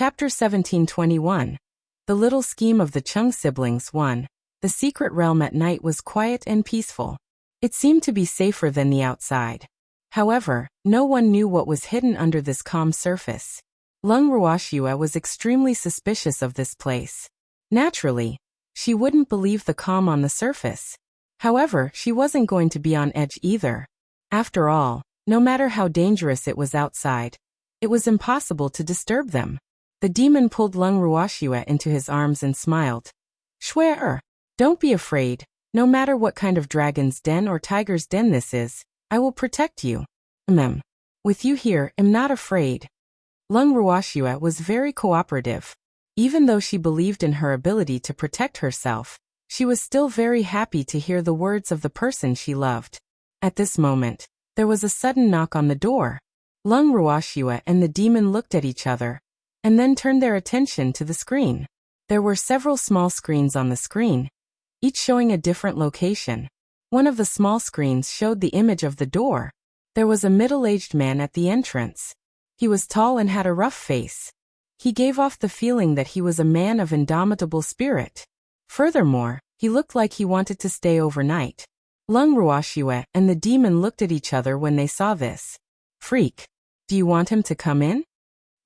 Chapter 1721. The Little Scheme of the Chung Siblings 1. The secret realm at night was quiet and peaceful. It seemed to be safer than the outside. However, no one knew what was hidden under this calm surface. Lung Ruoxue was extremely suspicious of this place. Naturally, she wouldn't believe the calm on the surface. However, she wasn't going to be on edge either. After all, no matter how dangerous it was outside, it was impossible to disturb them. The demon pulled Lung Ruoxue into his arms and smiled. Swear, don't be afraid. No matter what kind of dragon's den or tiger's den this is, I will protect you. With you here, I'm not afraid. Lung Ruoxue was very cooperative. Even though she believed in her ability to protect herself, she was still very happy to hear the words of the person she loved. At this moment, there was a sudden knock on the door. Lung Ruoxue and the demon looked at each other, and then turned their attention to the screen. There were several small screens on the screen, each showing a different location. One of the small screens showed the image of the door. There was a middle-aged man at the entrance. He was tall and had a rough face. He gave off the feeling that he was a man of indomitable spirit. Furthermore, he looked like he wanted to stay overnight. Lung Ruoxue and the demon looked at each other when they saw this. Freak, do you want him to come in?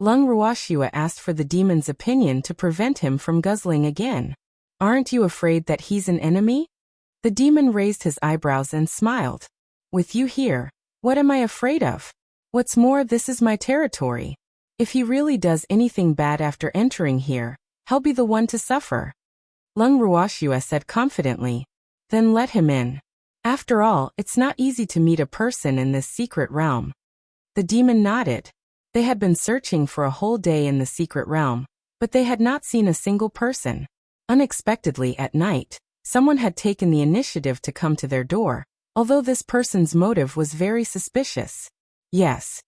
Lung Ruoxue asked for the demon's opinion to prevent him from guzzling again. Aren't you afraid that he's an enemy? The demon raised his eyebrows and smiled. With you here, what am I afraid of? What's more, this is my territory. If he really does anything bad after entering here, he'll be the one to suffer. Lung Ruoxue said confidently. Then let him in. After all, it's not easy to meet a person in this secret realm. The demon nodded. They had been searching for a whole day in the secret realm, but they had not seen a single person. Unexpectedly at night, someone had taken the initiative to come to their door, although this person's motive was very suspicious. Yes.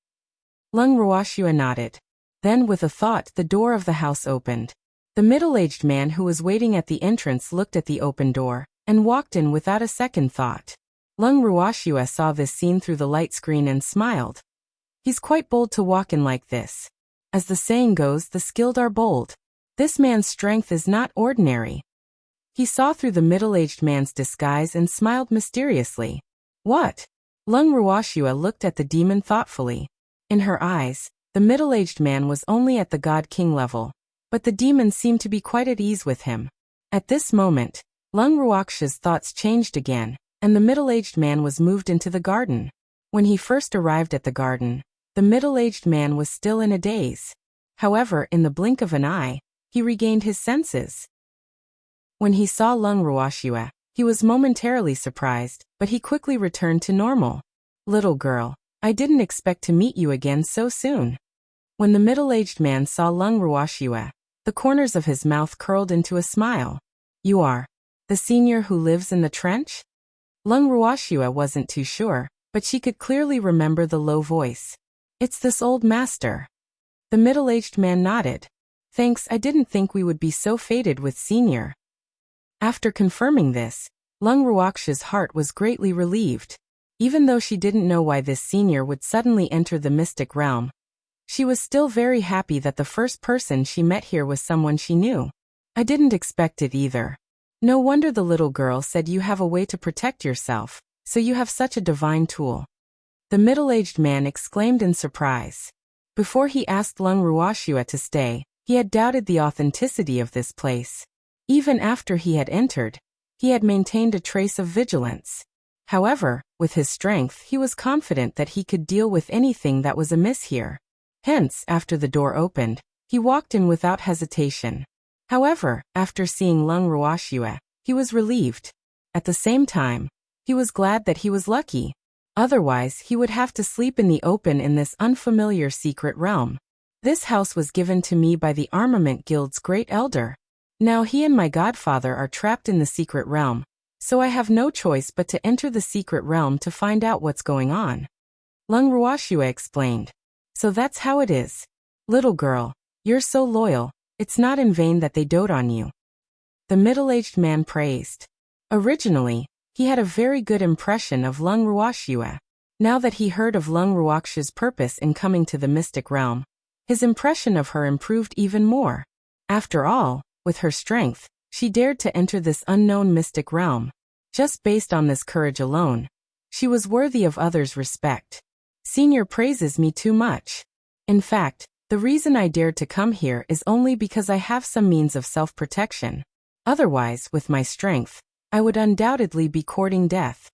Lung Ruoxue nodded. Then with a thought, the door of the house opened. The middle-aged man who was waiting at the entrance looked at the open door, and walked in without a second thought. Lung Ruoxue saw this scene through the light screen and smiled. He's quite bold to walk in like this. As the saying goes, the skilled are bold. This man's strength is not ordinary. He saw through the middle-aged man's disguise and smiled mysteriously. What? Lung Ruoxue looked at the demon thoughtfully. In her eyes, the middle-aged man was only at the God-King level, but the demon seemed to be quite at ease with him. At this moment, Lung Ruoxue's thoughts changed again, and the middle-aged man was moved into the garden. When he first arrived at the garden, the middle-aged man was still in a daze. However, in the blink of an eye, he regained his senses. When he saw Lung Ruoxue, he was momentarily surprised, but he quickly returned to normal. Little girl, I didn't expect to meet you again so soon. When the middle-aged man saw Lung Ruoxue, the corners of his mouth curled into a smile. You are the senior who lives in the trench? Lung Ruoxue wasn't too sure, but she could clearly remember the low voice. It's this old master. The middle-aged man nodded. Thanks, I didn't think we would be so fated with senior. After confirming this, Lung Ruoxue's heart was greatly relieved. Even though she didn't know why this senior would suddenly enter the mystic realm, she was still very happy that the first person she met here was someone she knew. I didn't expect it either. No wonder the little girl said you have a way to protect yourself, so you have such a divine tool. The middle-aged man exclaimed in surprise. Before he asked Lung Ruoxue to stay, he had doubted the authenticity of this place. Even after he had entered, he had maintained a trace of vigilance. However, with his strength, he was confident that he could deal with anything that was amiss here. Hence, after the door opened, he walked in without hesitation. However, after seeing Lung Ruoxue, he was relieved. At the same time, he was glad that he was lucky. Otherwise, he would have to sleep in the open in this unfamiliar secret realm. This house was given to me by the Armament Guild's great elder. Now he and my godfather are trapped in the secret realm, so I have no choice but to enter the secret realm to find out what's going on. Lung Ruoxue explained. So that's how it is. Little girl, you're so loyal, it's not in vain that they dote on you. The middle-aged man praised. Originally, he had a very good impression of Lung Ruoxue. Now that he heard of Lung Ruoxue's purpose in coming to the mystic realm, His impression of her improved even more. After all, with her strength, she dared to enter this unknown mystic realm. Just based on this courage alone, she was worthy of others' respect. Senior praises me too much. In fact, the reason I dared to come here is only because I have some means of self-protection. Otherwise, with my strength, I would undoubtedly be courting death.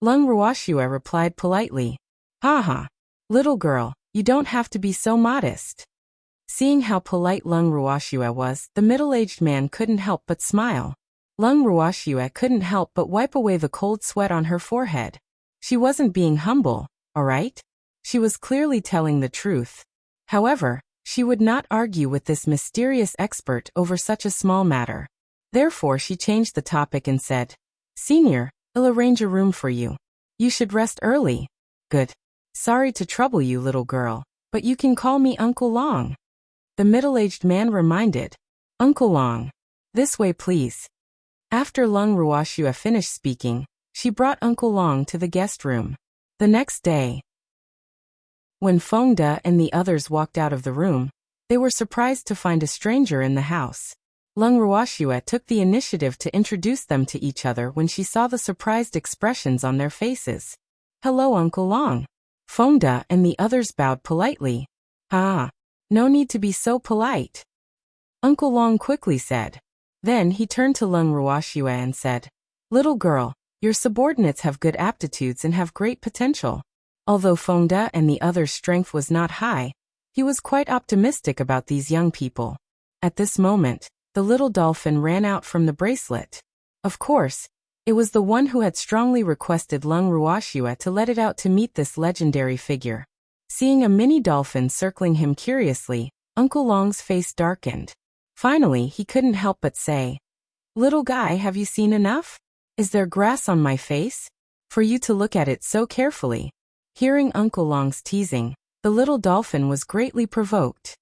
Lung Ruoxue replied politely. Haha. Little girl, you don't have to be so modest. Seeing how polite Lung Ruoxue was, the middle-aged man couldn't help but smile. Lung Ruoxue couldn't help but wipe away the cold sweat on her forehead. She wasn't being humble, all right? She was clearly telling the truth. However, she would not argue with this mysterious expert over such a small matter. Therefore she changed the topic and said, Senior, I'll arrange a room for you. You should rest early. Good. Sorry to trouble you, little girl, but you can call me Uncle Long. The middle-aged man reminded. Uncle Long. This way, please. After Lung Ruoxue finished speaking, she brought Uncle Long to the guest room. The next day, when Feng De and the others walked out of the room, they were surprised to find a stranger in the house. Lung Ruoxue took the initiative to introduce them to each other when she saw the surprised expressions on their faces. Hello, Uncle Long. Feng De and the others bowed politely. Ah, no need to be so polite. Uncle Long quickly said. Then he turned to Lung Ruoxue and said, Little girl, your subordinates have good aptitudes and have great potential. Although Feng De and the others' strength was not high, he was quite optimistic about these young people. At this moment, the little dolphin ran out from the bracelet. Of course, it was the one who had strongly requested Lung Ruoxue to let it out to meet this legendary figure. Seeing a mini dolphin circling him curiously, Uncle Long's face darkened. Finally, he couldn't help but say, Little guy, have you seen enough? Is there grass on my face? For you to look at it so carefully. Hearing Uncle Long's teasing, the little dolphin was greatly provoked.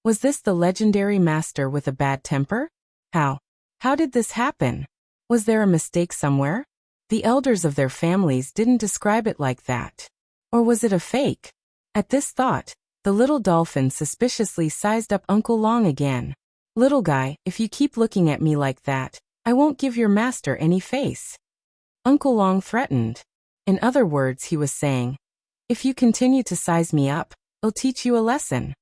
Was this the legendary master with a bad temper? How did this happen? Was there a mistake somewhere? The elders of their families didn't describe it like that. Or was it a fake? At this thought, the little dolphin suspiciously sized up Uncle Long again. Little guy, if you keep looking at me like that, I won't give your master any face. Uncle Long threatened. In other words, he was saying, if you continue to size me up, I'll teach you a lesson.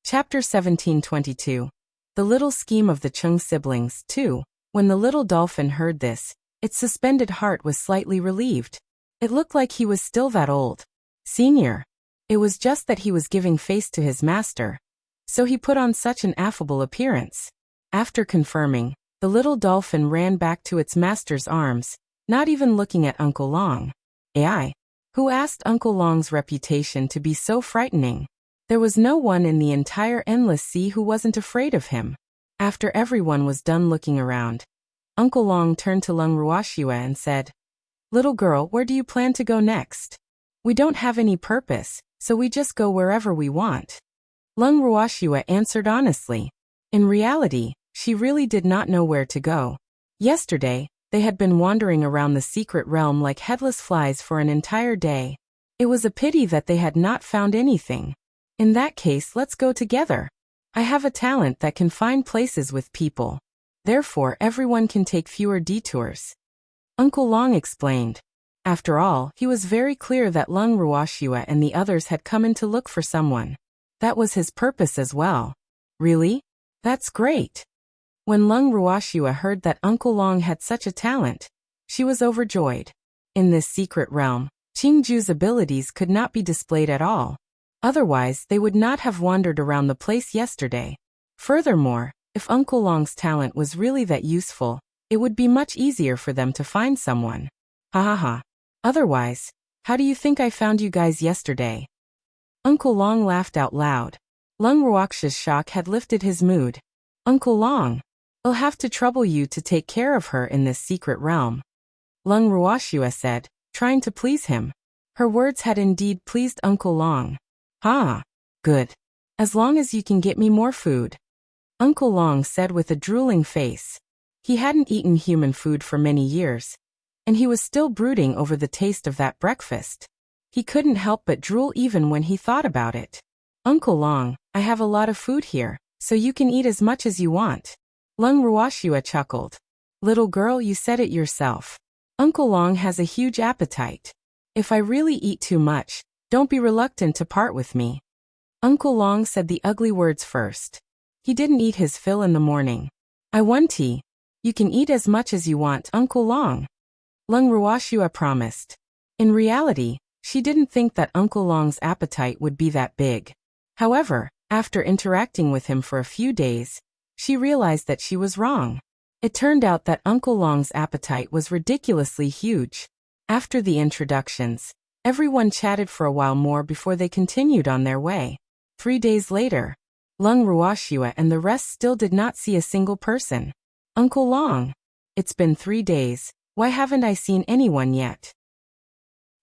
Chapter 1722. The Little Scheme of the Chung Siblings, 2. When the little dolphin heard this, its suspended heart was slightly relieved. It looked like he was still that old. Senior. It was just that he was giving face to his master. So he put on such an affable appearance. After confirming, the little dolphin ran back to its master's arms, not even looking at Uncle Long. AI. Who asked Uncle Long's reputation to be so frightening? There was no one in the entire endless sea who wasn't afraid of him. After everyone was done looking around, Uncle Long turned to Lung Ruoxue and said, Little girl, where do you plan to go next? We don't have any purpose, so we just go wherever we want. Lung Ruoxue answered honestly. In reality, she really did not know where to go. Yesterday, they had been wandering around the secret realm like headless flies for an entire day. It was a pity that they had not found anything. In that case, let's go together. I have a talent that can find places with people. Therefore, everyone can take fewer detours. Uncle Long explained. After all, he was very clear that Lung Ruoxue and the others had come in to look for someone. That was his purpose as well. Really? That's great. When Lung Ruoxue heard that Uncle Long had such a talent, she was overjoyed. In this secret realm, Qingju's abilities could not be displayed at all. Otherwise, they would not have wandered around the place yesterday. Furthermore, if Uncle Long's talent was really that useful, it would be much easier for them to find someone. Ha ha ha. Otherwise, how do you think I found you guys yesterday? Uncle Long laughed out loud. Lung Ruoxue's shock had lifted his mood. Uncle Long, I'll have to trouble you to take care of her in this secret realm. Lung Ruoxue said, trying to please him. Her words had indeed pleased Uncle Long. Ha! Good. As long as you can get me more food. Uncle Long said with a drooling face. He hadn't eaten human food for many years, and he was still brooding over the taste of that breakfast. He couldn't help but drool even when he thought about it. Uncle Long, I have a lot of food here, so you can eat as much as you want. Lung Ruoxua chuckled. Little girl, you said it yourself. Uncle Long has a huge appetite. If I really eat too much, don't be reluctant to part with me. Uncle Long said the ugly words first. He didn't eat his fill in the morning. I want tea. You can eat as much as you want, Uncle Long. Lung Ruoxua promised. In reality, she didn't think that Uncle Long's appetite would be that big. However, after interacting with him for a few days, she realized that she was wrong. It turned out that Uncle Long's appetite was ridiculously huge. After the introductions, everyone chatted for a while more before they continued on their way. 3 days later, Lung Ruoxua and the rest still did not see a single person. Uncle Long, it's been 3 days, why haven't I seen anyone yet?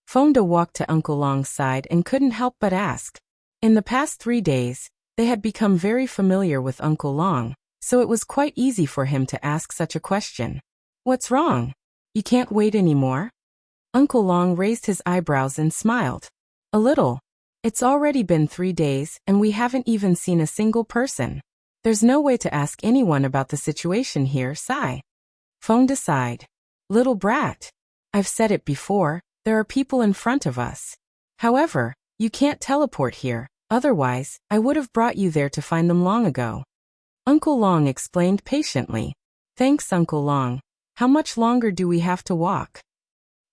Fengde walked to Uncle Long's side and couldn't help but ask. In the past 3 days, they had become very familiar with Uncle Long, so it was quite easy for him to ask such a question. What's wrong? You can't wait anymore? Uncle Long raised his eyebrows and smiled. A little. It's already been 3 days and we haven't even seen a single person. There's no way to ask anyone about the situation here, sigh. Fengde sighed. Little brat. I've said it before, there are people in front of us. However, you can't teleport here, otherwise, I would have brought you there to find them long ago. Uncle Long explained patiently. Thanks, Uncle Long. How much longer do we have to walk?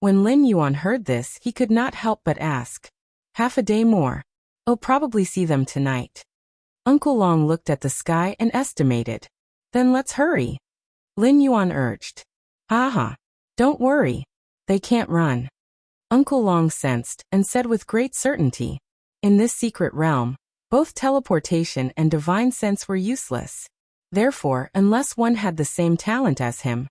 When Lin Yuan heard this, he could not help but ask. Half a day more. I'll probably see them tonight. Uncle Long looked at the sky and estimated. Then let's hurry. Lin Yuan urged. Haha. Don't worry. They can't run. Uncle Long sensed and said with great certainty. In this secret realm, both teleportation and divine sense were useless. Therefore, unless one had the same talent as him,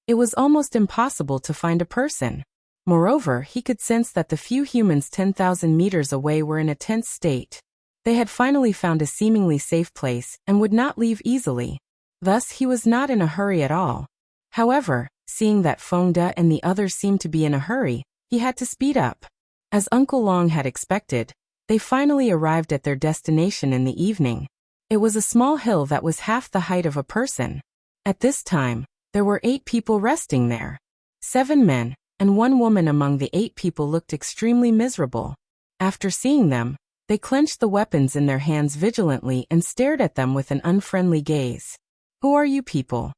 it was almost impossible to find a person. Moreover, he could sense that the few humans 10,000 meters away were in a tense state. They had finally found a seemingly safe place and would not leave easily. Thus, he was not in a hurry at all. However, seeing that Fengde and the others seemed to be in a hurry, he had to speed up. As Uncle Long had expected, they finally arrived at their destination in the evening. It was a small hill that was half the height of a person. At this time, there were 8 people resting there. 7 men, and 1 woman among the 8 people looked extremely miserable. After seeing them, they clenched the weapons in their hands vigilantly and stared at them with an unfriendly gaze. Who are you people?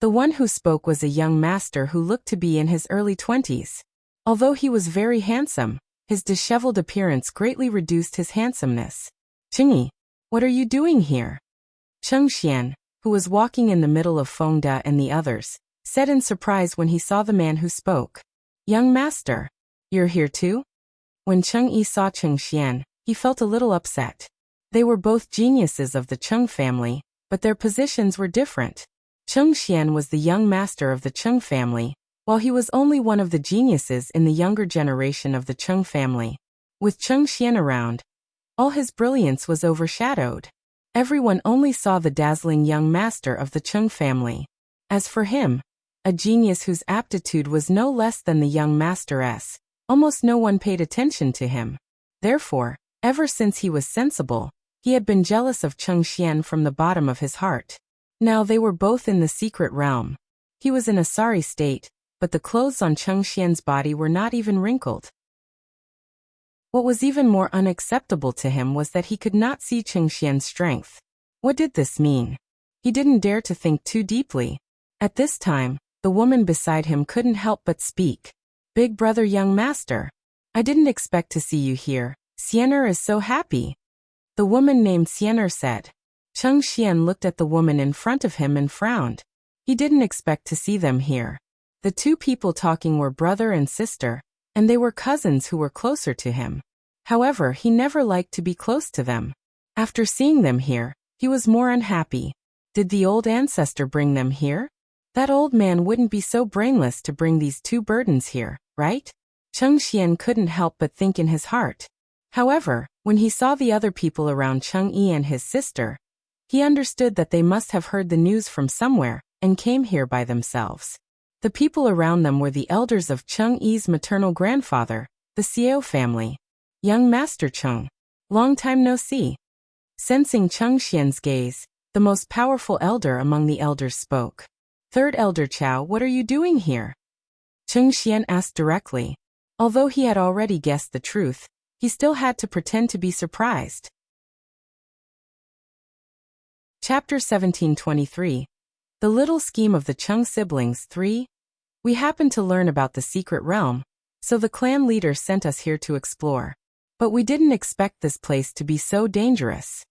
The one who spoke was a young master who looked to be in his early 20s. Although he was very handsome, his disheveled appearance greatly reduced his handsomeness. Chingy, what are you doing here? Cheng Xian, who was walking in the middle of Fengde and the others, said in surprise when he saw the man who spoke. Young master, you're here too? When Cheng Yi saw Cheng Xian, he felt a little upset. They were both geniuses of the Cheng family, but their positions were different. Cheng Xian was the young master of the Cheng family, while he was only one of the geniuses in the younger generation of the Cheng family. With Cheng Xian around, all his brilliance was overshadowed. Everyone only saw the dazzling young master of the Cheng family. As for him, a genius whose aptitude was no less than the young master's, almost no one paid attention to him. Therefore, ever since he was sensible, he had been jealous of Cheng Xian from the bottom of his heart. Now they were both in the secret realm. He was in a sorry state, but the clothes on Cheng Xian's body were not even wrinkled. What was even more unacceptable to him was that he could not see Cheng Xian's strength. What did this mean? He didn't dare to think too deeply. At this time, the woman beside him couldn't help but speak. Big brother, young master. I didn't expect to see you here. Xianer is so happy. The woman named Xianer said. Cheng Xian looked at the woman in front of him and frowned. He didn't expect to see them here. The 2 people talking were brother and sister, and they were cousins who were closer to him. However, he never liked to be close to them. After seeing them here, he was more unhappy. Did the old ancestor bring them here? That old man wouldn't be so brainless to bring these 2 burdens here, right? Cheng Xian couldn't help but think in his heart. However, when he saw the other people around Cheng Yi and his sister, he understood that they must have heard the news from somewhere and came here by themselves. The people around them were the elders of Cheng Yi's maternal grandfather, the Xiao family. Young Master Cheng. Long time no see. Sensing Cheng Xian's gaze, the most powerful elder among the elders spoke. Third Elder Chao, what are you doing here? Cheng Xian asked directly. Although he had already guessed the truth, he still had to pretend to be surprised. Chapter 1723. The Little Scheme of the Cheng Siblings 3. We happened to learn about the secret realm, so the clan leader sent us here to explore. But we didn't expect this place to be so dangerous.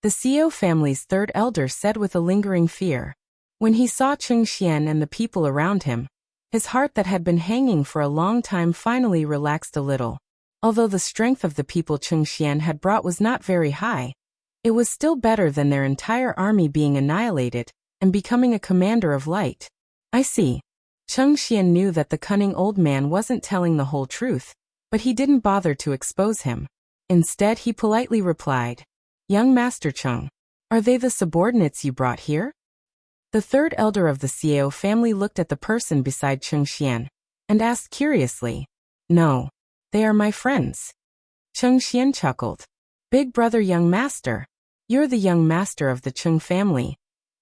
The Xiao family's third elder said with a lingering fear. When he saw Cheng Xian and the people around him, his heart that had been hanging for a long time finally relaxed a little. Although the strength of the people Cheng Xian had brought was not very high, it was still better than their entire army being annihilated and becoming a commander of light. I see. Cheng Xian knew that the cunning old man wasn't telling the whole truth, but he didn't bother to expose him. Instead, he politely replied, Young Master Cheng, are they the subordinates you brought here? The third elder of the Xiao family looked at the person beside Cheng Xian and asked curiously, No, they are my friends. Cheng Xian chuckled. Big brother young master, you're the young master of the Cheng family.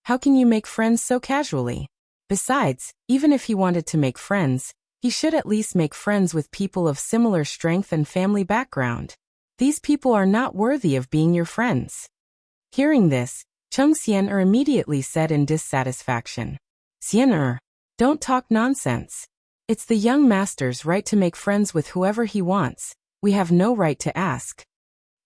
How can you make friends so casually? Besides, even if he wanted to make friends, he should at least make friends with people of similar strength and family background. These people are not worthy of being your friends. Hearing this, Cheng Xian immediately said in dissatisfaction. Xian don't talk nonsense. It's the young master's right to make friends with whoever he wants. We have no right to ask.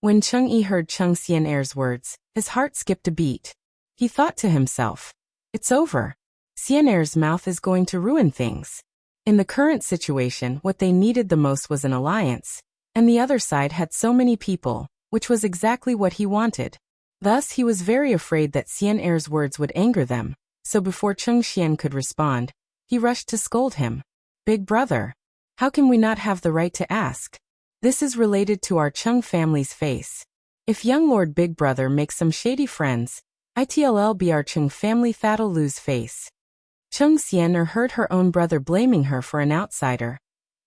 When Cheng Yi heard Cheng Xian's words, his heart skipped a beat. He thought to himself, it's over. Xian's mouth is going to ruin things. In the current situation, what they needed the most was an alliance, and the other side had so many people, which was exactly what he wanted. Thus, he was very afraid that Xian's words would anger them, so before Cheng Xian could respond, he rushed to scold him. Big brother, how can we not have the right to ask? This is related to our Cheng family's face. If young Lord Big Brother makes some shady friends, it'll be our Cheng family that'll lose face. Cheng Xian heard her own brother blaming her for an outsider,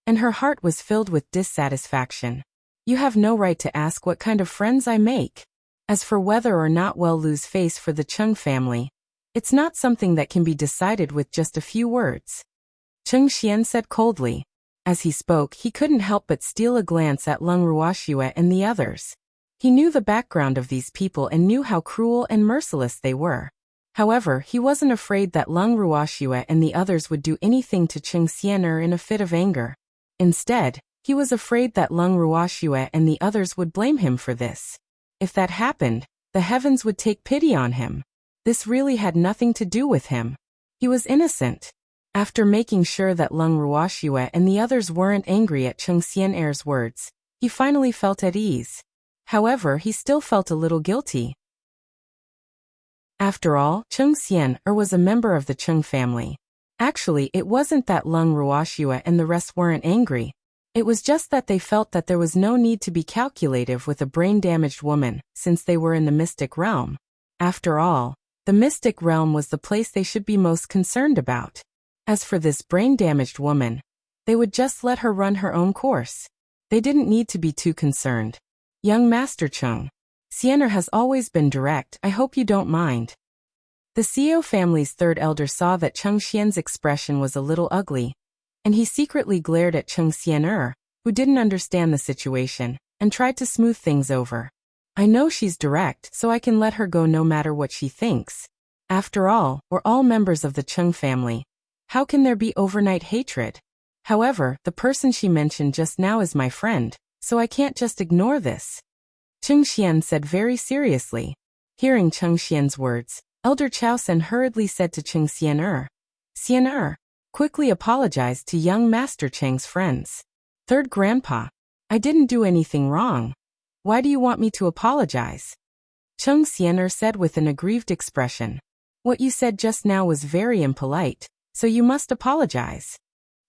and her heart was filled with dissatisfaction. You have no right to ask what kind of friends I make. As for whether or not we'll lose face for the Cheng family, it's not something that can be decided with just a few words. Cheng Xian said coldly. As he spoke, he couldn't help but steal a glance at Leng Ruoxue and the others. He knew the background of these people and knew how cruel and merciless they were. However, he wasn't afraid that Leng Ruoxue and the others would do anything to Cheng Xian in a fit of anger. Instead, he was afraid that Leng Ruoxue and the others would blame him for this. If that happened, the heavens would take pity on him. This really had nothing to do with him. He was innocent. After making sure that Leng Ruoxue and the others weren't angry at Cheng Xian's words, he finally felt at ease. However, he still felt a little guilty. After all, Cheng Xian was a member of the Cheng family. Actually, it wasn't that Leng Ruoxue and the rest weren't angry. It was just that they felt that there was no need to be calculative with a brain-damaged woman, since they were in the mystic realm. After all, the mystic realm was the place they should be most concerned about. As for this brain-damaged woman, they would just let her run her own course. They didn't need to be too concerned. Young Master Cheng, Xian has always been direct, I hope you don't mind. The Xiao family's third elder saw that Cheng Xian's expression was a little ugly, and he secretly glared at Cheng Xian who didn't understand the situation, and tried to smooth things over. I know she's direct, so I can let her go no matter what she thinks. After all, we're all members of the Cheng family. How can there be overnight hatred? However, the person she mentioned just now is my friend, so I can't just ignore this. Cheng Xian said very seriously. Hearing Cheng Xian's words, Elder Chao Sen hurriedly said to Cheng Xian Xian quickly apologized to young Master Cheng's friends. Third Grandpa, I didn't do anything wrong. Why do you want me to apologize? Cheng Xian said with an aggrieved expression. What you said just now was very impolite, so you must apologize.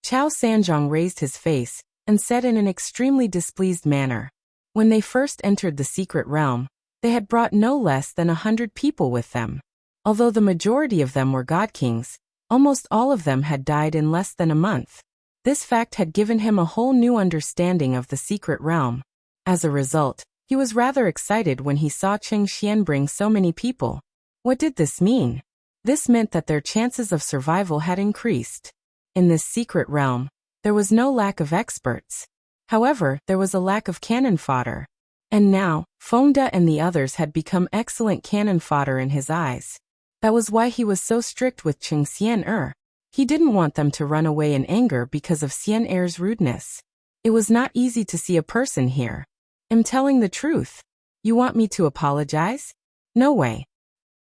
Chao Sanzhong raised his face and said in an extremely displeased manner. When they first entered the secret realm, they had brought no less than 100 people with them. Although the majority of them were god kings, almost all of them had died in less than a month. This fact had given him a whole new understanding of the secret realm. As a result, he was rather excited when he saw Cheng Xian bring so many people. What did this mean? This meant that their chances of survival had increased. In this secret realm, there was no lack of experts. However, there was a lack of cannon fodder. And now, Fengde and the others had become excellent cannon fodder in his eyes. That was why he was so strict with Cheng Xian. He didn't want them to run away in anger because of Xian Er's rudeness. It was not easy to see a person here. I'm telling the truth. You want me to apologize? No way.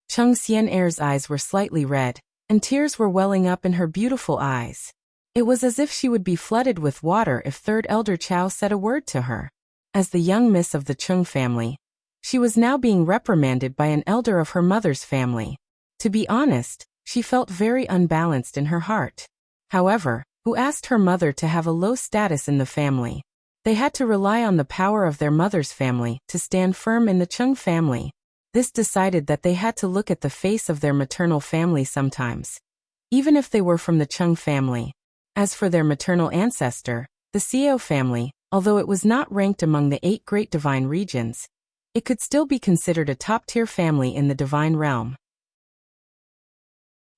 Cheng Xian Er's eyes were slightly red, and tears were welling up in her beautiful eyes. It was as if she would be flooded with water if Third Elder Chao said a word to her. As the young miss of the Cheng family, she was now being reprimanded by an elder of her mother's family. To be honest, she felt very unbalanced in her heart. However, who asked her mother to have a low status in the family? They had to rely on the power of their mother's family to stand firm in the Cheng family. This decided that they had to look at the face of their maternal family sometimes, even if they were from the Cheng family. As for their maternal ancestor, the Xiao family, although it was not ranked among the 8 great divine regions, it could still be considered a top-tier family in the divine realm.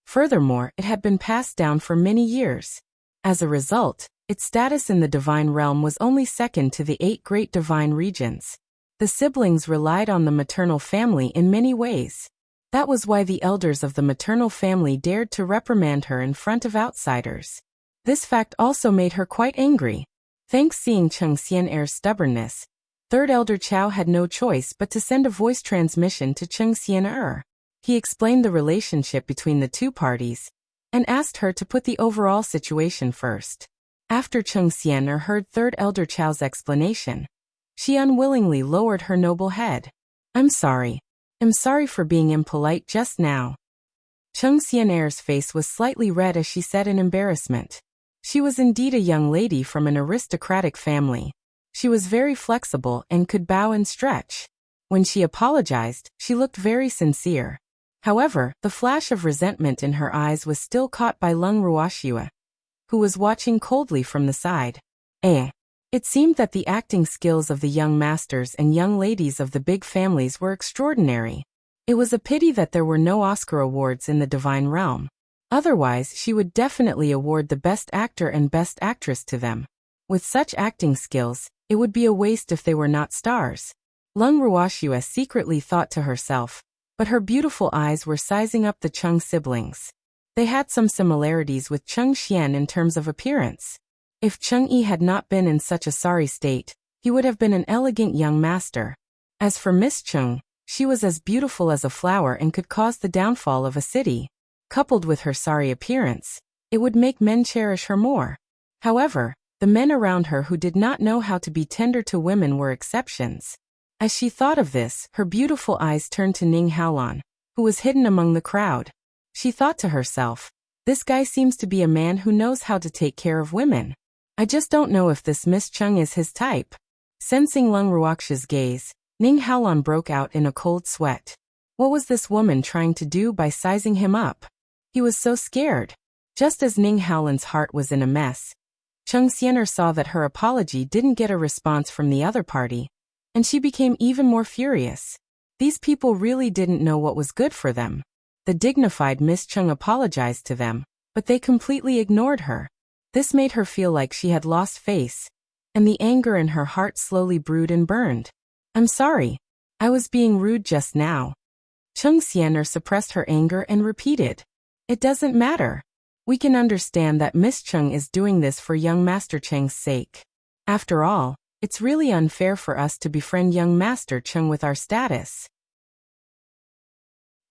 Furthermore, it had been passed down for many years. As a result, its status in the divine realm was only second to the 8 great divine regions. The siblings relied on the maternal family in many ways. That was why the elders of the maternal family dared to reprimand her in front of outsiders. This fact also made her quite angry. Thanks seeing Cheng Xian Er's stubbornness, Third Elder Chao had no choice but to send a voice transmission to Cheng Xian Er. He explained the relationship between the two parties and asked her to put the overall situation first. After Cheng Xian Er heard Third Elder Chao's explanation, she unwillingly lowered her noble head. I'm sorry for being impolite just now. Cheng Xian Er's face was slightly red as she said in embarrassment. She was indeed a young lady from an aristocratic family. She was very flexible and could bow and stretch. When she apologized, she looked very sincere. However, the flash of resentment in her eyes was still caught by Lung Ruoxia, who was watching coldly from the side. It seemed that the acting skills of the young masters and young ladies of the big families were extraordinary. It was a pity that there were no Oscar awards in the divine realm. Otherwise, she would definitely award the best actor and best actress to them. With such acting skills, it would be a waste if they were not stars. Lung Ruoxia secretly thought to herself, but her beautiful eyes were sizing up the Cheng siblings. They had some similarities with Cheng Xian in terms of appearance. If Cheng Yi had not been in such a sorry state, he would have been an elegant young master. As for Miss Cheng, she was as beautiful as a flower and could cause the downfall of a city. Coupled with her sorry appearance, it would make men cherish her more. However, the men around her who did not know how to be tender to women were exceptions. As she thought of this, her beautiful eyes turned to Ning Haolan, who was hidden among the crowd. She thought to herself, this guy seems to be a man who knows how to take care of women. I just don't know if this Miss Cheng is his type. Sensing Lung Ruoxia's gaze, Ning Haolan broke out in a cold sweat. What was this woman trying to do by sizing him up? He was so scared. Just as Ning Haolan's heart was in a mess, Cheng Xian saw that her apology didn't get a response from the other party, and she became even more furious. These people really didn't know what was good for them. The dignified Miss Cheng apologized to them, but they completely ignored her. This made her feel like she had lost face, and the anger in her heart slowly brewed and burned. I'm sorry. I was being rude just now. Cheng Xian suppressed her anger and repeated, it doesn't matter. We can understand that Miss Cheng is doing this for young Master Cheng's sake. After all, it's really unfair for us to befriend young Master Cheng with our status.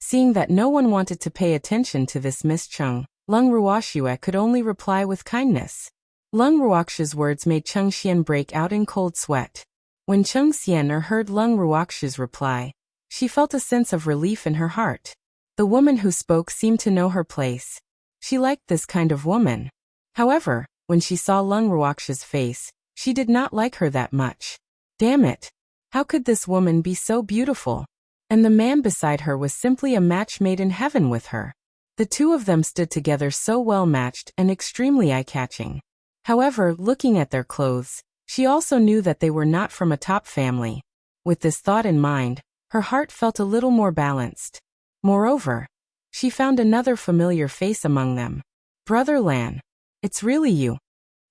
Seeing that no one wanted to pay attention to this Miss Cheng, Lung Ruoxia could only reply with kindness. Lung Ruoxia's words made Cheng Xian break out in cold sweat. When Cheng Xian heard Lung Ruoxia's reply, she felt a sense of relief in her heart. The woman who spoke seemed to know her place. She liked this kind of woman. However, when she saw Lung Ruoxia's face, she did not like her that much. Damn it! How could this woman be so beautiful? And the man beside her was simply a match made in heaven with her. The two of them stood together so well matched and extremely eye-catching. However, looking at their clothes, She also knew that they were not from a top family. With this thought in mind, her heart felt a little more balanced. Moreover, she found another familiar face among them. Brother Lan. It's really you.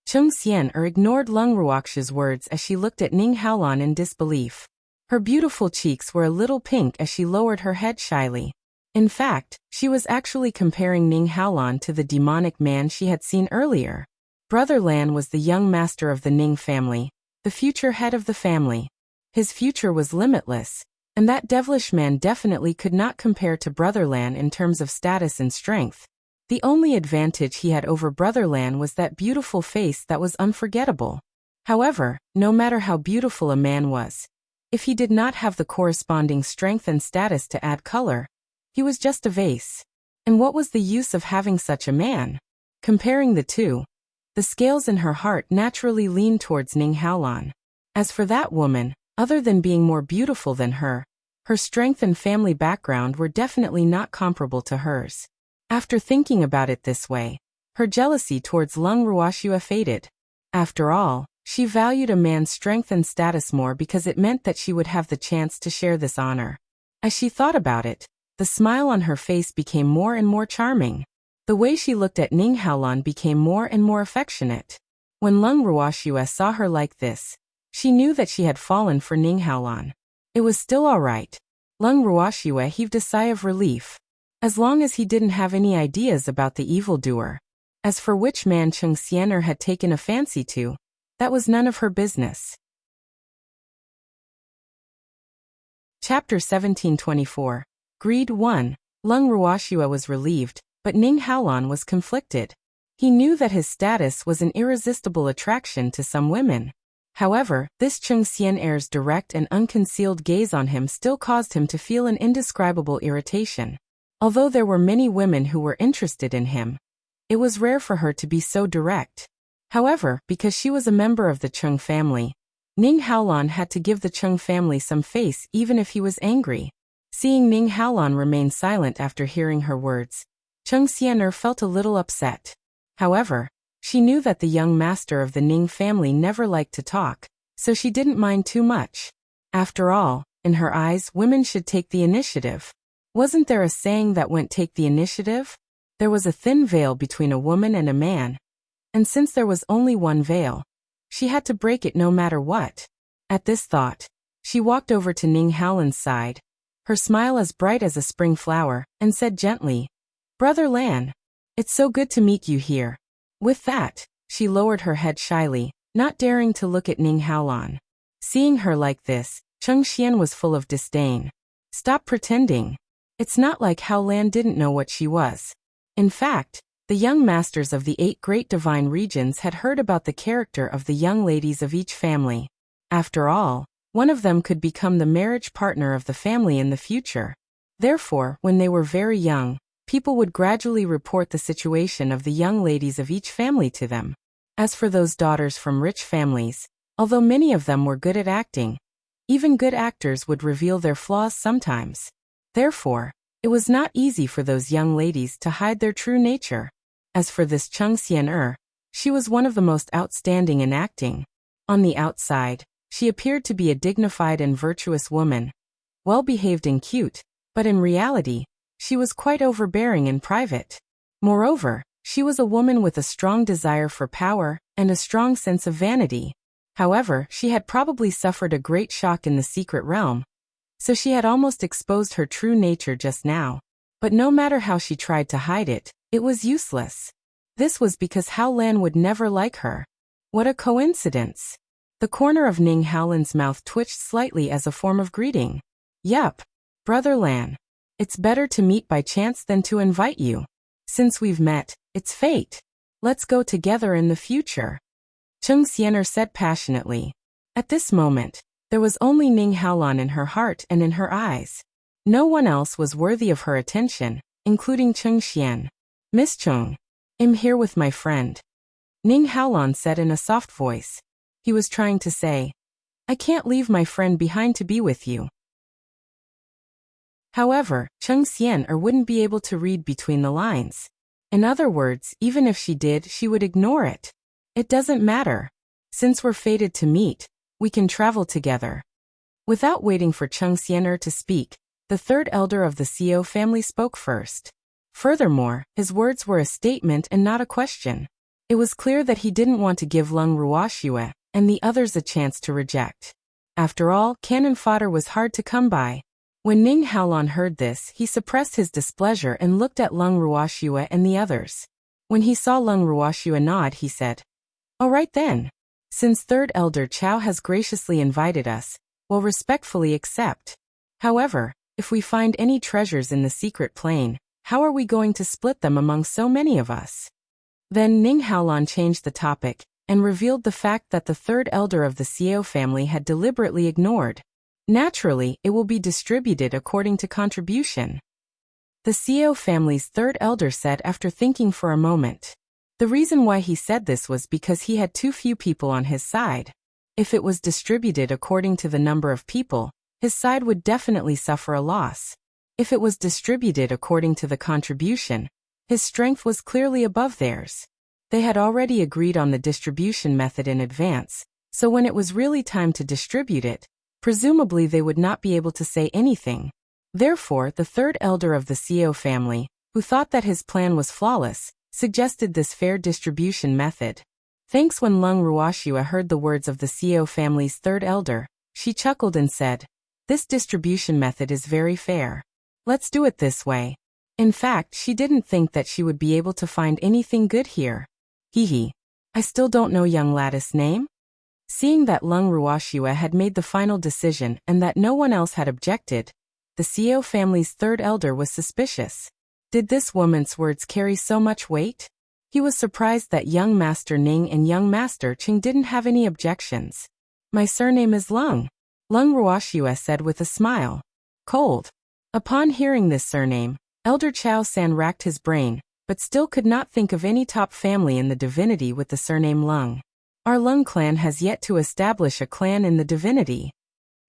Chung Xian-er ignored Lung Ruoxia's words as she looked at Ning Haolan in disbelief. Her beautiful cheeks were a little pink as she lowered her head shyly. In fact, she was actually comparing Ning Haolan to the demonic man she had seen earlier. Brother Lan was the young master of the Ning family, the future head of the family. His future was limitless, and that devilish man definitely could not compare to Brother Lan in terms of status and strength. The only advantage he had over Brother Lan was that beautiful face that was unforgettable. However, no matter how beautiful a man was, if he did not have the corresponding strength and status to add color, he was just a vase. And what was the use of having such a man? Comparing the two, the scales in her heart naturally leaned towards Ning Haolan. As for that woman, other than being more beautiful than her strength and family background were definitely not comparable to hers. After thinking about it this way, her jealousy towards Lung Ruoxia faded. After all, she valued a man's strength and status more because it meant that she would have the chance to share this honor. As she thought about it, the smile on her face became more and more charming. The way she looked at Ning Haolan became more and more affectionate. When Lung Ruoxia saw her like this, she knew that she had fallen for Ning Haolan. It was still all right. Lung Ruoxia heaved a sigh of relief. As long as he didn't have any ideas about the evildoer. As for which man Chung Xian-er had taken a fancy to, that was none of her business. Chapter 1724. Greed 1. Lung Ruoxia was relieved, but Ning Haolan was conflicted. He knew that his status was an irresistible attraction to some women. However, this Chung Xian-er's direct and unconcealed gaze on him still caused him to feel an indescribable irritation. Although there were many women who were interested in him, it was rare for her to be so direct. However, because she was a member of the Chung family, Ning Haolan had to give the Chung family some face even if he was angry. Seeing Ning Haolan remain silent after hearing her words, Chung Xian-er felt a little upset. However, she knew that the young master of the Ning family never liked to talk, so she didn't mind too much. After all, in her eyes, women should take the initiative. Wasn't there a saying that went take the initiative? There was a thin veil between a woman and a man. And since there was only one veil, she had to break it no matter what. At this thought, she walked over to Ning Haolan's side, her smile as bright as a spring flower, and said gently, "Brother Lan, it's so good to meet you here." With that, she lowered her head shyly, not daring to look at Ning Haolan. Seeing her like this, Chung Xian was full of disdain. Stop pretending. It's not like Hao Lan didn't know what she was. In fact, the young masters of the 8 great divine regions had heard about the character of the young ladies of each family. After all, one of them could become the marriage partner of the family in the future. Therefore, when they were very young, people would gradually report the situation of the young ladies of each family to them. As for those daughters from rich families, although many of them were good at acting, even good actors would reveal their flaws sometimes. Therefore, it was not easy for those young ladies to hide their true nature. As for this Chung Xian-er, she was one of the most outstanding in acting. On the outside, she appeared to be a dignified and virtuous woman, well-behaved and cute, but in reality, she was quite overbearing in private. Moreover, she was a woman with a strong desire for power and a strong sense of vanity. However, she had probably suffered a great shock in the secret realm, so she had almost exposed her true nature just now. But no matter how she tried to hide it, it was useless. This was because Hao Lan would never like her. What a coincidence! The corner of Ning Haolan's mouth twitched slightly as a form of greeting. Yup, Brother Lan. It's better to meet by chance than to invite you. Since we've met, it's fate. Let's go together in the future. Chung Xian-er said passionately. At this moment, there was only Ning Haolan in her heart and in her eyes. No one else was worthy of her attention, including Chung Xian. Miss Chung, I'm here with my friend. Ning Haolan said in a soft voice. He was trying to say, I can't leave my friend behind to be with you. However, Chung Xian-er wouldn't be able to read between the lines. In other words, even if she did, she would ignore it. It doesn't matter. Since we're fated to meet, we can travel together. Without waiting for Cheng Xian'er to speak, the third elder of the Xiao family spoke first. Furthermore, his words were a statement and not a question. It was clear that he didn't want to give Leng Ruoxue and the others a chance to reject. After all, cannon fodder was hard to come by. When Ning Haolon heard this, he suppressed his displeasure and looked at Leng Ruoxue and the others. When he saw Leng Ruoxue nod, he said, "All right then. Since third elder Chao has graciously invited us, we'll respectfully accept. However, if we find any treasures in the secret plane, how are we going to split them among so many of us?" Then Ning Haolon changed the topic and revealed the fact that the third elder of the Xiao family had deliberately ignored. Naturally, it will be distributed according to contribution. The Xiao family's third elder said after thinking for a moment. The reason why he said this was because he had too few people on his side. If it was distributed according to the number of people, his side would definitely suffer a loss. If it was distributed according to the contribution, his strength was clearly above theirs. They had already agreed on the distribution method in advance, so when it was really time to distribute it, presumably they would not be able to say anything. Therefore, the third elder of the Xiao family, who thought that his plan was flawless, suggested this fair distribution method. Thanks. When Leng Ruoxue heard the words of the Xiao family's third elder, she chuckled and said, "This distribution method is very fair. Let's do it this way." In fact, she didn't think that she would be able to find anything good here. Hee. I still don't know young lattice's name? Seeing that Leng Ruoxue had made the final decision and that no one else had objected, the Xiao family's third elder was suspicious. Did this woman's words carry so much weight? He was surprised that young Master Ning and young Master Qing didn't have any objections. "My surname is Leng," Leng Ruoxue said with a smile. Cold. Upon hearing this surname, Elder Chao San racked his brain, but still could not think of any top family in the divinity with the surname Leng. Our Leng clan has yet to establish a clan in the divinity.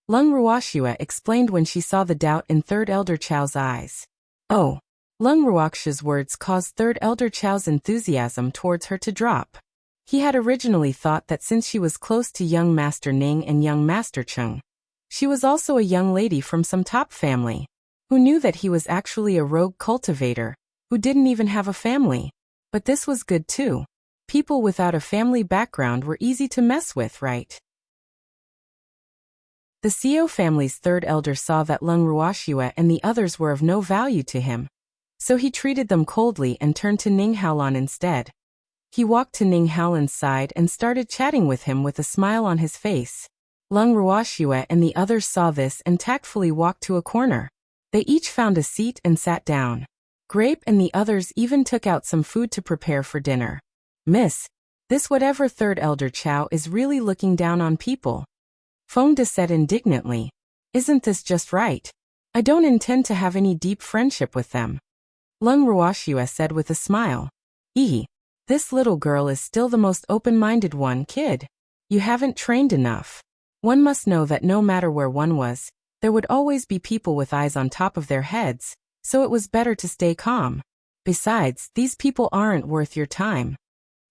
Leng Ruoxue explained when she saw the doubt in third elder Chao's eyes. Oh. Leng Ruoxue's words caused third elder Chao's enthusiasm towards her to drop. He had originally thought that since she was close to young Master Ning and young Master Cheng, she was also a young lady from some top family. Who knew that he was actually a rogue cultivator, who didn't even have a family? But this was good too. People without a family background were easy to mess with, right? The Xiao family's third elder saw that Leng Ruoxue and the others were of no value to him, so he treated them coldly and turned to Ning Haolon instead. He walked to Ning Haolon's side and started chatting with him with a smile on his face. Leng Ruoxue and the others saw this and tactfully walked to a corner. They each found a seat and sat down. Grape and the others even took out some food to prepare for dinner. "Miss, this whatever third elder Chao is really looking down on people," Fengde said indignantly. "Isn't this just right? I don't intend to have any deep friendship with them." Leng Ruoxue said with a smile. This little girl is still the most open-minded one, kid. You haven't trained enough. One must know that no matter where one was, there would always be people with eyes on top of their heads, so it was better to stay calm. Besides, these people aren't worth your time,"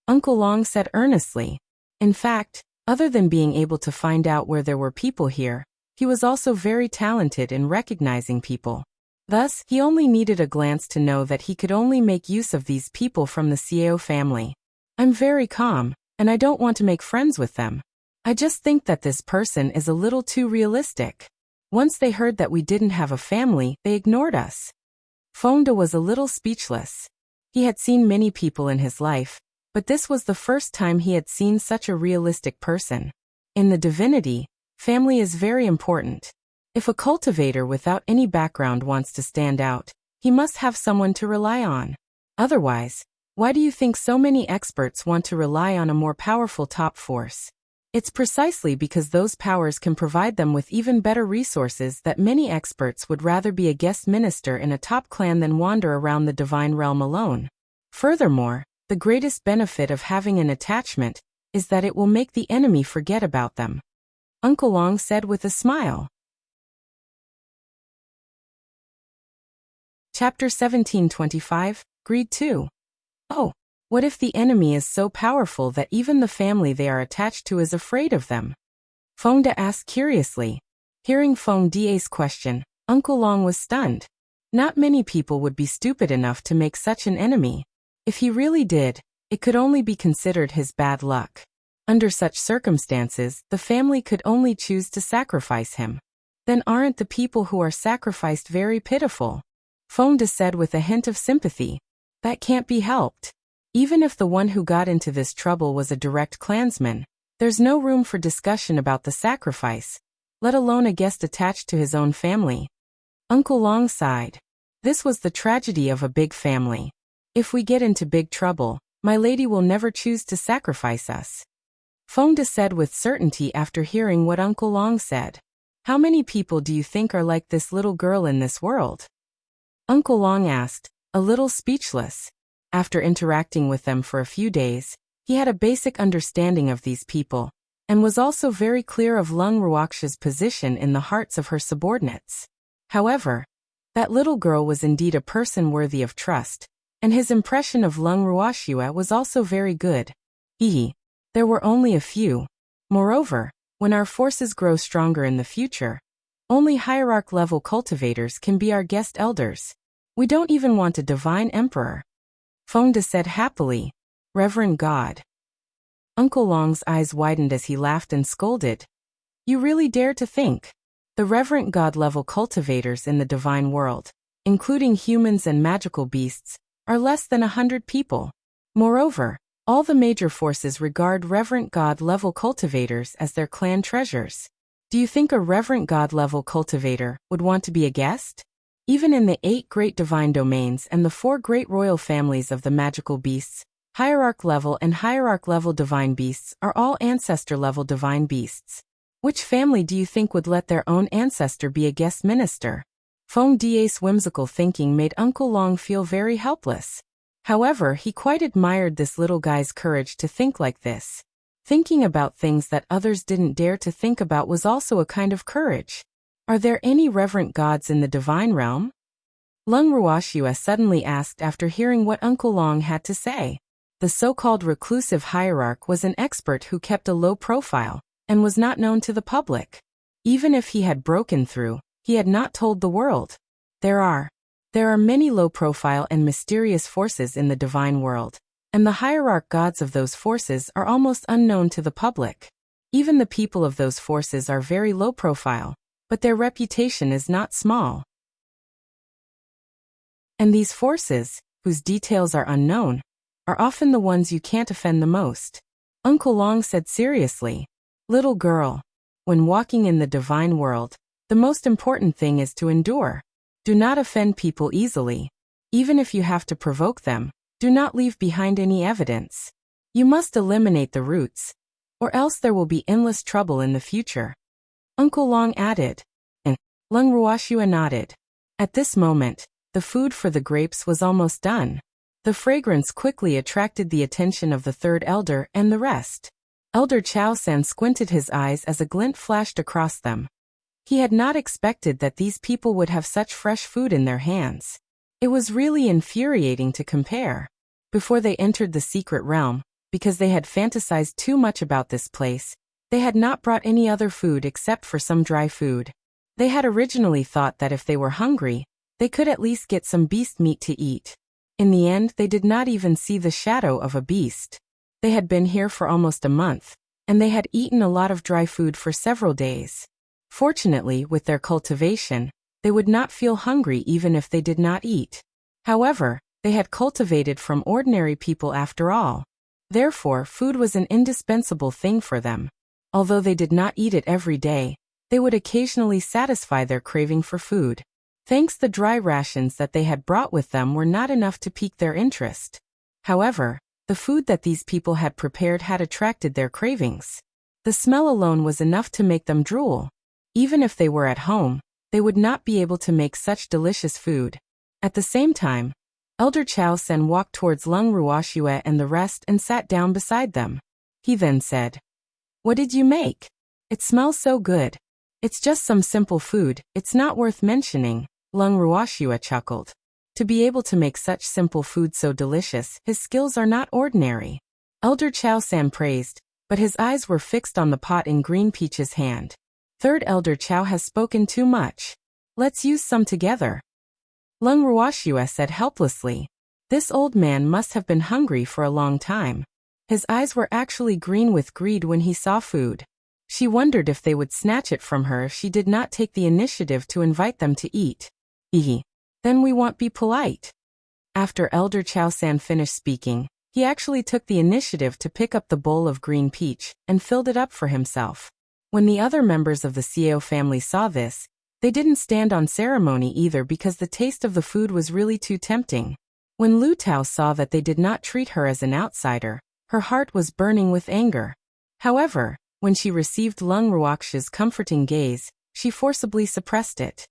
Uncle Long said earnestly. In fact, other than being able to find out where there were people here, he was also very talented in recognizing people. Thus, he only needed a glance to know that he could only make use of these people from the Xiao family. "I'm very calm, and I don't want to make friends with them. I just think that this person is a little too realistic. Once they heard that we didn't have a family, they ignored us." Fengde was a little speechless. He had seen many people in his life, but this was the first time he had seen such a realistic person. In the divinity, family is very important. If a cultivator without any background wants to stand out, he must have someone to rely on. Otherwise, why do you think so many experts want to rely on a more powerful top force? It's precisely because those powers can provide them with even better resources that many experts would rather be a guest minister in a top clan than wander around the divine realm alone. Furthermore, the greatest benefit of having an attachment is that it will make the enemy forget about them, Uncle Long said with a smile. Chapter 1725, Greed 2. Oh, What if the enemy is so powerful that even the family they are attached to is afraid of them? Feng De asked curiously. Hearing Feng Da's question, Uncle Long was stunned. Not many people would be stupid enough to make such an enemy. If he really did, it could only be considered his bad luck. Under such circumstances, the family could only choose to sacrifice him. Then aren't the people who are sacrificed very pitiful? Feng De said with a hint of sympathy. That can't be helped. Even if the one who got into this trouble was a direct clansman, there's no room for discussion about the sacrifice, let alone a guest attached to his own family. Uncle Long sighed. This was the tragedy of a big family. If we get into big trouble, my lady will never choose to sacrifice us. Feng De said with certainty after hearing what Uncle Long said. How many people do you think are like this little girl in this world? Uncle Long asked, a little speechless. After interacting with them for a few days, he had a basic understanding of these people, and was also very clear of Lung Ruoxia's position in the hearts of her subordinates. However, that little girl was indeed a person worthy of trust, and his impression of Lung Ruoxia was also very good. There were only a few. Moreover, when our forces grow stronger in the future, only hierarch-level cultivators can be our guest elders. We don't even want a divine emperor. Feng De said happily, Reverend God. Uncle Long's eyes widened as he laughed and scolded. You really dare to think? The Reverend God-level cultivators in the divine world, including humans and magical beasts, are less than 100 people. Moreover, all the major forces regard Reverend God-level cultivators as their clan treasures. Do you think a Reverend God-level cultivator would want to be a guest? Even in the 8 great divine domains and the 4 great royal families of the magical beasts, hierarch-level and hierarch-level divine beasts are all ancestor-level divine beasts. Which family do you think would let their own ancestor be a guest minister? Feng Da's whimsical thinking made Uncle Long feel very helpless. However, he quite admired this little guy's courage to think like this. Thinking about things that others didn't dare to think about was also a kind of courage. Are there any reverent gods in the divine realm? Lung Ruoxia suddenly asked after hearing what Uncle Long had to say. The so-called reclusive hierarch was an expert who kept a low profile, and was not known to the public. Even if he had broken through, he had not told the world. There are many low-profile and mysterious forces in the divine world, and the hierarch gods of those forces are almost unknown to the public. Even the people of those forces are very low-profile, but their reputation is not small. And these forces, whose details are unknown, are often the ones you can't offend the most. Uncle Long said seriously, Little girl, when walking in the divine world, the most important thing is to endure. Do not offend people easily. Even if you have to provoke them, do not leave behind any evidence. You must eliminate the roots, or else there will be endless trouble in the future. Uncle Long added, and Lung Ruoxia nodded. At this moment, the food for the grapes was almost done. The fragrance quickly attracted the attention of the third elder and the rest. Elder Chao San squinted his eyes as a glint flashed across them. He had not expected that these people would have such fresh food in their hands. It was really infuriating to compare. Before they entered the secret realm, because they had fantasized too much about this place, they had not brought any other food except for some dry food. They had originally thought that if they were hungry, they could at least get some beast meat to eat. In the end, they did not even see the shadow of a beast. They had been here for almost a month, and they had eaten a lot of dry food for several days. Fortunately, with their cultivation, they would not feel hungry even if they did not eat. However, they had cultivated from ordinary people after all. Therefore, food was an indispensable thing for them. Although they did not eat it every day, they would occasionally satisfy their craving for food. Thanks, the dry rations that they had brought with them were not enough to pique their interest. However, the food that these people had prepared had attracted their cravings. The smell alone was enough to make them drool. Even if they were at home, they would not be able to make such delicious food. At the same time, Elder Chao San walked towards Lung Ruoxia and the rest and sat down beside them. He then said, What did you make? It smells so good. It's just some simple food, it's not worth mentioning. Lung Ruoxia chuckled. To be able to make such simple food so delicious, his skills are not ordinary. Elder Chow San praised, but his eyes were fixed on the pot in Green Peach's hand. Third Elder Chow has spoken too much. Let's use some together. Lung Ruoxue said helplessly. This old man must have been hungry for a long time. His eyes were actually green with greed when he saw food. She wondered if they would snatch it from her if she did not take the initiative to invite them to eat. Then we won't be polite. After Elder Chow San finished speaking, he actually took the initiative to pick up the bowl of green peach and filled it up for himself. When the other members of the Xiao family saw this, they didn't stand on ceremony either because the taste of the food was really too tempting. When Lu Tao saw that they did not treat her as an outsider, her heart was burning with anger. However, when she received Lung Ruoxue's comforting gaze, she forcibly suppressed it.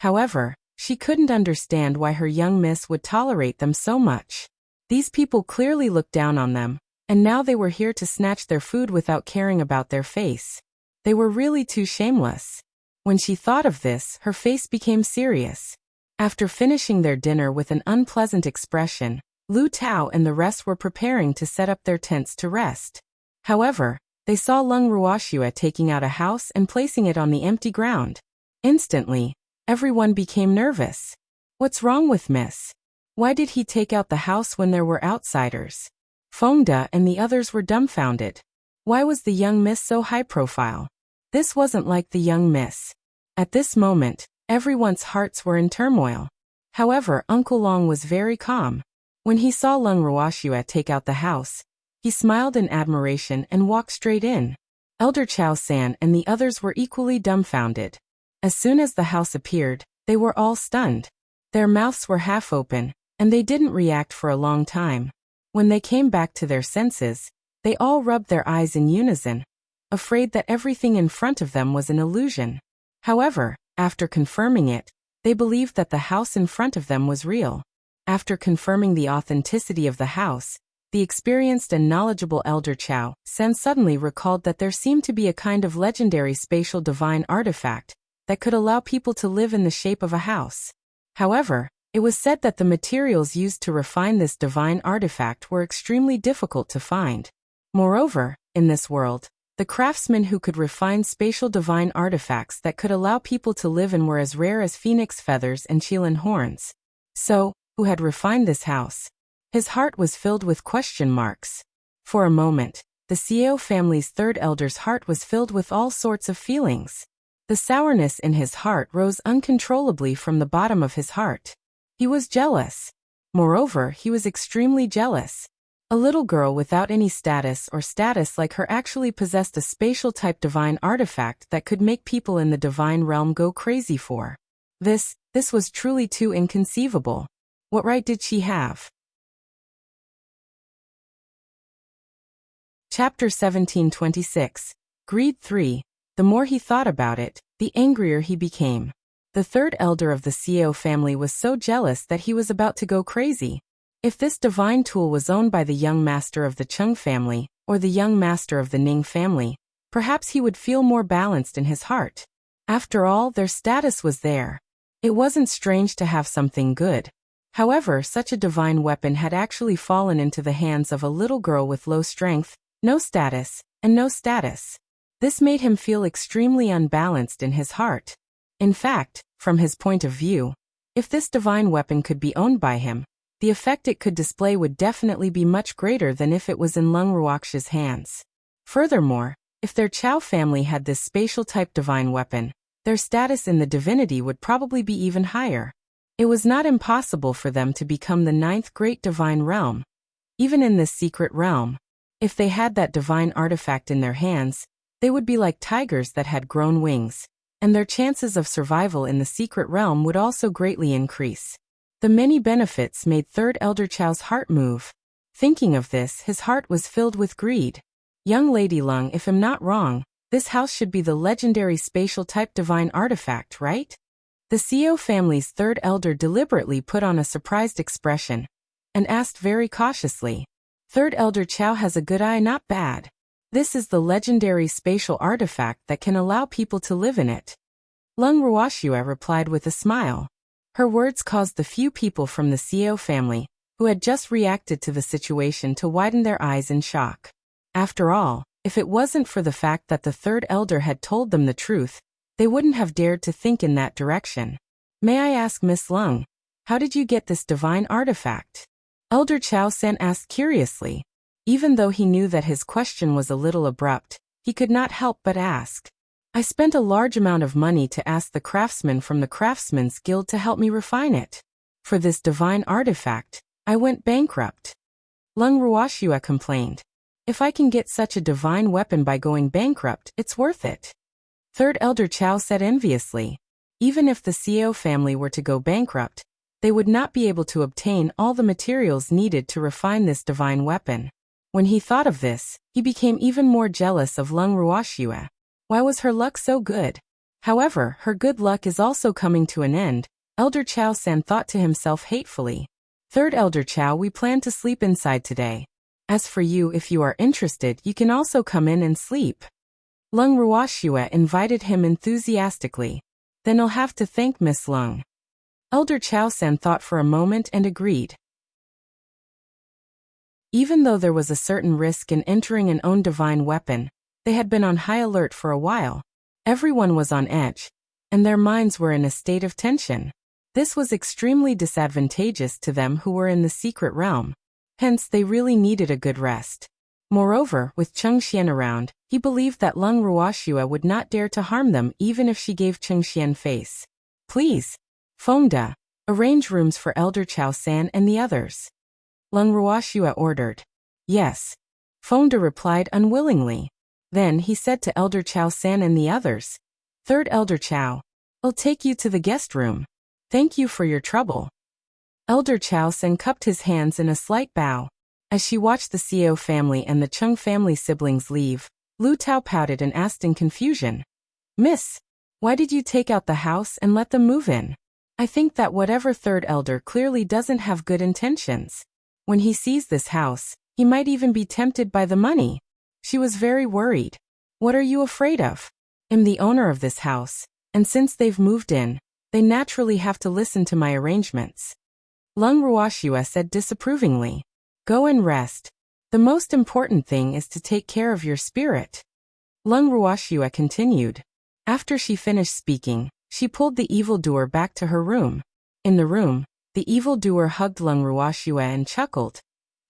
However, she couldn't understand why her young miss would tolerate them so much. These people clearly looked down on them, and now they were here to snatch their food without caring about their face. They were really too shameless. When she thought of this, her face became serious. After finishing their dinner with an unpleasant expression, Lu Tao and the rest were preparing to set up their tents to rest. However, they saw Lung Ruoxue taking out a house and placing it on the empty ground. Instantly, everyone became nervous. What's wrong with Miss? Why did he take out the house when there were outsiders? Fengda and the others were dumbfounded. Why was the young miss so high profile? This wasn't like the young miss. At this moment, everyone's hearts were in turmoil. However, Uncle Long was very calm. When he saw Lung Ruoxue take out the house, he smiled in admiration and walked straight in. Elder Chow San and the others were equally dumbfounded. As soon as the house appeared, they were all stunned. Their mouths were half open, and they didn't react for a long time. When they came back to their senses, they all rubbed their eyes in unison, afraid that everything in front of them was an illusion. However, after confirming it, they believed that the house in front of them was real. After confirming the authenticity of the house, the experienced and knowledgeable Elder Chow San suddenly recalled that there seemed to be a kind of legendary spatial divine artifact that could allow people to live in the shape of a house. However, it was said that the materials used to refine this divine artifact were extremely difficult to find. Moreover, in this world, the craftsmen who could refine spatial divine artifacts that could allow people to live in were as rare as phoenix feathers and qilin horns. So, who had refined this house? His heart was filled with question marks. For a moment, the Xiao family's third elder's heart was filled with all sorts of feelings. The sourness in his heart rose uncontrollably from the bottom of his heart. He was jealous. Moreover, he was extremely jealous. A little girl without any status like her actually possessed a spatial-type divine artifact that could make people in the divine realm go crazy for. This was truly too inconceivable. What right did she have? Chapter 1726. Greed 3. The more he thought about it, the angrier he became. The third elder of the Xiao family was so jealous that he was about to go crazy. If this divine tool was owned by the young master of the Cheng family, or the young master of the Ning family, perhaps he would feel more balanced in his heart. After all, their status was there. It wasn't strange to have something good. However, such a divine weapon had actually fallen into the hands of a little girl with low strength, no status, and no status. This made him feel extremely unbalanced in his heart. In fact, from his point of view, if this divine weapon could be owned by him, the effect it could display would definitely be much greater than if it was in Lung Ruoxue's hands. Furthermore, if their Chow family had this spatial-type divine weapon, their status in the divinity would probably be even higher. It was not impossible for them to become the 9th great divine realm. Even in this secret realm, if they had that divine artifact in their hands, they would be like tigers that had grown wings, and their chances of survival in the secret realm would also greatly increase. The many benefits made Third Elder Chow's heart move. Thinking of this, his heart was filled with greed. Young Lady Lung, if I'm not wrong, this house should be the legendary spatial-type divine artifact, right? The Xiao family's third elder deliberately put on a surprised expression and asked very cautiously. Third Elder Chow has a good eye, not bad. This is the legendary spatial artifact that can allow people to live in it. Lung Ruoxue replied with a smile. Her words caused the few people from the Xiao family, who had just reacted to the situation, to widen their eyes in shock. After all, if it wasn't for the fact that the third elder had told them the truth, they wouldn't have dared to think in that direction. May I ask, Miss Lung, how did you get this divine artifact? Elder Chao San asked curiously. Even though he knew that his question was a little abrupt, he could not help but ask. I spent a large amount of money to ask the craftsman from the Craftsman's Guild to help me refine it. For this divine artifact, I went bankrupt. Lung Ruoxue complained. If I can get such a divine weapon by going bankrupt, it's worth it. Third Elder Chao said enviously. Even if the Xiao family were to go bankrupt, they would not be able to obtain all the materials needed to refine this divine weapon. When he thought of this, he became even more jealous of Lung Ruoxue. Why was her luck so good? However, her good luck is also coming to an end, Elder Chao San thought to himself hatefully. Third Elder Chao, we plan to sleep inside today. As for you, if you are interested, you can also come in and sleep. Lung Ruoxue invited him enthusiastically. Then I'll have to thank Miss Lung. Elder Chao San thought for a moment and agreed. Even though there was a certain risk in entering an own divine weapon, they had been on high alert for a while. Everyone was on edge, and their minds were in a state of tension. This was extremely disadvantageous to them who were in the secret realm. Hence, they really needed a good rest. Moreover, with Cheng Xian around, he believed that Lung Ruoxue would not dare to harm them even if she gave Cheng Xian face. Please, Fengda, arrange rooms for Elder Chao San and the others. Lung Ruoxue ordered. Yes. Fengda replied unwillingly. Then he said to Elder Chao San and the others, Third Elder Chao, I'll take you to the guest room. Thank you for your trouble. Elder Chao San cupped his hands in a slight bow. As she watched the Xiao family and the Cheng family siblings leave, Lu Tao pouted and asked in confusion, Miss, why did you take out the house and let them move in? I think that whatever third elder clearly doesn't have good intentions. When he sees this house, he might even be tempted by the money. She was very worried. What are you afraid of? I'm the owner of this house, and since they've moved in, they naturally have to listen to my arrangements. Lung Ruoxue said disapprovingly. Go and rest. The most important thing is to take care of your spirit. Lung Ruoxue continued. After she finished speaking, she pulled the evildoer back to her room. In the room, the evildoer hugged Lung Ruoxue and chuckled.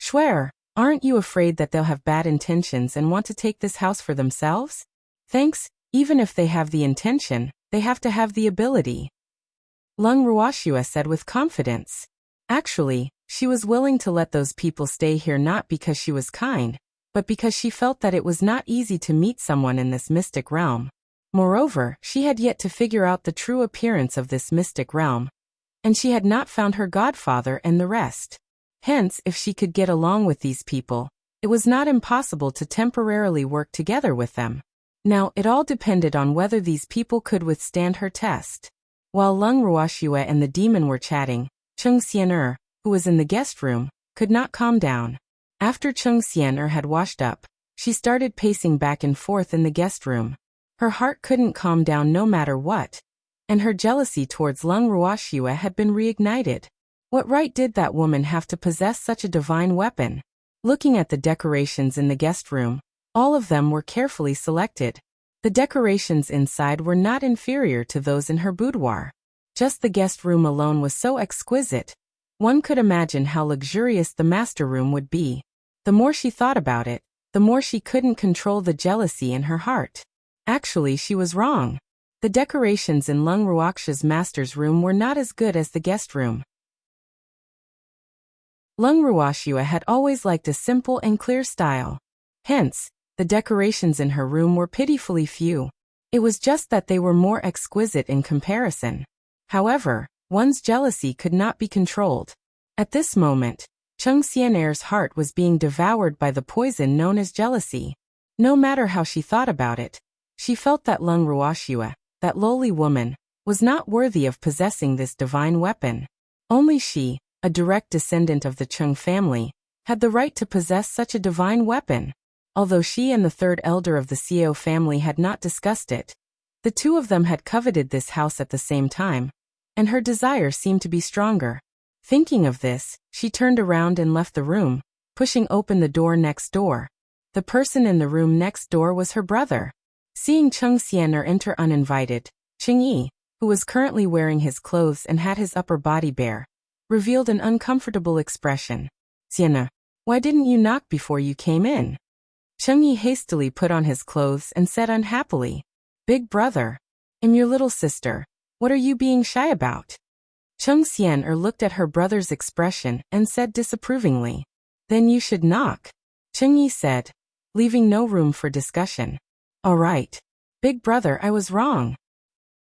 Schwer, aren't you afraid that they'll have bad intentions and want to take this house for themselves? Thanks, even if they have the intention, they have to have the ability. Lung Ruoxue said with confidence. Actually, she was willing to let those people stay here not because she was kind, but because she felt that it was not easy to meet someone in this mystic realm. Moreover, she had yet to figure out the true appearance of this mystic realm, and she had not found her godfather and the rest. Hence, if she could get along with these people, it was not impossible to temporarily work together with them. Now, it all depended on whether these people could withstand her test. While Lung Ruoxue and the demon were chatting, Cheng Xian'er, who was in the guest room, could not calm down. After Cheng Xian'er had washed up, she started pacing back and forth in the guest room. Her heart couldn't calm down no matter what, and her jealousy towards Lung Ruoxue had been reignited. What right did that woman have to possess such a divine weapon? Looking at the decorations in the guest room, all of them were carefully selected. The decorations inside were not inferior to those in her boudoir. Just the guest room alone was so exquisite. One could imagine how luxurious the master room would be. The more she thought about it, the more she couldn't control the jealousy in her heart. Actually, she was wrong. The decorations in Lung Ruoxue's master's room were not as good as the guest room. Lung Ruoxue had always liked a simple and clear style. Hence, the decorations in her room were pitifully few. It was just that they were more exquisite in comparison. However, one's jealousy could not be controlled. At this moment, Cheng Xian'er's heart was being devoured by the poison known as jealousy. No matter how she thought about it, she felt that Lung Ruoxue, that lowly woman, was not worthy of possessing this divine weapon. Only she, a direct descendant of the Cheng family, had the right to possess such a divine weapon. Although she and the third elder of the Xiao family had not discussed it, the two of them had coveted this house at the same time, and her desire seemed to be stronger. Thinking of this, she turned around and left the room, pushing open the door next door. The person in the room next door was her brother. Seeing Cheng Xian'er enter uninvited, Cheng Yi, who was currently wearing his clothes and had his upper body bare, revealed an uncomfortable expression. "Xian'er, why didn't you knock before you came in?" Cheng Yi hastily put on his clothes and said unhappily, "Big brother, I'm your little sister. What are you being shy about?" Cheng Xian'er looked at her brother's expression and said disapprovingly, "Then you should knock," Cheng Yi said, leaving no room for discussion. "All right. Big brother, I was wrong."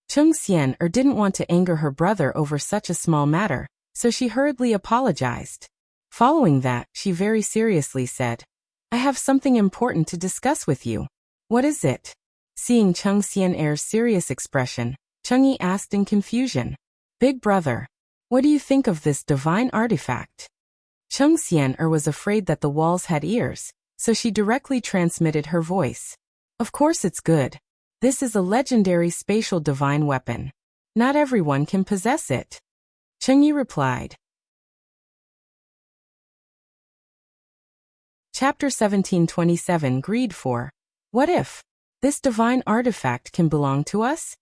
Cheng Xian'er didn't want to anger her brother over such a small matter, so she hurriedly apologized. Following that, she very seriously said, "I have something important to discuss with you." "What is it?" Seeing Cheng Xian'er's serious expression, Cheng Yi asked in confusion. "Big brother, what do you think of this divine artifact?" Cheng Xian'er was afraid that the walls had ears, so she directly transmitted her voice. "Of course it's good. This is a legendary spatial divine weapon. Not everyone can possess it," Cheng Yi replied. Chapter 1727 Greed for. What if this divine artifact can belong to us?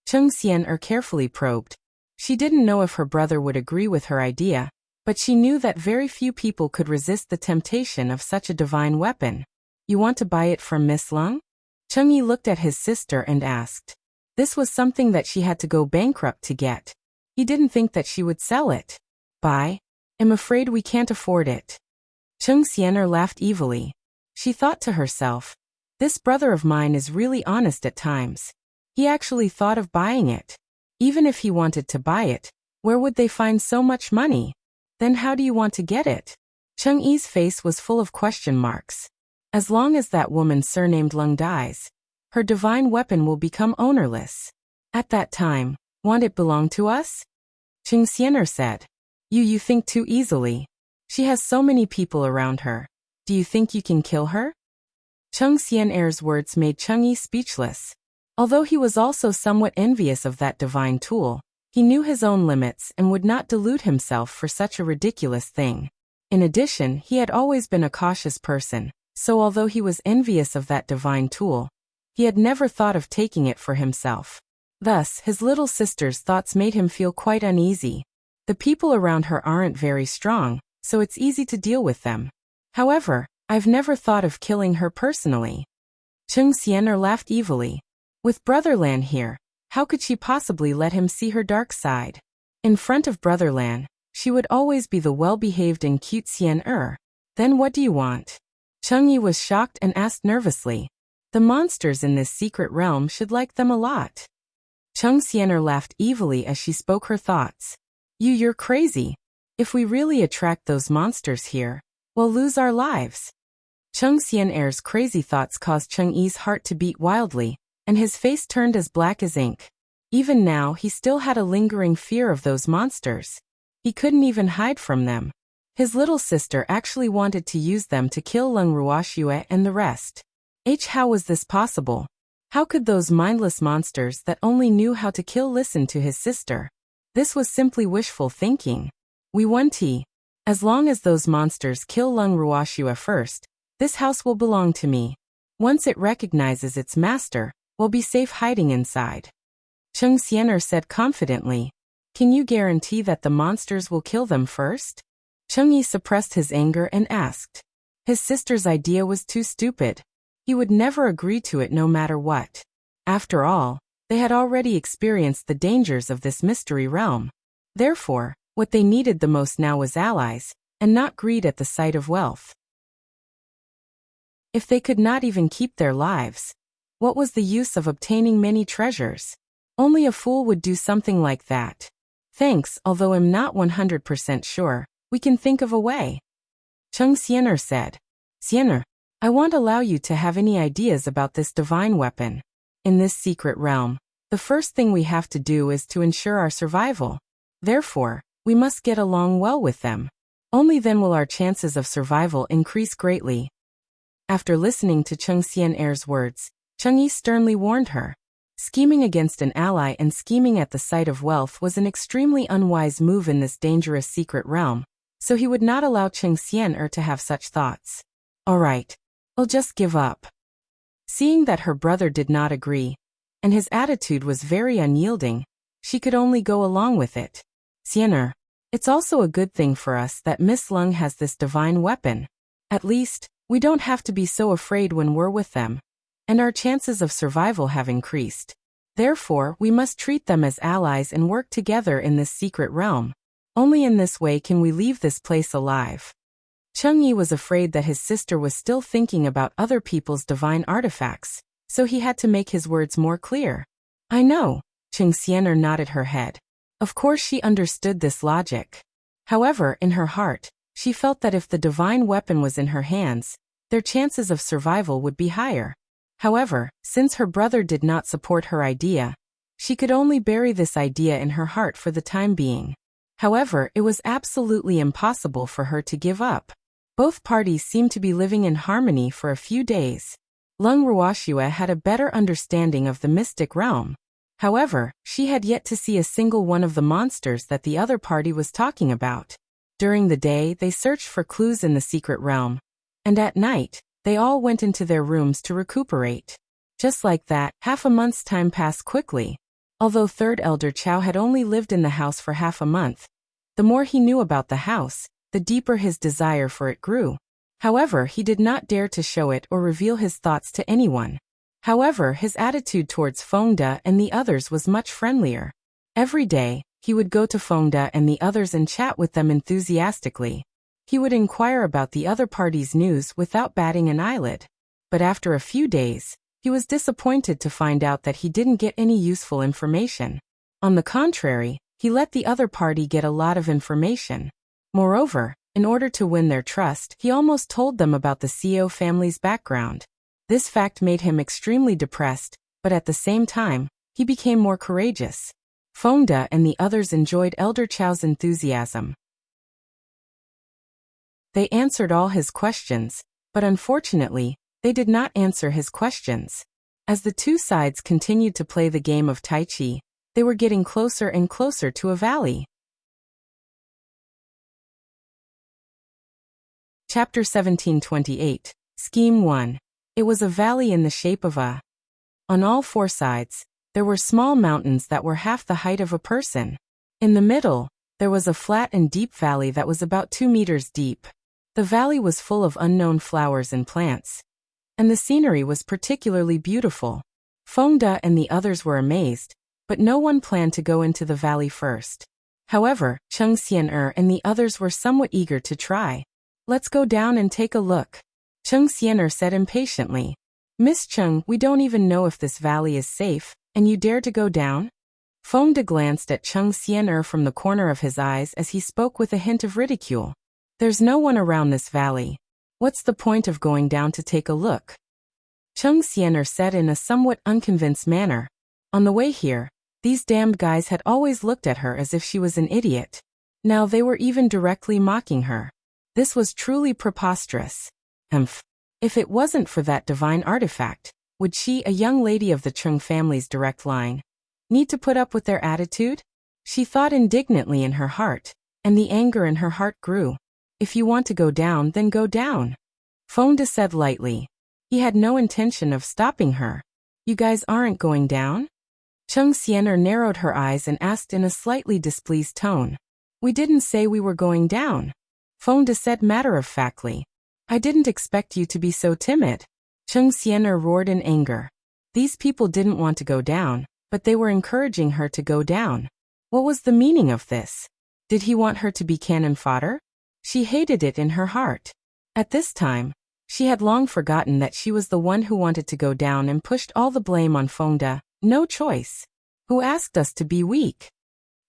Cheng Xian'er carefully probed. She didn't know if her brother would agree with her idea, but she knew that very few people could resist the temptation of such a divine weapon. "You want to buy it from Miss Lung?" Cheng Yi looked at his sister and asked. This was something that she had to go bankrupt to get. He didn't think that she would sell it. "Buy? I'm afraid we can't afford it." Cheng Xian'er laughed evilly. She thought to herself, this brother of mine is really honest at times. He actually thought of buying it. Even if he wanted to buy it, where would they find so much money? Then how do you want to get it? Cheng Yi's face was full of question marks. As long as that woman surnamed Lung dies, her divine weapon will become ownerless. At that time, won't it belong to us? Cheng Xian'er said. You think too easily. She has so many people around her. Do you think you can kill her?" Cheng Xian'er's words made Cheng Yi speechless. Although he was also somewhat envious of that divine tool, he knew his own limits and would not delude himself for such a ridiculous thing. In addition, he had always been a cautious person, so although he was envious of that divine tool, he had never thought of taking it for himself. Thus, his little sister's thoughts made him feel quite uneasy. The people around her aren't very strong, so it's easy to deal with them. However, I've never thought of killing her personally. Cheng Xian'er laughed evilly. With Brother Lan here, how could she possibly let him see her dark side? In front of Brother Lan, she would always be the well-behaved and cute Xian'er. Then what do you want? Cheng Yi was shocked and asked nervously. The monsters in this secret realm should like them a lot. Cheng Xian'er laughed evilly as she spoke her thoughts. You're crazy. If we really attract those monsters here, we'll lose our lives. Cheng Xian'er's crazy thoughts caused Cheng Yi's heart to beat wildly, and his face turned as black as ink. Even now, he still had a lingering fear of those monsters. He couldn't even hide from them. His little sister actually wanted to use them to kill Lung Ruoxue and the rest. How was this possible? How could those mindless monsters that only knew how to kill listen to his sister? This was simply wishful thinking. We want tea. As long as those monsters kill Lung Ruoxue first, this house will belong to me. Once it recognizes its master, we'll be safe hiding inside. Cheng Xian'er said confidently. Can you guarantee that the monsters will kill them first? Cheng Yi suppressed his anger and asked. His sister's idea was too stupid. He would never agree to it no matter what. After all, they had already experienced the dangers of this mystery realm. Therefore, what they needed the most now was allies, and not greed at the sight of wealth. If they could not even keep their lives, what was the use of obtaining many treasures? Only a fool would do something like that. Thanks, although I'm not 100% sure, we can think of a way. Cheng Xian'er said. Xian'er, I won't allow you to have any ideas about this divine weapon. In this secret realm, the first thing we have to do is to ensure our survival. Therefore, we must get along well with them. Only then will our chances of survival increase greatly. After listening to Cheng Xian'er's words, Cheng Yi sternly warned her. Scheming against an ally and scheming at the sight of wealth was an extremely unwise move in this dangerous secret realm, so he would not allow Cheng Xian'er to have such thoughts. All right, I'll just give up. Seeing that her brother did not agree, and his attitude was very unyielding, she could only go along with it. Xian'er, it's also a good thing for us that Miss Lung has this divine weapon. At least, we don't have to be so afraid when we're with them, and our chances of survival have increased. Therefore, we must treat them as allies and work together in this secret realm. Only in this way can we leave this place alive. Cheng Yi was afraid that his sister was still thinking about other people's divine artifacts, so he had to make his words more clear. I know, Cheng Xian'er nodded her head. Of course she understood this logic. However, in her heart, she felt that if the divine weapon was in her hands, their chances of survival would be higher. However, since her brother did not support her idea, she could only bury this idea in her heart for the time being. However, it was absolutely impossible for her to give up. Both parties seemed to be living in harmony for a few days. Lung Ruoxue had a better understanding of the mystic realm. However, she had yet to see a single one of the monsters that the other party was talking about. During the day, they searched for clues in the secret realm, and at night, they all went into their rooms to recuperate. Just like that, half a month's time passed quickly. Although Third Elder Chow had only lived in the house for half a month, the more he knew about the house, the deeper his desire for it grew. However, he did not dare to show it or reveal his thoughts to anyone. However, his attitude towards Fengde and the others was much friendlier. Every day, he would go to Fengde and the others and chat with them enthusiastically. He would inquire about the other party's news without batting an eyelid. But after a few days, he was disappointed to find out that he didn't get any useful information. On the contrary, he let the other party get a lot of information. Moreover, in order to win their trust, he almost told them about the Xiao family's background. This fact made him extremely depressed, but at the same time, he became more courageous. Fengde and the others enjoyed Elder Chow's enthusiasm. They answered all his questions, but unfortunately, they did not answer his questions. As the two sides continued to play the game of Tai Chi, they were getting closer and closer to a valley. Chapter 1728, Scheme 1. It was a valley in the shape of a. On all four sides, there were small mountains that were half the height of a person. In the middle, there was a flat and deep valley that was about 2 meters deep. The valley was full of unknown flowers and plants, and the scenery was particularly beautiful. Fengde and the others were amazed, but no one planned to go into the valley first. However, Cheng Xian'er and the others were somewhat eager to try. Let's go down and take a look, Cheng Xian'er said impatiently. Miss Cheng, we don't even know if this valley is safe, and you dare to go down? Fengde glanced at Cheng Xian'er from the corner of his eyes as he spoke with a hint of ridicule. There's no one around this valley. What's the point of going down to take a look? Cheng Xian'er said in a somewhat unconvinced manner. On the way here, these damned guys had always looked at her as if she was an idiot. Now they were even directly mocking her. This was truly preposterous. If it wasn't for that divine artifact, would she, a young lady of the Chung family's direct line, need to put up with their attitude? She thought indignantly in her heart, and the anger in her heart grew. If you want to go down, then go down, Fengde said lightly. He had no intention of stopping her. You guys aren't going down? Cheng Xian'er narrowed her eyes and asked in a slightly displeased tone. We didn't say we were going down, Fengde said matter-of-factly. I didn't expect you to be so timid. Cheng Xian'er roared in anger. These people didn't want to go down, but they were encouraging her to go down. What was the meaning of this? Did he want her to be cannon fodder? She hated it in her heart. At this time, she had long forgotten that she was the one who wanted to go down and pushed all the blame on Fengde. No choice. Who asked us to be weak?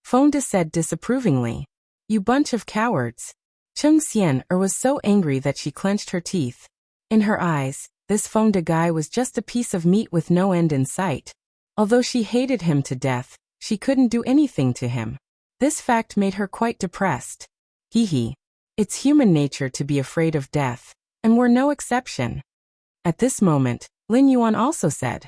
Fengde said disapprovingly. You bunch of cowards. Cheng Xian'er was so angry that she clenched her teeth. In her eyes, this Fengde guy was just a piece of meat with no end in sight. Although she hated him to death, she couldn't do anything to him. This fact made her quite depressed. Hee. It's human nature to be afraid of death, and we're no exception. At this moment, Lin Yuan also said,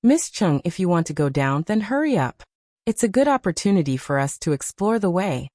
Miss Chung, if you want to go down, then hurry up. It's a good opportunity for us to explore the way.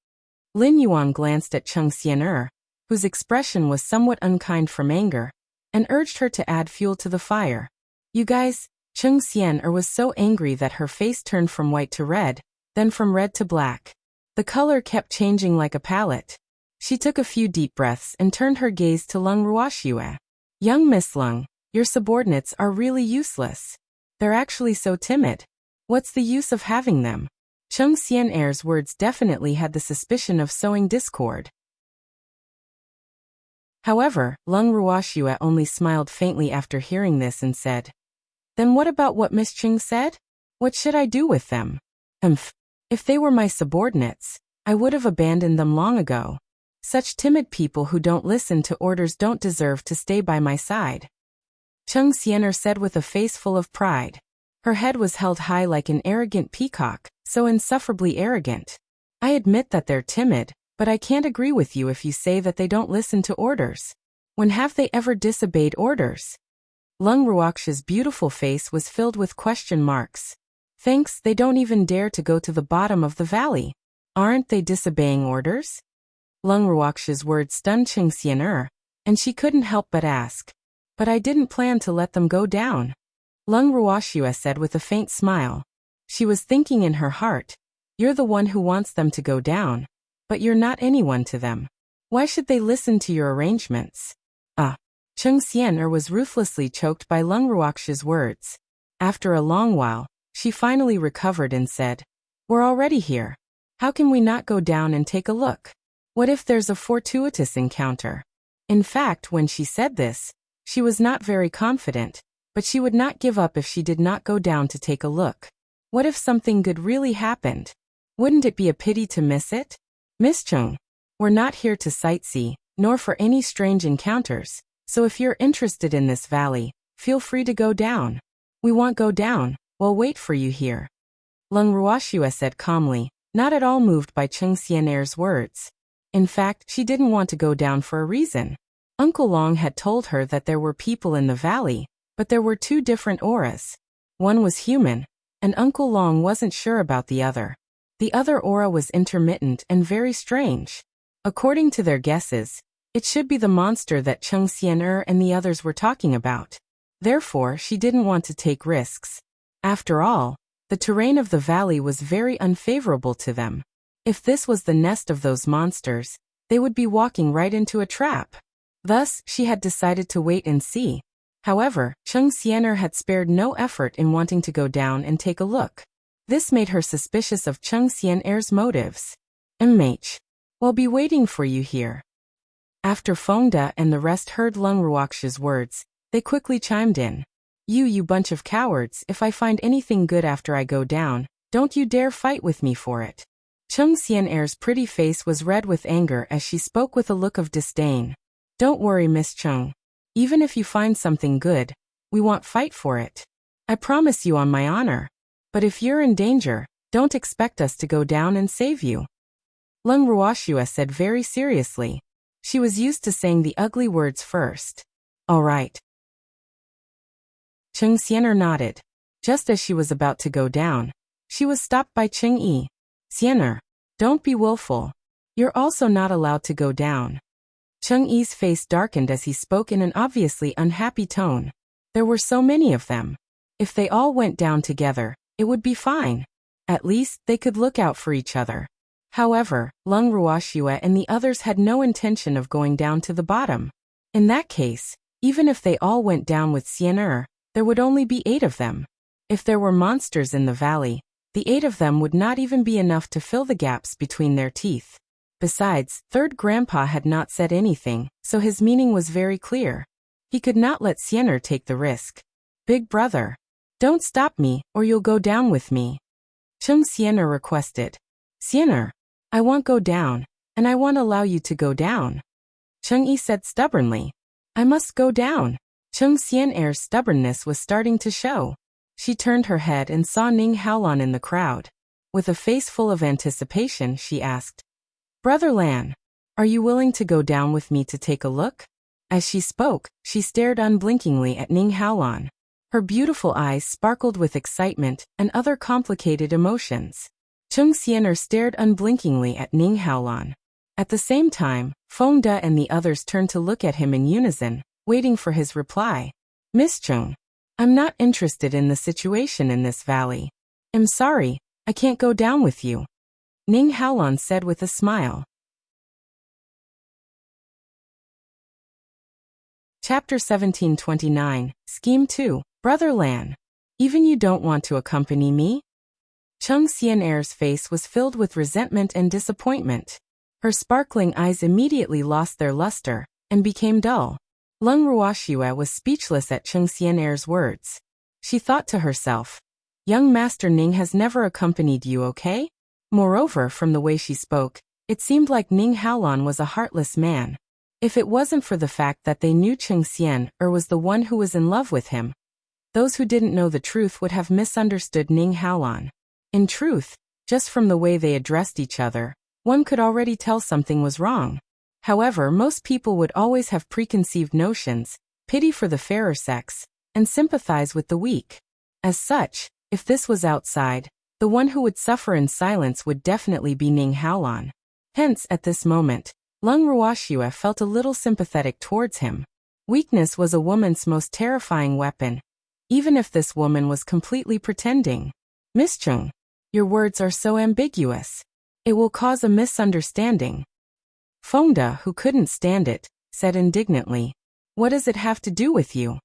Lin Yuan glanced at Chung Xian'er, whose expression was somewhat unkind from anger, and urged her to add fuel to the fire. You guys, Chung Xian'er was so angry that her face turned from white to red, then from red to black. The color kept changing like a palette. She took a few deep breaths and turned her gaze to Lung Ruoxue. Young Miss Lung, your subordinates are really useless. They're actually so timid. What's the use of having them? Chung Xian'er's words definitely had the suspicion of sowing discord. However, Lung Ruoxue only smiled faintly after hearing this and said, Then what about what Miss Chung said? What should I do with them? If they were my subordinates, I would have abandoned them long ago. Such timid people who don't listen to orders don't deserve to stay by my side. Chung Xian'er said with a face full of pride. Her head was held high like an arrogant peacock, so insufferably arrogant. I admit that they're timid, but I can't agree with you if you say that they don't listen to orders. When have they ever disobeyed orders? Lung Ruoxue's beautiful face was filled with question marks. Thanks, they don't even dare to go to the bottom of the valley. Aren't they disobeying orders? Lung Ruoxue's words stunned Chung Xian'er, and she couldn't help but ask. But I didn't plan to let them go down. Lung Ruoxue said with a faint smile. She was thinking in her heart, you're the one who wants them to go down, but you're not anyone to them. Why should they listen to your arrangements? Chung Xian'er was ruthlessly choked by Lung Ruoxue's words. After a long while, she finally recovered and said, We're already here. How can we not go down and take a look? What if there's a fortuitous encounter? In fact, when she said this, she was not very confident, but she would not give up if she did not go down to take a look. What if something good really happened? Wouldn't it be a pity to miss it? Miss Chung, we're not here to sightsee, nor for any strange encounters, so if you're interested in this valley, feel free to go down. We won't go down, we'll wait for you here. Lung Ruoxue said calmly, not at all moved by Chung Xian'er's words. In fact, she didn't want to go down for a reason. Uncle Long had told her that there were people in the valley, but there were two different auras. One was human, and Uncle Long wasn't sure about the other. The other aura was intermittent and very strange. According to their guesses, it should be the monster that Chung Xian'er and the others were talking about. Therefore, she didn't want to take risks. After all, the terrain of the valley was very unfavorable to them. If this was the nest of those monsters, they would be walking right into a trap. Thus, she had decided to wait and see. However, Chung Xian'er had spared no effort in wanting to go down and take a look. This made her suspicious of Chung Xian'er's motives. We'll be waiting for you here. After Fengda and the rest heard Lung Ruoxue's words, they quickly chimed in. You bunch of cowards, if I find anything good after I go down, don't you dare fight with me for it. Chung Xian'er's pretty face was red with anger as she spoke with a look of disdain. Don't worry, Miss Chung. Even if you find something good, we won't fight for it. I promise you on my honor. But if you're in danger, don't expect us to go down and save you. Lung Ruoxue said very seriously. She was used to saying the ugly words first. All right. Chung Xian'er nodded. Just as she was about to go down, she was stopped by Cheng Yi. Xian'er, don't be willful. You're also not allowed to go down. Cheng Yi's face darkened as he spoke in an obviously unhappy tone. There were so many of them. If they all went down together, it would be fine. At least, they could look out for each other. However, Lung Ruoxue and the others had no intention of going down to the bottom. In that case, even if they all went down with Xian'er, there would only be 8 of them. If there were monsters in the valley, the 8 of them would not even be enough to fill the gaps between their teeth. Besides, Third Grandpa had not said anything, so his meaning was very clear. He could not let Xian'er take the risk. Big brother, don't stop me, or you'll go down with me. Chung Xian'er requested. Xian'er, I won't go down, and I won't allow you to go down. Cheng Yi said stubbornly. I must go down. Chung Xian'er's stubbornness was starting to show. She turned her head and saw Ning Haolon in the crowd. With a face full of anticipation, she asked, Brother Lan, are you willing to go down with me to take a look? As she spoke, she stared unblinkingly at Ning Haolon. Her beautiful eyes sparkled with excitement and other complicated emotions. Cheng Xian'er stared unblinkingly at Ning Haolan. At the same time, Feng De and the others turned to look at him in unison, waiting for his reply. Miss Cheng, I'm not interested in the situation in this valley. I'm sorry, I can't go down with you, Ning Haolan said with a smile. Chapter 1729, Scheme 2, Brother Lan. Even you don't want to accompany me? Cheng Xian'er's face was filled with resentment and disappointment. Her sparkling eyes immediately lost their luster and became dull. Lung Ruoxue was speechless at Cheng Xian'er's words. She thought to herself, young Master Ning has never accompanied you, okay? Moreover, from the way she spoke, it seemed like Ning Haolan was a heartless man. If it wasn't for the fact that they knew Cheng Xian'er was the one who was in love with him, those who didn't know the truth would have misunderstood Ning Haolan. In truth, just from the way they addressed each other, one could already tell something was wrong. However, most people would always have preconceived notions, pity for the fairer sex, and sympathize with the weak. As such, if this was outside, the one who would suffer in silence would definitely be Ning Haolan. Hence, at this moment, Lung Ruoxue felt a little sympathetic towards him. Weakness was a woman's most terrifying weapon, even if this woman was completely pretending. Miss Cheng, your words are so ambiguous. It will cause a misunderstanding. Feng De, who couldn't stand it, said indignantly, what does it have to do with you?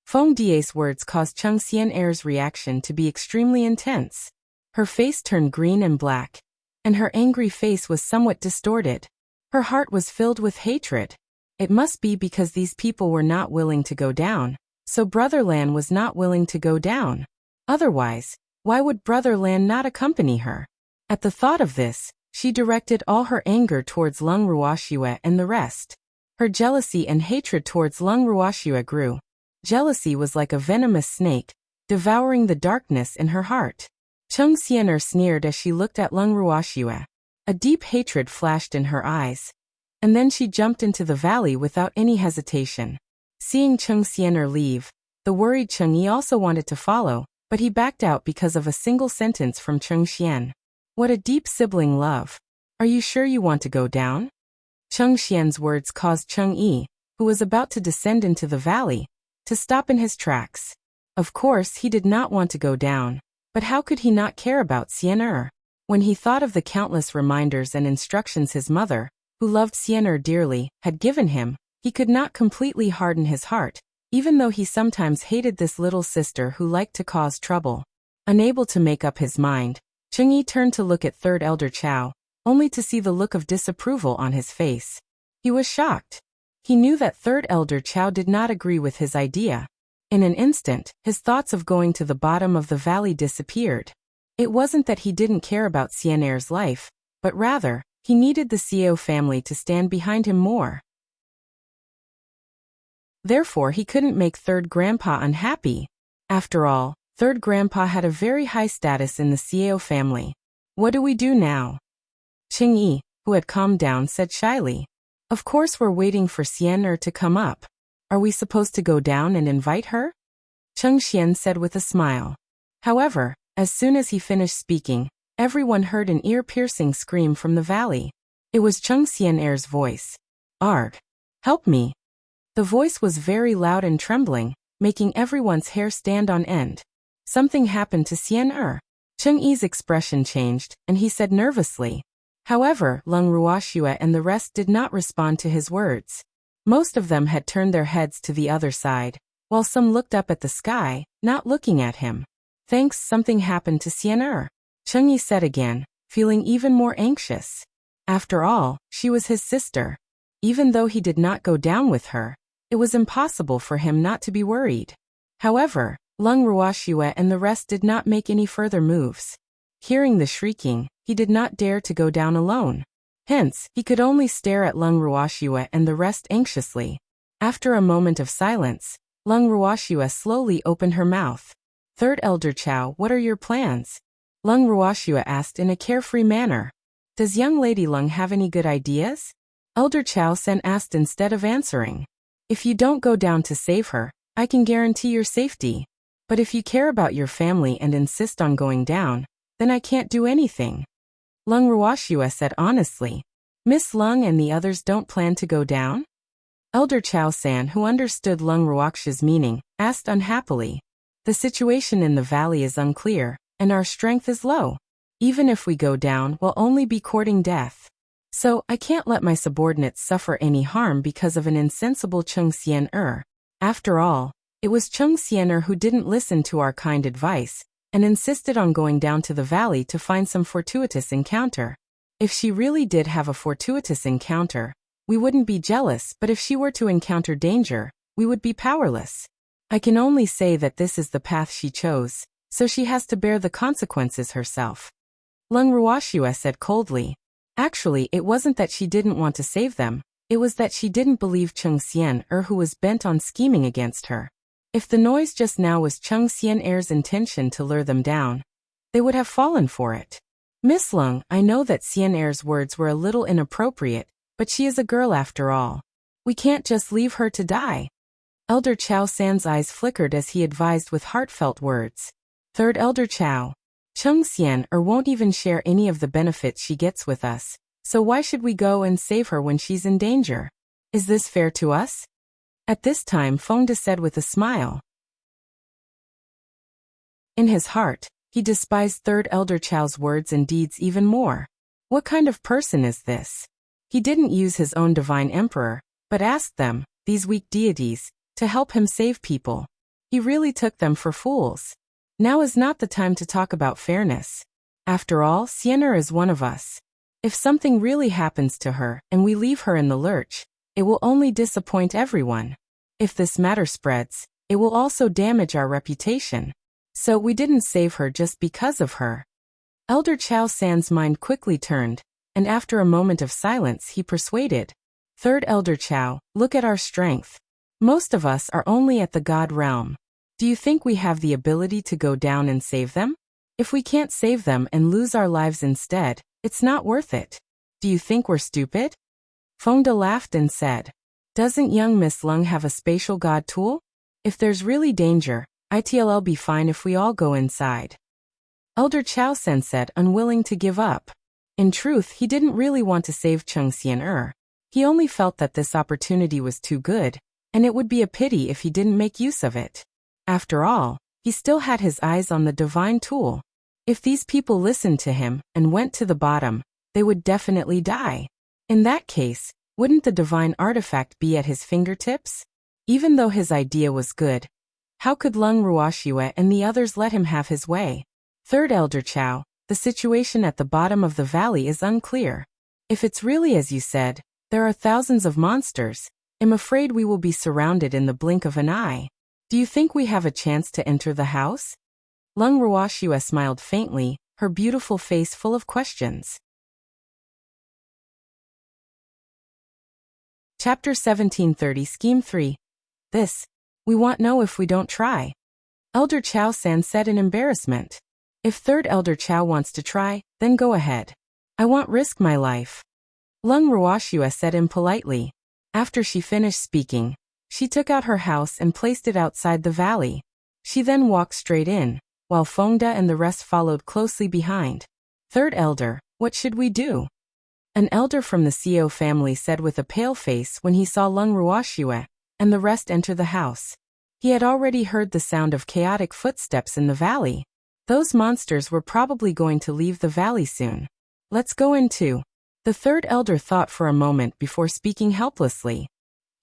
Feng De's words caused Cheng Xian'er's reaction to be extremely intense. Her face turned green and black, and her angry face was somewhat distorted. Her heart was filled with hatred. It must be because these people were not willing to go down, so Brother Lan was not willing to go down. Otherwise, why would Brother Lan not accompany her? At the thought of this, she directed all her anger towards Lung Ruoxue and the rest. Her jealousy and hatred towards Lung Ruoxue grew. Jealousy was like a venomous snake, devouring the darkness in her heart. Cheng Xian'er sneered as she looked at Lung Ruoxue. A deep hatred flashed in her eyes, and then she jumped into the valley without any hesitation. Seeing Cheng Xian'er leave, the worried Cheng Yi also wanted to follow, but he backed out because of a single sentence from Cheng Xian. What a deep sibling love. Are you sure you want to go down? Cheng Xian's words caused Cheng Yi, who was about to descend into the valley, to stop in his tracks. Of course, he did not want to go down, but how could he not care about Xian'er? When he thought of the countless reminders and instructions his mother, who loved Xian'er dearly, had given him, he could not completely harden his heart, even though he sometimes hated this little sister who liked to cause trouble. Unable to make up his mind, Cheng Yi turned to look at Third Elder Chao, only to see the look of disapproval on his face. He was shocked. He knew that Third Elder Chao did not agree with his idea. In an instant, his thoughts of going to the bottom of the valley disappeared. It wasn't that he didn't care about Xian'er's life, but rather, he needed the Xiao family to stand behind him more. Therefore, he couldn't make Third Grandpa unhappy. After all, Third Grandpa had a very high status in the Xiao family. What do we do now? Cheng Yi, who had calmed down, said shyly. Of course we're waiting for Xian'er to come up. Are we supposed to go down and invite her? Cheng Xian said with a smile. However, as soon as he finished speaking, everyone heard an ear-piercing scream from the valley. It was Cheng Xian'er's voice. Arg! Help me! The voice was very loud and trembling, making everyone's hair stand on end. Something happened to Xian'er. Cheng Yi's expression changed, and he said nervously. However, Lung Ruoxue and the rest did not respond to his words. Most of them had turned their heads to the other side, while some looked up at the sky, not looking at him. Thanks, something happened to Xian'er, Cheng Yi said again, feeling even more anxious. After all, she was his sister. Even though he did not go down with her, it was impossible for him not to be worried. However, Lung Ruoxue and the rest did not make any further moves. Hearing the shrieking, he did not dare to go down alone. Hence, he could only stare at Lung Ruoxue and the rest anxiously. After a moment of silence, Lung Ruoxue slowly opened her mouth. Third Elder Chao, what are your plans? Lung Ruoxue asked in a carefree manner. Does young Lady Lung have any good ideas? Elder Chao Sen asked instead of answering. If you don't go down to save her, I can guarantee your safety. But if you care about your family and insist on going down, then I can't do anything. Lung Ruoxue said honestly. Miss Lung and the others don't plan to go down? Elder Chao San, who understood Lung Ruoxue's meaning, asked unhappily. The situation in the valley is unclear, and our strength is low. Even if we go down, we'll only be courting death. So, I can't let my subordinates suffer any harm because of an insensible Cheng Xian-er. After all, it was Cheng Xian-er who didn't listen to our kind advice, and insisted on going down to the valley to find some fortuitous encounter. If she really did have a fortuitous encounter, we wouldn't be jealous, but if she were to encounter danger, we would be powerless. I can only say that this is the path she chose, so she has to bear the consequences herself. Lung Ruoxue said coldly. Actually, it wasn't that she didn't want to save them, it was that she didn't believe Cheng Xian-er, who was bent on scheming against her. If the noise just now was Cheng Xian-er's intention to lure them down, they would have fallen for it. Miss Lung, I know that Xian-er's words were a little inappropriate, but she is a girl after all. We can't just leave her to die. Elder Chao San's eyes flickered as he advised with heartfelt words. Third Elder Chao. Cheng Xian-er won't even share any of the benefits she gets with us, so why should we go and save her when she's in danger? Is this fair to us? At this time Feng De said with a smile. In his heart, he despised Third Elder Chao's words and deeds even more. What kind of person is this? He didn't use his own divine emperor, but asked them, these weak deities, to help him save people. He really took them for fools. Now is not the time to talk about fairness. After all, Xian-er is one of us. If something really happens to her and we leave her in the lurch, it will only disappoint everyone. If this matter spreads, it will also damage our reputation. So we didn't save her just because of her. Elder Chao San's mind quickly turned, and after a moment of silence he persuaded. Third Elder Chao, look at our strength. Most of us are only at the God realm. Do you think we have the ability to go down and save them? If we can't save them and lose our lives instead, it's not worth it. Do you think we're stupid? Feng De laughed and said, doesn't young Miss Lung have a spatial god tool? If there's really danger, it'll be fine if we all go inside. Elder Chao San said, unwilling to give up. In truth, he didn't really want to save Cheng Xian-er. He only felt that this opportunity was too good, and it would be a pity if he didn't make use of it. After all, he still had his eyes on the divine tool. If these people listened to him and went to the bottom, they would definitely die. In that case, wouldn't the divine artifact be at his fingertips? Even though his idea was good, how could Lung Ruoxue and the others let him have his way? Third Elder Chao, the situation at the bottom of the valley is unclear. If it's really as you said, there are thousands of monsters, I'm afraid we will be surrounded in the blink of an eye. Do you think we have a chance to enter the house? Lung Ruoxue smiled faintly, her beautiful face full of questions. Chapter 1730 Scheme 3. We won't know if we don't try. Elder Chao San said in embarrassment. If Third Elder Chao wants to try, then go ahead. I won't risk my life. Lung Ruoxue said impolitely. After she finished speaking, she took out her house and placed it outside the valley. She then walked straight in, while Feng De and the rest followed closely behind. Third Elder, what should we do? An elder from the Xiao family said with a pale face when he saw Lung Ruoxue and the rest enter the house. He had already heard the sound of chaotic footsteps in the valley. Those monsters were probably going to leave the valley soon. Let's go in too. The third elder thought for a moment before speaking helplessly.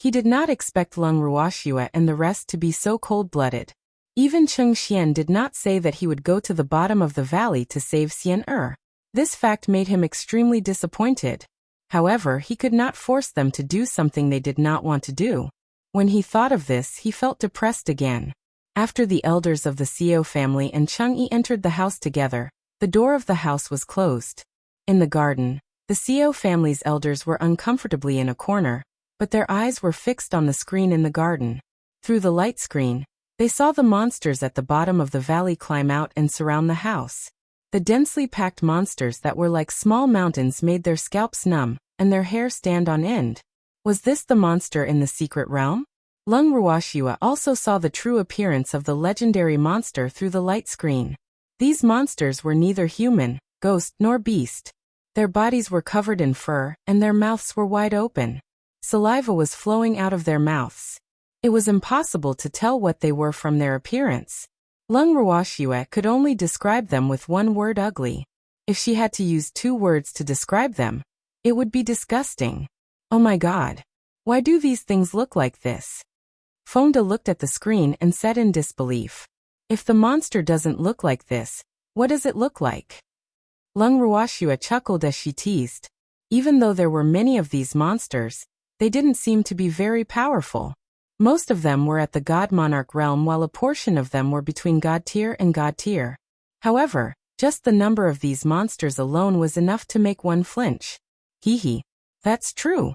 He did not expect Lung Ruoxue and the rest to be so cold-blooded. Even Cheng Xian did not say that he would go to the bottom of the valley to save Xian-er. This fact made him extremely disappointed. However, he could not force them to do something they did not want to do. When he thought of this, he felt depressed again. After the elders of the Xiao family and Cheng Yi entered the house together, the door of the house was closed. In the garden, the Xiao family's elders were uncomfortably in a corner, but their eyes were fixed on the screen in the garden. Through the light screen, they saw the monsters at the bottom of the valley climb out and surround the house. The densely packed monsters that were like small mountains made their scalps numb, and their hair stand on end. Was this the monster in the secret realm? Lung Ruoxua also saw the true appearance of the legendary monster through the light screen. These monsters were neither human, ghost nor beast. Their bodies were covered in fur, and their mouths were wide open. Saliva was flowing out of their mouths. It was impossible to tell what they were from their appearance. Lung Ruoxua could only describe them with one word: ugly. If she had to use 2 words to describe them, it would be disgusting. Oh my God. Why do these things look like this? Fonda looked at the screen and said in disbelief. If the monster doesn't look like this, what does it look like? Lung Ruoxua chuckled as she teased. Even though there were many of these monsters, they didn't seem to be very powerful. Most of them were at the God Monarch realm, while a portion of them were between God tier and God tier. However, just the number of these monsters alone was enough to make one flinch. Hee hee. That's true.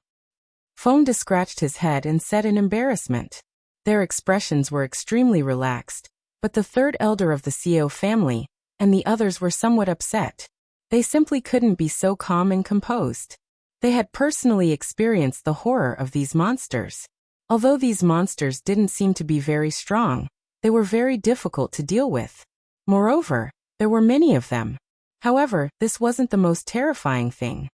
Fonda scratched his head and said in embarrassment. Their expressions were extremely relaxed, but the third elder of the Xiao family and the others were somewhat upset. They simply couldn't be so calm and composed. They had personally experienced the horror of these monsters. Although these monsters didn't seem to be very strong, they were very difficult to deal with. Moreover, there were many of them. However, this wasn't the most terrifying thing.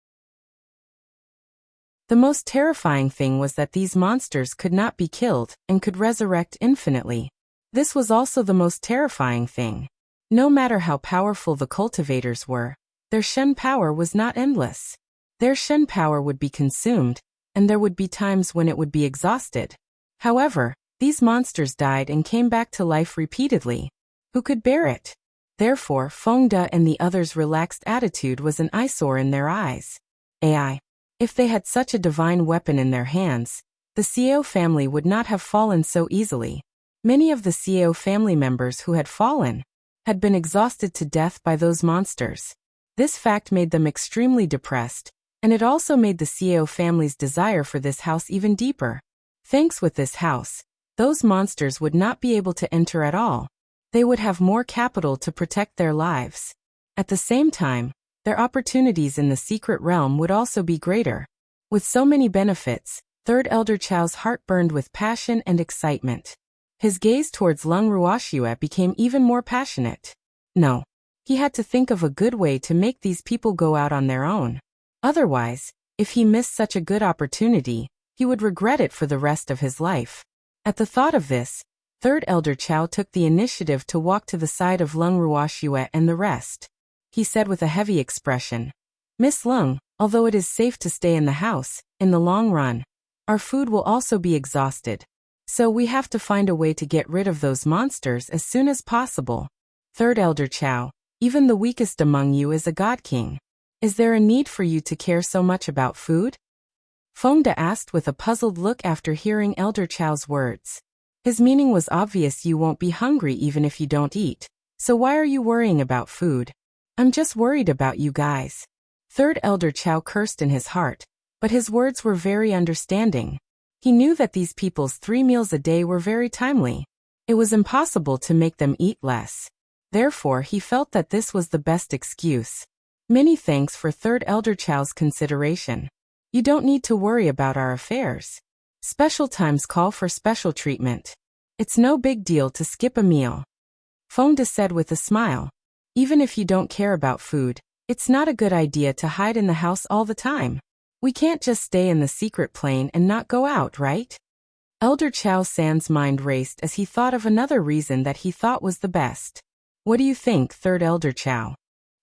The most terrifying thing was that these monsters could not be killed and could resurrect infinitely. This was also the most terrifying thing. No matter how powerful the cultivators were, their Shen power was not endless. Their Shen power would be consumed, and there would be times when it would be exhausted. However, these monsters died and came back to life repeatedly. Who could bear it? Therefore, Fengde and the others' relaxed attitude was an eyesore in their eyes. AI. If they had such a divine weapon in their hands, the Xiao family would not have fallen so easily. Many of the Xiao family members who had fallen had been exhausted to death by those monsters. This fact made them extremely depressed, and it also made the Xiao family's desire for this house even deeper. Thanks with this house, those monsters would not be able to enter at all. They would have more capital to protect their lives. At the same time, their opportunities in the secret realm would also be greater. With so many benefits, Third Elder Chao's heart burned with passion and excitement. His gaze towards Lung Ruoxua became even more passionate. No. He had to think of a good way to make these people go out on their own. Otherwise, if he missed such a good opportunity, he would regret it for the rest of his life. At the thought of this, Third Elder Chao took the initiative to walk to the side of Lung Ruoxua and the rest. He said with a heavy expression, Miss Lung, although it is safe to stay in the house, in the long run, our food will also be exhausted. So we have to find a way to get rid of those monsters as soon as possible. Third Elder Chao, even the weakest among you is a God King. Is there a need for you to care so much about food? Fengde asked with a puzzled look after hearing Elder Chao's words. His meaning was obvious: you won't be hungry even if you don't eat. So why are you worrying about food? I'm just worried about you guys. Third Elder Chao cursed in his heart, but his words were very understanding. He knew that these people's 3 meals a day were very timely. It was impossible to make them eat less. Therefore, he felt that this was the best excuse. Many thanks for Third Elder Chao's consideration. You don't need to worry about our affairs. Special times call for special treatment. It's no big deal to skip a meal. Fengde said with a smile. Even if you don't care about food, it's not a good idea to hide in the house all the time. We can't just stay in the secret plane and not go out, right? Elder Chao San's mind raced as he thought of another reason that he thought was the best. What do you think, Third Elder Chao?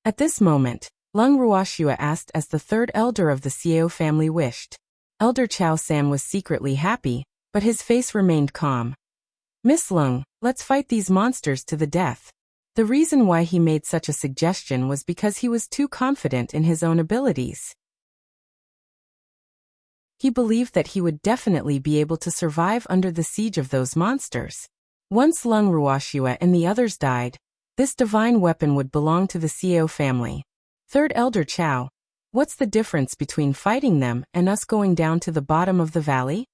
At this moment, Lung Ruoxua asked as the third elder of the Xiao family wished. Elder Chao San was secretly happy, but his face remained calm. Miss Lung, let's fight these monsters to the death. The reason why he made such a suggestion was because he was too confident in his own abilities. He believed that he would definitely be able to survive under the siege of those monsters. Once Lung Ruoxua and the others died, this divine weapon would belong to the Xiao family. Third Elder Chao, what's the difference between fighting them and us going down to the bottom of the valley?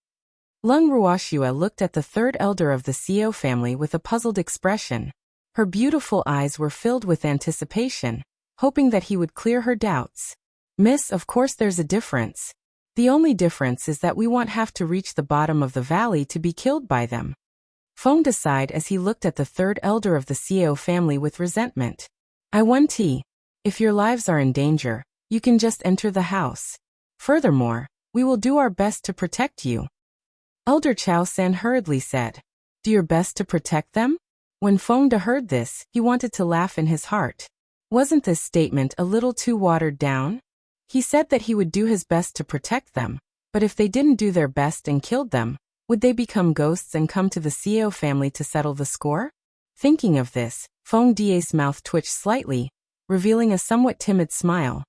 Lung Ruoxua looked at the third elder of the Xiao family with a puzzled expression. Her beautiful eyes were filled with anticipation, hoping that he would clear her doubts. Miss, of course there's a difference. The only difference is that we won't have to reach the bottom of the valley to be killed by them. Feng sighed as he looked at the third elder of the Xiao family with resentment. I want tea. If your lives are in danger, you can just enter the house. Furthermore, we will do our best to protect you. Elder Chao San hurriedly said. Do your best to protect them? When Feng De heard this, he wanted to laugh in his heart. Wasn't this statement a little too watered down? He said that he would do his best to protect them, but if they didn't do their best and killed them, would they become ghosts and come to the Xiao family to settle the score? Thinking of this, Feng De's mouth twitched slightly, revealing a somewhat timid smile.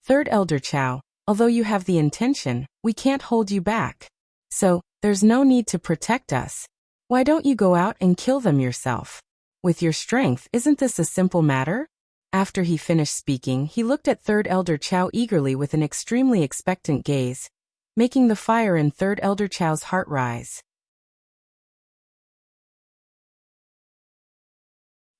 Third Elder Chao, although you have the intention, we can't hold you back. So, there's no need to protect us. Why don't you go out and kill them yourself? With your strength, isn't this a simple matter? After he finished speaking, he looked at Third Elder Chao eagerly with an extremely expectant gaze, making the fire in Third Elder Chao's heart rise.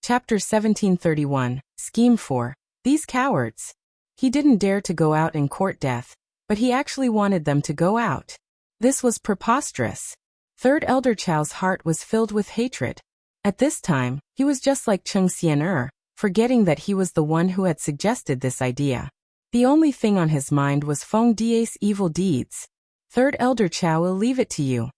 Chapter 1731, Scheme 4. These cowards. He didn't dare to go out and court death, but he actually wanted them to go out. This was preposterous. Third Elder Chao's heart was filled with hatred. At this time, he was just like Cheng Xian, forgetting that he was the one who had suggested this idea. The only thing on his mind was Feng De's evil deeds. Third Elder Chao will leave it to you.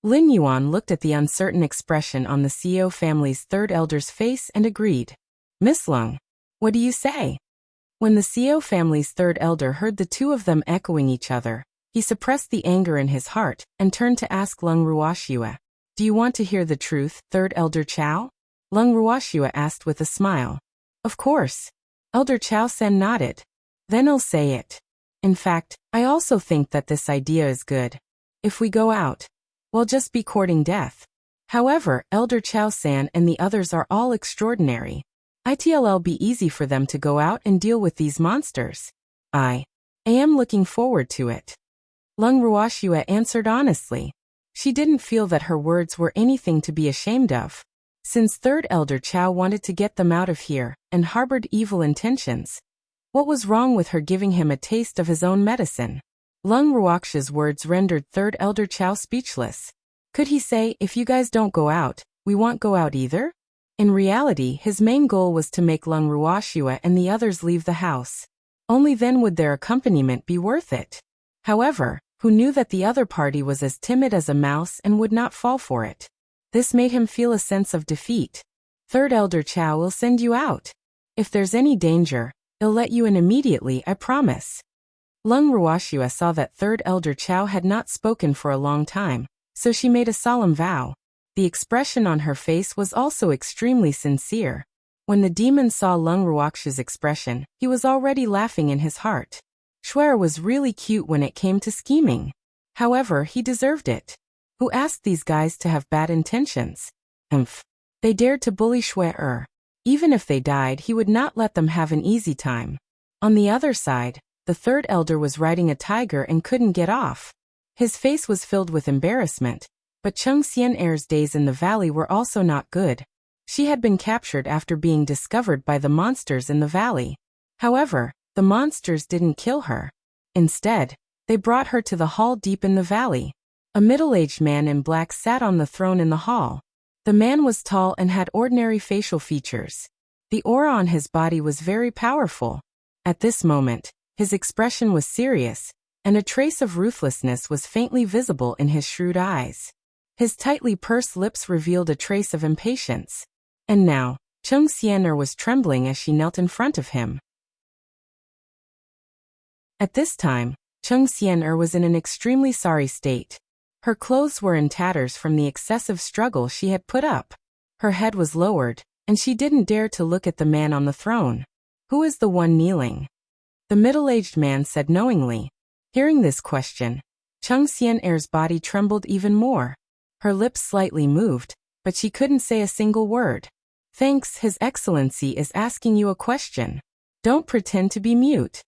Lin Yuan looked at the uncertain expression on the Xiao family's third elder's face and agreed. Miss Lung, what do you say? When the Xiao family's third elder heard the two of them echoing each other, he suppressed the anger in his heart and turned to ask Lung Ruoxue. Do you want to hear the truth, Third Elder Chao? Lung Ruoxue asked with a smile. Of course. Elder Chao Sen nodded. Then I'll say it. In fact, I also think that this idea is good. If we go out, we'll just be courting death. However, Elder Chao San and the others are all extraordinary. It'll be easy for them to go out and deal with these monsters. I am looking forward to it. Lung Ruoxue answered honestly. She didn't feel that her words were anything to be ashamed of. Since Third Elder Chao wanted to get them out of here and harbored evil intentions, what was wrong with her giving him a taste of his own medicine? Lung Ruoxue's words rendered Third Elder Chao speechless. Could he say, if you guys don't go out, we won't go out either? In reality, his main goal was to make Lung Ruoxue and the others leave the house. Only then would their accompaniment be worth it. However, who knew that the other party was as timid as a mouse and would not fall for it? This made him feel a sense of defeat. Third Elder Chao will send you out. If there's any danger, he'll let you in immediately, I promise. Lung Ruoxue saw that Third Elder Chao had not spoken for a long time, so she made a solemn vow. The expression on her face was also extremely sincere. When the demon saw Lung Ruoxue's expression, he was already laughing in his heart. Shuer was really cute when it came to scheming. However, he deserved it. Who asked these guys to have bad intentions? They dared to bully Shuer. Even if they died, he would not let them have an easy time. On the other side, the third elder was riding a tiger and couldn't get off. His face was filled with embarrassment, but Cheng Xian'er's days in the valley were also not good. She had been captured after being discovered by the monsters in the valley. However, the monsters didn't kill her. Instead, they brought her to the hall deep in the valley. A middle-aged man in black sat on the throne in the hall. The man was tall and had ordinary facial features. The aura on his body was very powerful. At this moment, his expression was serious, and a trace of ruthlessness was faintly visible in his shrewd eyes. His tightly pursed lips revealed a trace of impatience. And now, Cheng Xian'er was trembling as she knelt in front of him. At this time, Cheng Xian'er was in an extremely sorry state. Her clothes were in tatters from the excessive struggle she had put up. Her head was lowered, and she didn't dare to look at the man on the throne. Who is the one kneeling? The middle-aged man said knowingly. Hearing this question, Cheng Xian'er's body trembled even more. Her lips slightly moved, but she couldn't say a single word. Thanks, His Excellency is asking you a question. Don't pretend to be mute.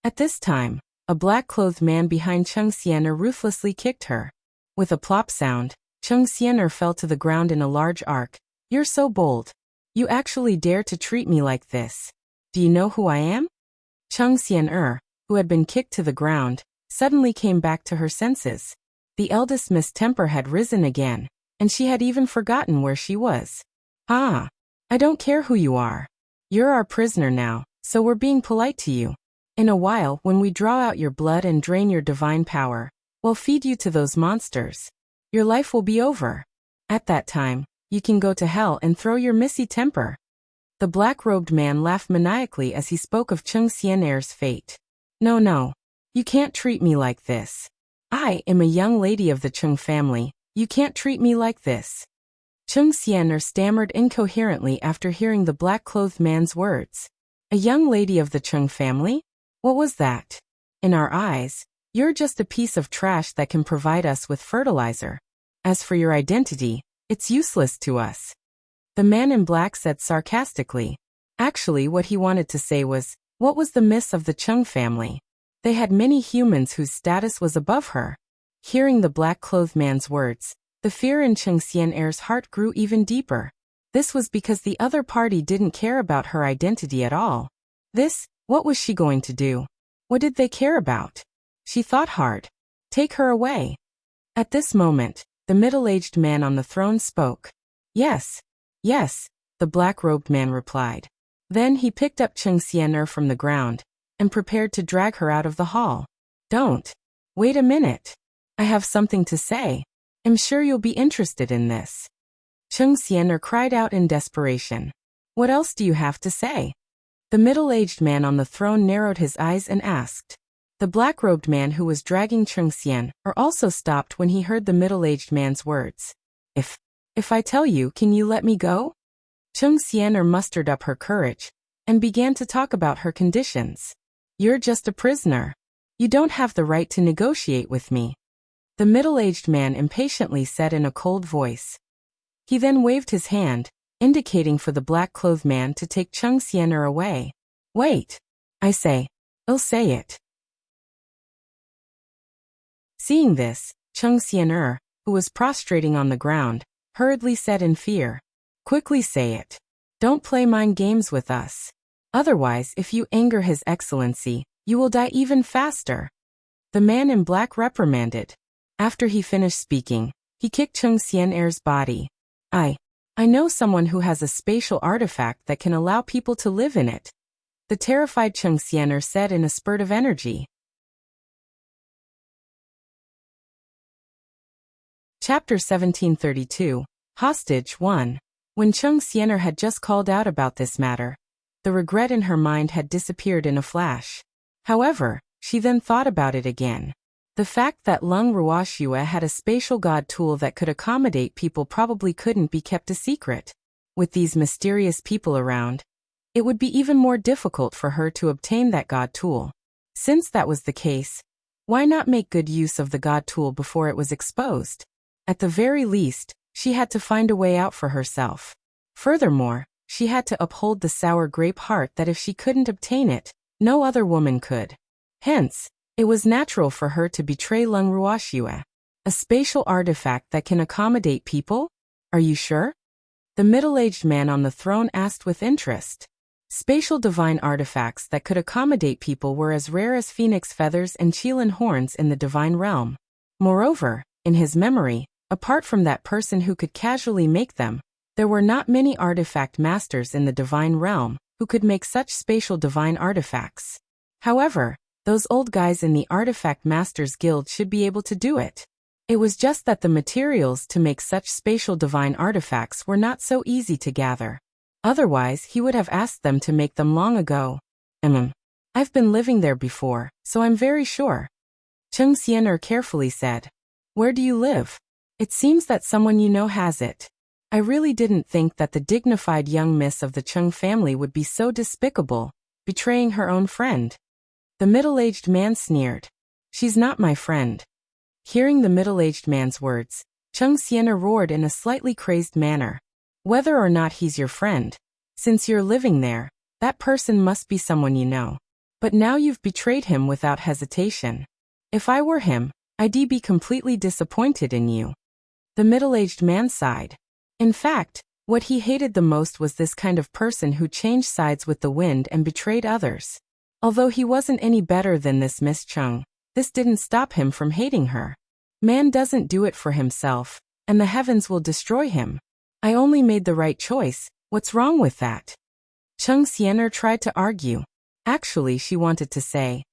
At this time, a black-clothed man behind Cheng Xian'er ruthlessly kicked her. With a plop sound, Cheng Xian'er fell to the ground in a large arc. You're so bold. You actually dare to treat me like this. Do you know who I am? Cheng Xian'er, who had been kicked to the ground, suddenly came back to her senses. The eldest Miss' temper had risen again, and she had even forgotten where she was. Ah, I don't care who you are. You're our prisoner now, so we're being polite to you. In a while, when we draw out your blood and drain your divine power, we'll feed you to those monsters. Your life will be over. At that time, you can go to hell and throw your missy temper. The black-robed man laughed maniacally as he spoke of Cheng Xian'er's fate. No, you can't treat me like this. I am a young lady of the Cheng family. You can't treat me like this. Cheng Xian'er stammered incoherently after hearing the black-clothed man's words. A young lady of the Cheng family? What was that? In our eyes, you're just a piece of trash that can provide us with fertilizer. As for your identity, it's useless to us. The man in black said sarcastically. Actually, what he wanted to say was, what was the miss of the Cheng family? They had many humans whose status was above her. Hearing the black-clothed man's words, the fear in Cheng Xian'er's heart grew even deeper. This was because the other party didn't care about her identity at all. What was she going to do? What did they care about? She thought hard. Take her away. At this moment, the middle-aged man on the throne spoke. Yes, the black-robed man replied. Then he picked up Cheng Xian'er from the ground and prepared to drag her out of the hall. Don't. Wait a minute. I have something to say. I'm sure you'll be interested in this. Cheng Xian'er cried out in desperation. What else do you have to say? The middle-aged man on the throne narrowed his eyes and asked. The black-robed man who was dragging Cheng Xian'er also stopped when he heard the middle-aged man's words. If I tell you, can you let me go? Cheng Xian'er mustered up her courage and began to talk about her conditions. You're just a prisoner. You don't have the right to negotiate with me. The middle-aged man impatiently said in a cold voice. He then waved his hand, indicating for the black-clothed man to take Cheng Xian'er away. Wait. I say. I'll say it. Seeing this, Cheng Xian'er, who was prostrating on the ground, hurriedly said in fear. Quickly say it. Don't play mind games with us. Otherwise, if you anger His Excellency, you will die even faster. The man in black reprimanded. After he finished speaking, he kicked Cheng Xian'er's body. I know someone who has a spatial artifact that can allow people to live in it. The terrified Cheng Xian'er said in a spurt of energy. Chapter 1732, Hostage 1. When Cheng Xian'er had just called out about this matter, the regret in her mind had disappeared in a flash. However, she then thought about it again. The fact that Lung Ruoxue had a spatial god tool that could accommodate people probably couldn't be kept a secret. With these mysterious people around, it would be even more difficult for her to obtain that god tool. Since that was the case, why not make good use of the god tool before it was exposed? At the very least, she had to find a way out for herself. Furthermore, she had to uphold the sour grape heart that if she couldn't obtain it, no other woman could. Hence, it was natural for her to betray Lung Ruoxue. A spatial artifact that can accommodate people? Are you sure? The middle-aged man on the throne asked with interest. Spatial divine artifacts that could accommodate people were as rare as phoenix feathers and qilin horns in the divine realm. Moreover, in his memory, apart from that person who could casually make them, there were not many artifact masters in the divine realm who could make such spatial divine artifacts. However, those old guys in the Artifact Masters Guild should be able to do it. It was just that the materials to make such spatial divine artifacts were not so easy to gather. Otherwise, he would have asked them to make them long ago. I've been living there before, so I'm very sure. Cheng Xian'er carefully said. Where do you live? It seems that someone you know has it. I really didn't think that the dignified young miss of the Cheng family would be so despicable, betraying her own friend. The middle-aged man sneered. She's not my friend. Hearing the middle-aged man's words, Cheng Xian'er roared in a slightly crazed manner. Whether or not he's your friend, since you're living there, that person must be someone you know. But now you've betrayed him without hesitation. If I were him, I'd be completely disappointed in you. The middle-aged man sighed. In fact, what he hated the most was this kind of person who changed sides with the wind and betrayed others. Although he wasn't any better than this Miss Cheng, this didn't stop him from hating her. Man doesn't do it for himself, and the heavens will destroy him. I only made the right choice, what's wrong with that? Cheng Xian'er tried to argue. Actually, she wanted to say,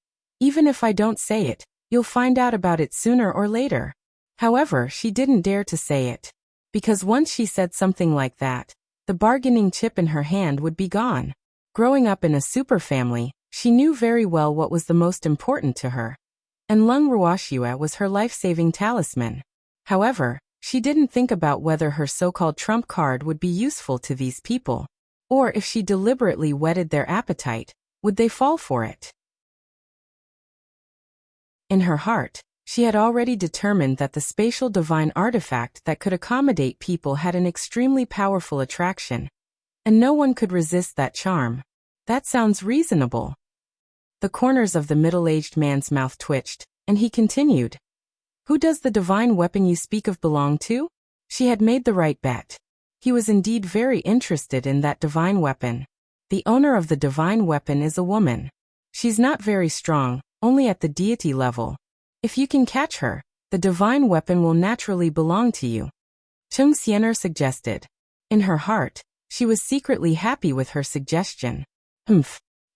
even if I don't say it, you'll find out about it sooner or later. However, she didn't dare to say it. Because once she said something like that, the bargaining chip in her hand would be gone. Growing up in a super family, she knew very well what was the most important to her. And Lung Ruoxue was her life-saving talisman. However, she didn't think about whether her so-called trump card would be useful to these people. Or if she deliberately whetted their appetite, would they fall for it? In her heart, she had already determined that the spatial divine artifact that could accommodate people had an extremely powerful attraction, and no one could resist that charm. That sounds reasonable. The corners of the middle-aged man's mouth twitched, and he continued. Who does the divine weapon you speak of belong to? She had made the right bet. He was indeed very interested in that divine weapon. The owner of the divine weapon is a woman. She's not very strong, only at the deity level. If you can catch her, the divine weapon will naturally belong to you. Cheng Xian'er suggested. In her heart, she was secretly happy with her suggestion.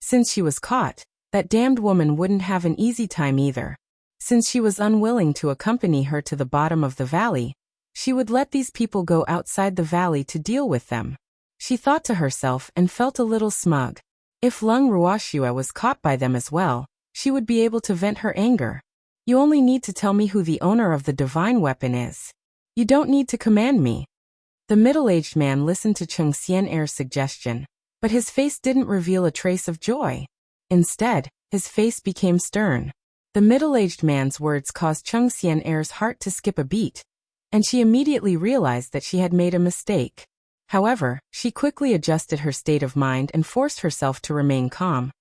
Since she was caught, that damned woman wouldn't have an easy time either. Since she was unwilling to accompany her to the bottom of the valley, she would let these people go outside the valley to deal with them. She thought to herself and felt a little smug. If Lung Ruoxue was caught by them as well, she would be able to vent her anger. You only need to tell me who the owner of the divine weapon is. You don't need to command me. The middle-aged man listened to Cheng Xian'er's suggestion, but his face didn't reveal a trace of joy. Instead, his face became stern. The middle-aged man's words caused Cheng Xian'er's heart to skip a beat, and she immediately realized that she had made a mistake. However, she quickly adjusted her state of mind and forced herself to remain calm.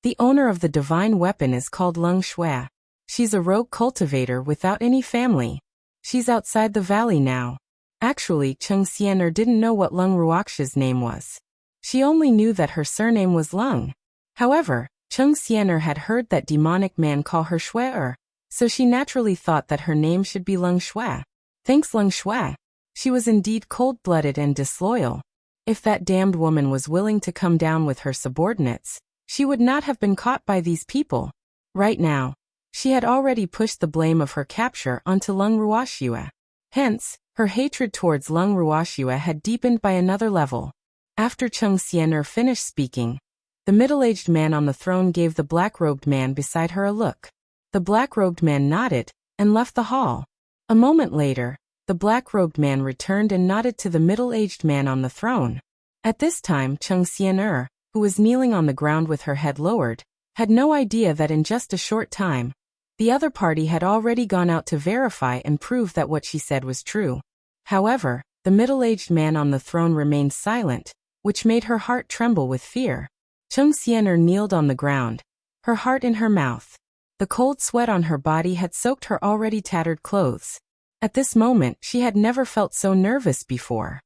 The owner of the divine weapon is called Lung Shui. She's a rogue cultivator without any family. She's outside the valley now. Actually, Cheng Xian'er didn't know what Lung Ruoxue's name was. She only knew that her surname was Lung. However, Cheng Xian'er had heard that demonic man call her Shui, so she naturally thought that her name should be Lung Shui. Thanks, Lung Shui. She was indeed cold-blooded and disloyal. If that damned woman was willing to come down with her subordinates, she would not have been caught by these people. Right now, she had already pushed the blame of her capture onto Lung Ruoxue. Hence, her hatred towards Lung Ruoxue had deepened by another level. After Cheng Xian'er finished speaking, the middle-aged man on the throne gave the black-robed man beside her a look. The black-robed man nodded and left the hall. A moment later, the black-robed man returned and nodded to the middle-aged man on the throne. At this time, Cheng Xian'er, who was kneeling on the ground with her head lowered, had no idea that in just a short time, the other party had already gone out to verify and prove that what she said was true. However, the middle-aged man on the throne remained silent, which made her heart tremble with fear. Cheng Xian'er kneeled on the ground, her heart in her mouth. The cold sweat on her body had soaked her already tattered clothes. At this moment, she had never felt so nervous before.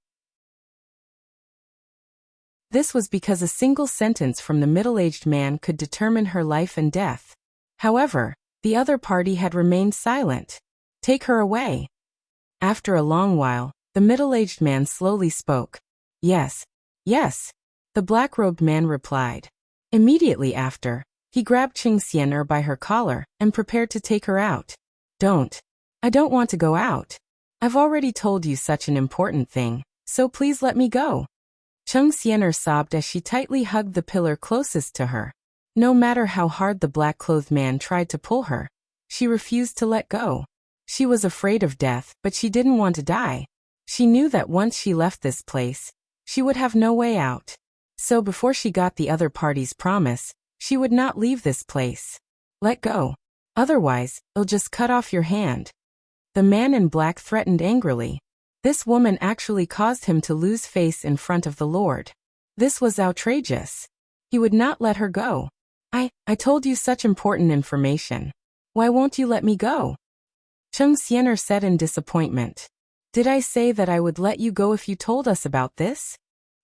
This was because a single sentence from the middle-aged man could determine her life and death. However, the other party had remained silent. Take her away. After a long while, the middle-aged man slowly spoke. Yes, yes, the black-robed man replied. Immediately after, he grabbed Cheng Xian'er by her collar and prepared to take her out. I don't want to go out. I've already told you such an important thing, so please let me go. Cheng Xian'er sobbed as she tightly hugged the pillar closest to her. No matter how hard the black-clothed man tried to pull her, she refused to let go. She was afraid of death, but she didn't want to die. She knew that once she left this place, she would have no way out. So before she got the other party's promise, she would not leave this place. Let go. Otherwise, I'll just cut off your hand. The man in black threatened angrily. This woman actually caused him to lose face in front of the Lord. This was outrageous. He would not let her go. I told you such important information. Why won't you let me go? Cheng Xian'er said in disappointment. Did I say that I would let you go if you told us about this?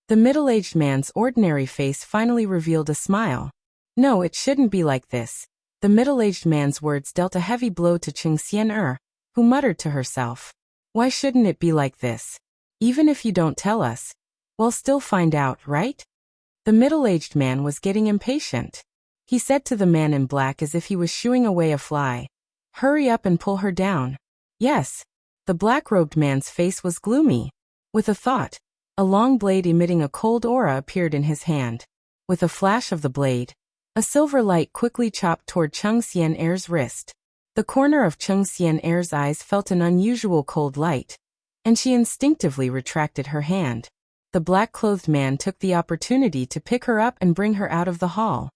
The middle-aged man's ordinary face finally revealed a smile. No, it shouldn't be like this. The middle-aged man's words dealt a heavy blow to Cheng Xian, who muttered to herself, "Why shouldn't it be like this? Even if you don't tell us, we'll still find out, right?" The middle-aged man was getting impatient. He said to the man in black as if he was shooing away a fly, "Hurry up and pull her down." "Yes." The black-robed man's face was gloomy. With a thought, a long blade emitting a cold aura appeared in his hand. With a flash of the blade, a silver light quickly chopped toward Cheng Xian-er's wrist. The corner of Cheng Xian-er's eyes felt an unusual cold light, and she instinctively retracted her hand. The black-clothed man took the opportunity to pick her up and bring her out of the hall.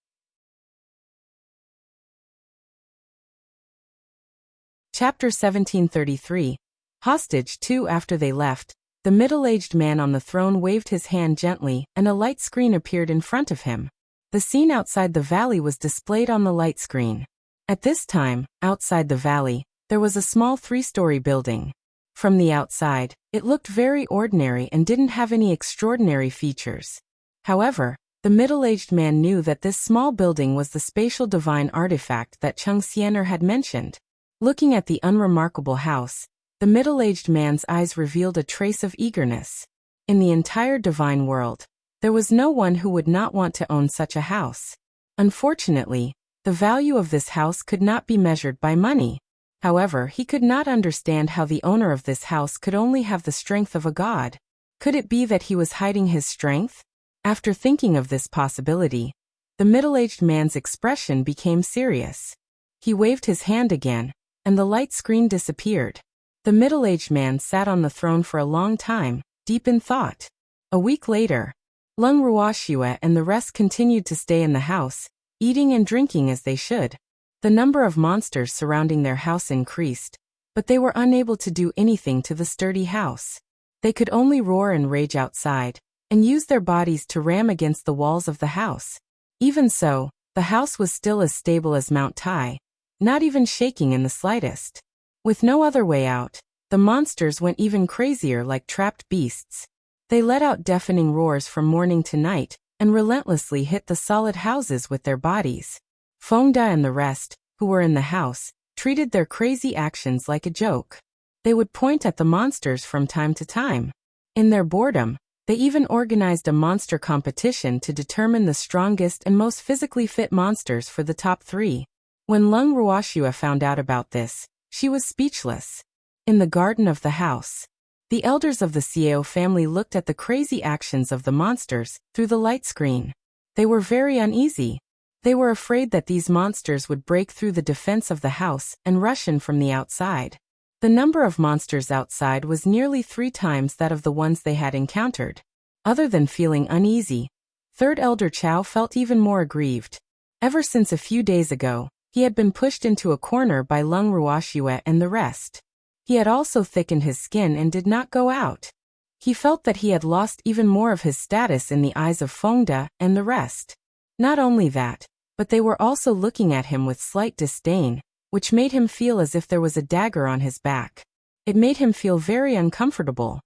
Chapter 1733. Hostage 2. After they left, the middle-aged man on the throne waved his hand gently, and a light screen appeared in front of him. The scene outside the valley was displayed on the light screen. At this time, outside the valley, there was a small 3-story building. From the outside, it looked very ordinary and didn't have any extraordinary features. However, the middle-aged man knew that this small building was the spatial divine artifact that Cheng Xian had mentioned. Looking at the unremarkable house, the middle-aged man's eyes revealed a trace of eagerness. In the entire divine world, there was no one who would not want to own such a house. Unfortunately, the value of this house could not be measured by money. However, he could not understand how the owner of this house could only have the strength of a god. Could it be that he was hiding his strength? After thinking of this possibility, the middle-aged man's expression became serious. He waved his hand again, and the light screen disappeared. The middle-aged man sat on the throne for a long time, deep in thought. A week later, Lung Ruoxue and the rest continued to stay in the house, eating and drinking as they should. The number of monsters surrounding their house increased, but they were unable to do anything to the sturdy house. They could only roar and rage outside, and use their bodies to ram against the walls of the house. Even so, the house was still as stable as Mount Tai, not even shaking in the slightest. With no other way out, the monsters went even crazier like trapped beasts. They let out deafening roars from morning to night, and relentlessly hit the solid houses with their bodies. Feng Da and the rest, who were in the house, treated their crazy actions like a joke. They would point at the monsters from time to time. In their boredom, they even organized a monster competition to determine the strongest and most physically fit monsters for the top 3. When Lung Ruoxue found out about this, she was speechless. In the garden of the house, the elders of the Xiao family looked at the crazy actions of the monsters through the light screen. They were very uneasy. They were afraid that these monsters would break through the defense of the house and rush in from the outside. The number of monsters outside was nearly 3 times that of the ones they had encountered. Other than feeling uneasy, Third Elder Chao felt even more aggrieved. Ever since a few days ago, he had been pushed into a corner by Lung Ruoxue and the rest. He had also thickened his skin and did not go out. He felt that he had lost even more of his status in the eyes of Feng Da and the rest. Not only that, but they were also looking at him with slight disdain, which made him feel as if there was a dagger on his back. It made him feel very uncomfortable.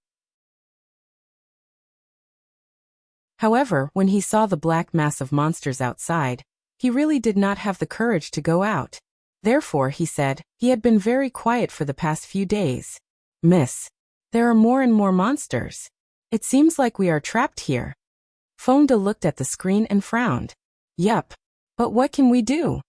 However, when he saw the black mass of monsters outside, he really did not have the courage to go out. Therefore, he said, he had been very quiet for the past few days. "Miss, there are more and more monsters. It seems like we are trapped here." Feng Da looked at the screen and frowned. "Yup. But what can we do?"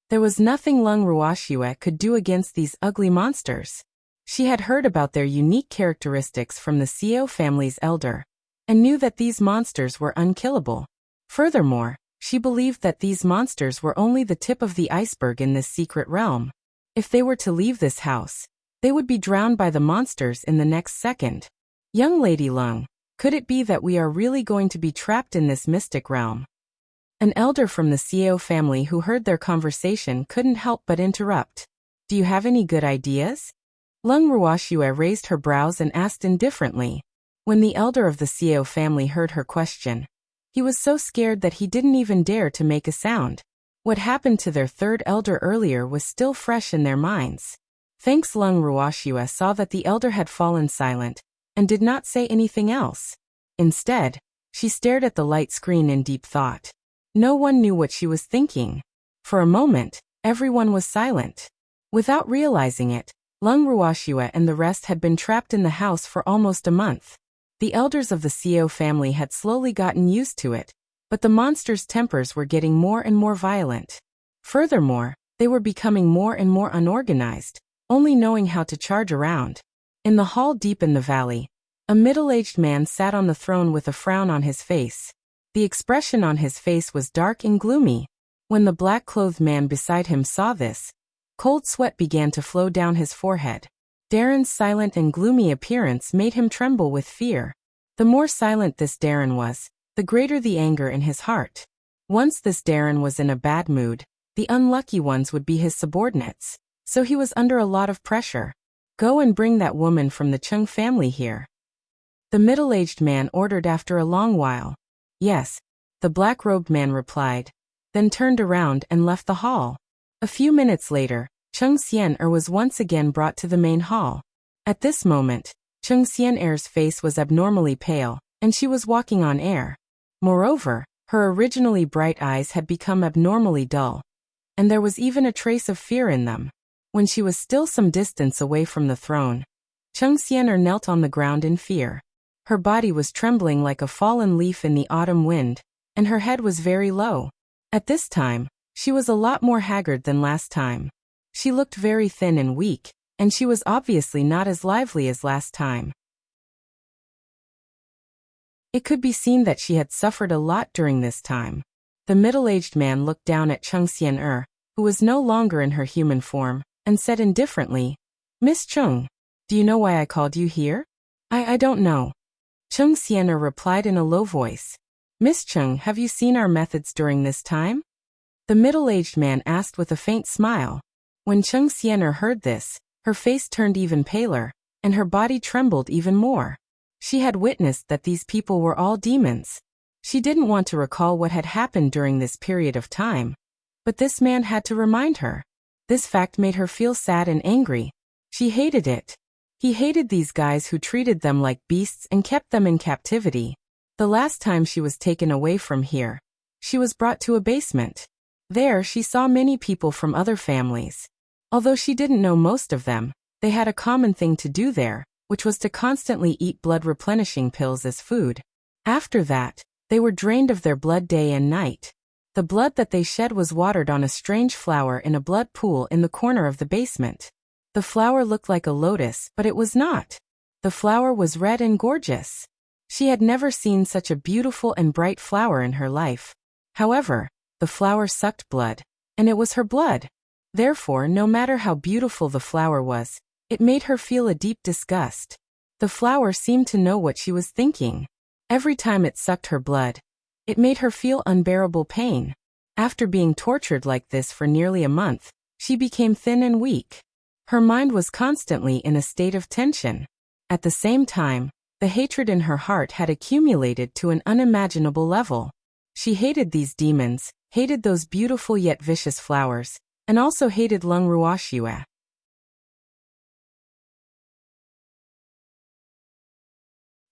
There was nothing Lung Ruoxue could do against these ugly monsters. She had heard about their unique characteristics from the Xiao family's elder, and knew that these monsters were unkillable. Furthermore, she believed that these monsters were only the tip of the iceberg in this secret realm. If they were to leave this house, they would be drowned by the monsters in the next second. "Young Lady Lung, could it be that we are really going to be trapped in this mystic realm?" An elder from the Xiao family who heard their conversation couldn't help but interrupt. "Do you have any good ideas?" Lung Ruoxue raised her brows and asked indifferently. When the elder of the Xiao family heard her question, he was so scared that he didn't even dare to make a sound. What happened to their third elder earlier was still fresh in their minds. Thanks, Lung Ruoxue saw that the elder had fallen silent, and did not say anything else. Instead, she stared at the light screen in deep thought. No one knew what she was thinking. For a moment, Everyone was silent. Without realizing it, Lung Ruoxue and the rest had been trapped in the house for almost a month. The elders of the Xiao family had slowly gotten used to it, but the monsters' tempers were getting more and more violent. Furthermore, they were becoming more and more unorganized, only knowing how to charge around. In the hall deep in the valley, a middle-aged man sat on the throne with a frown on his face. The expression on his face was dark and gloomy. When the black-clothed man beside him saw this, cold sweat began to flow down his forehead. Darren's silent and gloomy appearance made him tremble with fear. The more silent this Darren was, the greater the anger in his heart. Once this Darren was in a bad mood, the unlucky ones would be his subordinates, so he was under a lot of pressure. Go and bring that woman from the Chung family here. The middle-aged man ordered after a long while. Yes, the black-robed man replied, then turned around and left the hall. A few minutes later, Chung Xian-er was once again brought to the main hall. At this moment, Chung Xian-er's face was abnormally pale, and she was walking on air. Moreover, her originally bright eyes had become abnormally dull, and there was even a trace of fear in them. When she was still some distance away from the throne, Chung Xian-er knelt on the ground in fear. Her body was trembling like a fallen leaf in the autumn wind, and her head was very low. At this time, she was a lot more haggard than last time. She looked very thin and weak, and she was obviously not as lively as last time. It could be seen that she had suffered a lot during this time. The middle-aged man looked down at Chung Xian-er, who was no longer in her human form, and said indifferently, "Miss Chung, do you know why I called you here?" I don't know." Chung Xian-er replied in a low voice. "Miss Chung, have you seen our methods during this time?" The middle-aged man asked with a faint smile. When Chung Xian-er heard this, her face turned even paler, and her body trembled even more. She had witnessed that these people were all demons. She didn't want to recall what had happened during this period of time, but this man had to remind her. This fact made her feel sad and angry. She hated it. He hated these guys who treated them like beasts and kept them in captivity. The last time she was taken away from here, she was brought to a basement. There she saw many people from other families. Although she didn't know most of them, they had a common thing to do there, which was to constantly eat blood-replenishing pills as food. After that, they were drained of their blood day and night. The blood that they shed was watered on a strange flower in a blood pool in the corner of the basement. The flower looked like a lotus, but it was not. The flower was red and gorgeous. She had never seen such a beautiful and bright flower in her life. However, the flower sucked blood, and it was her blood. Therefore, no matter how beautiful the flower was, it made her feel a deep disgust. The flower seemed to know what she was thinking. Every time it sucked her blood, it made her feel unbearable pain. After being tortured like this for nearly a month, she became thin and weak. Her mind was constantly in a state of tension. At the same time, the hatred in her heart had accumulated to an unimaginable level. She hated these demons, hated those beautiful yet vicious flowers, and also hated Lung Ruoxue.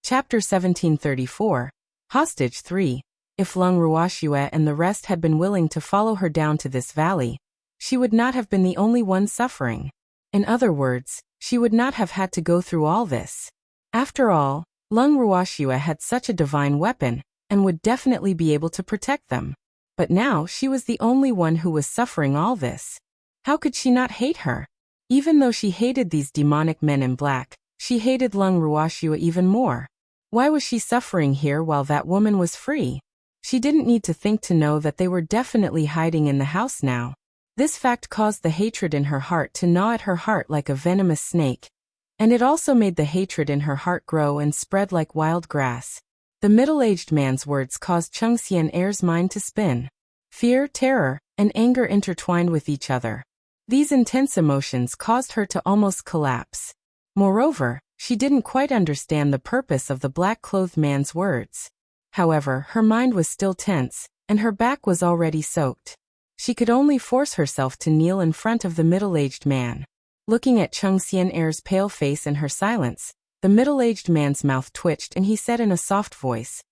Chapter 1734, Hostage 3. If Lung Ruoxue and the rest had been willing to follow her down to this valley, she would not have been the only one suffering. In other words, she would not have had to go through all this. After all, Lung Ruoxue had such a divine weapon, and would definitely be able to protect them. But now she was the only one who was suffering all this. How could she not hate her? Even though she hated these demonic men in black, she hated Lung Ruoxue even more. Why was she suffering here while that woman was free? She didn't need to think to know that they were definitely hiding in the house now. This fact caused the hatred in her heart to gnaw at her heart like a venomous snake. And it also made the hatred in her heart grow and spread like wild grass. The middle-aged man's words caused Chung Xian-er's mind to spin. Fear, terror, and anger intertwined with each other. These intense emotions caused her to almost collapse. Moreover, she didn't quite understand the purpose of the black-clothed man's words. However, her mind was still tense, and her back was already soaked. She could only force herself to kneel in front of the middle-aged man. Looking at Chung Xian-er's pale face in her silence, the middle-aged man's mouth twitched and he said in a soft voice,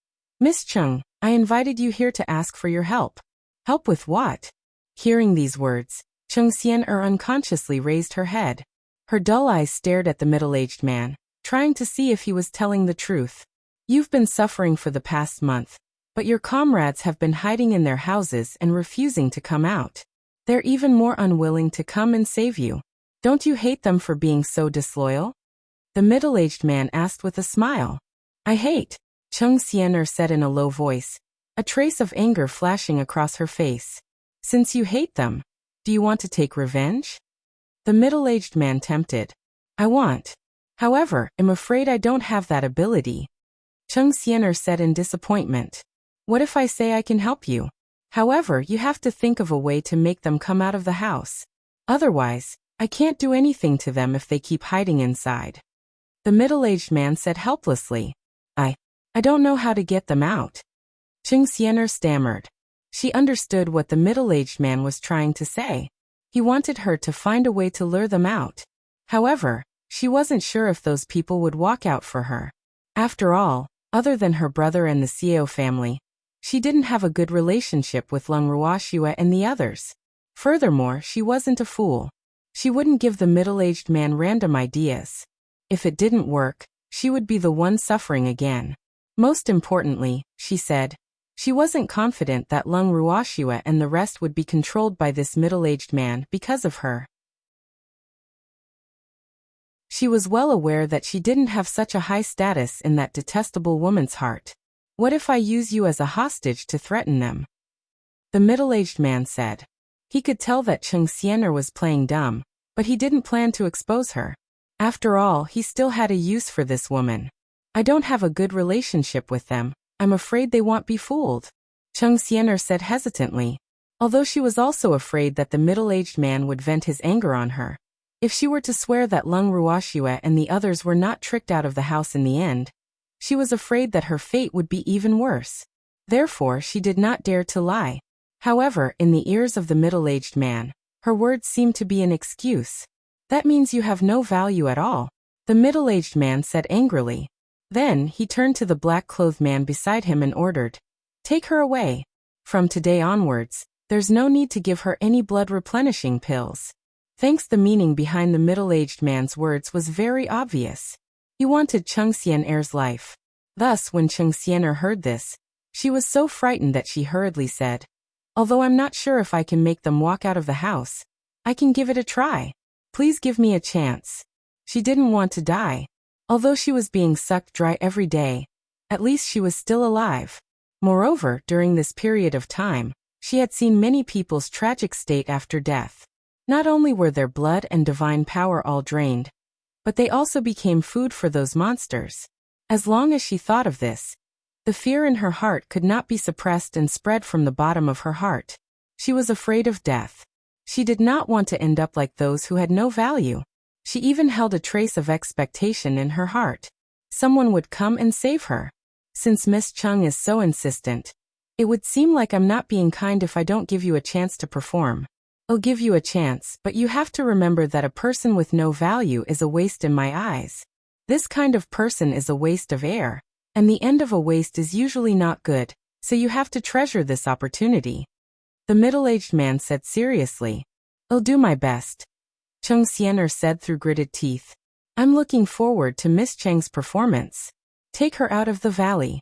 "Miss Chung, I invited you here to ask for your help." "Help with what?" Hearing these words, Chung Xian unconsciously raised her head. Her dull eyes stared at the middle-aged man, trying to see if he was telling the truth. You've been suffering for the past month, but your comrades have been hiding in their houses and refusing to come out. They're even more unwilling to come and save you. Don't you hate them for being so disloyal? The middle-aged man asked with a smile. I hate, Chung Xian said in a low voice, a trace of anger flashing across her face. Since you hate them, do you want to take revenge? The middle-aged man tempted. I want. However, I'm afraid I don't have that ability. Chung Xian said in disappointment. What if I say I can help you? However, you have to think of a way to make them come out of the house. Otherwise, I can't do anything to them if they keep hiding inside. The middle-aged man said helplessly. I don't know how to get them out. Chung Xian stammered. She understood what the middle-aged man was trying to say. He wanted her to find a way to lure them out. However, she wasn't sure if those people would walk out for her. After all, other than her brother and the Xiao family, she didn't have a good relationship with Lung Ruoxue and the others. Furthermore, she wasn't a fool. She wouldn't give the middle-aged man random ideas. If it didn't work, she would be the one suffering again. Most importantly, she said, she wasn't confident that Lung Ruoxue and the rest would be controlled by this middle-aged man because of her. She was well aware that she didn't have such a high status in that detestable woman's heart. What if I use you as a hostage to threaten them? The middle-aged man said. He could tell that Chung Xian was playing dumb, but he didn't plan to expose her. After all, he still had a use for this woman. I don't have a good relationship with them. I'm afraid they won't be fooled. Chung Xian said hesitantly, although she was also afraid that the middle-aged man would vent his anger on her. If she were to swear that Lung Ruoxue and the others were not tricked out of the house in the end, she was afraid that her fate would be even worse. Therefore, she did not dare to lie. However, in the ears of the middle-aged man, her words seemed to be an excuse. That means you have no value at all, the middle-aged man said angrily. Then, he turned to the black-clothed man beside him and ordered, take her away. From today onwards, there's no need to give her any blood-replenishing pills. Thanks, the meaning behind the middle-aged man's words was very obvious. He wanted Chung Xian's life. Thus, when Chung Xian heard this, she was so frightened that she hurriedly said, although I'm not sure if I can make them walk out of the house, I can give it a try. Please give me a chance. She didn't want to die. Although she was being sucked dry every day, at least she was still alive. Moreover, during this period of time, she had seen many people's tragic state after death. Not only were their blood and divine power all drained, but they also became food for those monsters. As long as she thought of this, the fear in her heart could not be suppressed and spread from the bottom of her heart. She was afraid of death. She did not want to end up like those who had no value. She even held a trace of expectation in her heart. Someone would come and save her. Since Miss Chung is so insistent, it would seem like I'm not being kind if I don't give you a chance to perform. I'll give you a chance, but you have to remember that a person with no value is a waste in my eyes. This kind of person is a waste of air, and the end of a waste is usually not good, so you have to treasure this opportunity. The middle-aged man said seriously. I'll do my best. Chung Xian said through gritted teeth. I'm looking forward to Miss Cheng's performance. Take her out of the valley.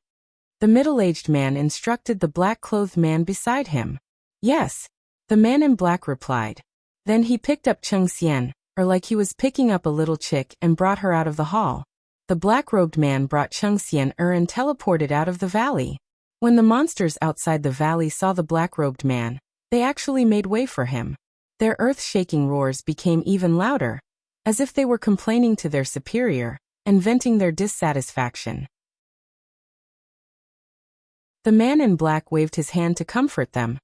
The middle-aged man instructed the black-clothed man beside him. Yes, the man in black replied. Then he picked up Chung Xian, like he was picking up a little chick, and brought her out of the hall. The black-robed man brought Chung Xian and teleported out of the valley. When the monsters outside the valley saw the black-robed man, they actually made way for him. Their earth-shaking roars became even louder, as if they were complaining to their superior and venting their dissatisfaction. The man in black waved his hand to comfort them,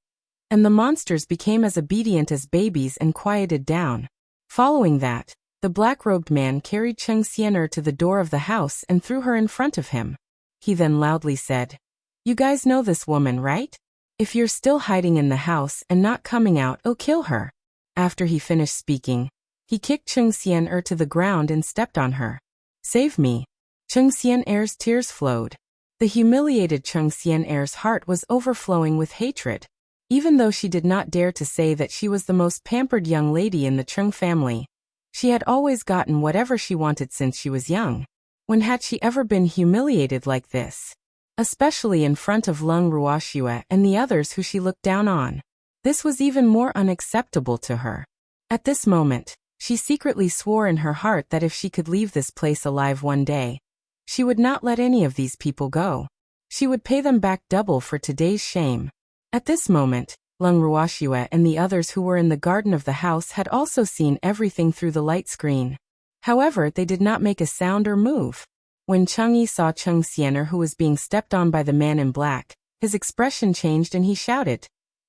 and the monsters became as obedient as babies and quieted down. Following that, the black-robed man carried Chung Xian to the door of the house and threw her in front of him. He then loudly said, You guys know this woman, right? If you're still hiding in the house and not coming out, I'll kill her. After he finished speaking, he kicked Chung Xian to the ground and stepped on her. Save me. Chung Xian's tears flowed. The humiliated Chung Xian's heart was overflowing with hatred. Even though she did not dare to say that she was the most pampered young lady in the Chung family, she had always gotten whatever she wanted since she was young. When had she ever been humiliated like this? Especially in front of Lung Ruoxue and the others who she looked down on. This was even more unacceptable to her. At this moment, she secretly swore in her heart that if she could leave this place alive one day, she would not let any of these people go. She would pay them back double for today's shame. At this moment, Lung Ruoxue and the others who were in the garden of the house had also seen everything through the light screen. However, they did not make a sound or move. When Changyi saw Cheng Xianer, who was being stepped on by the man in black, his expression changed and he shouted,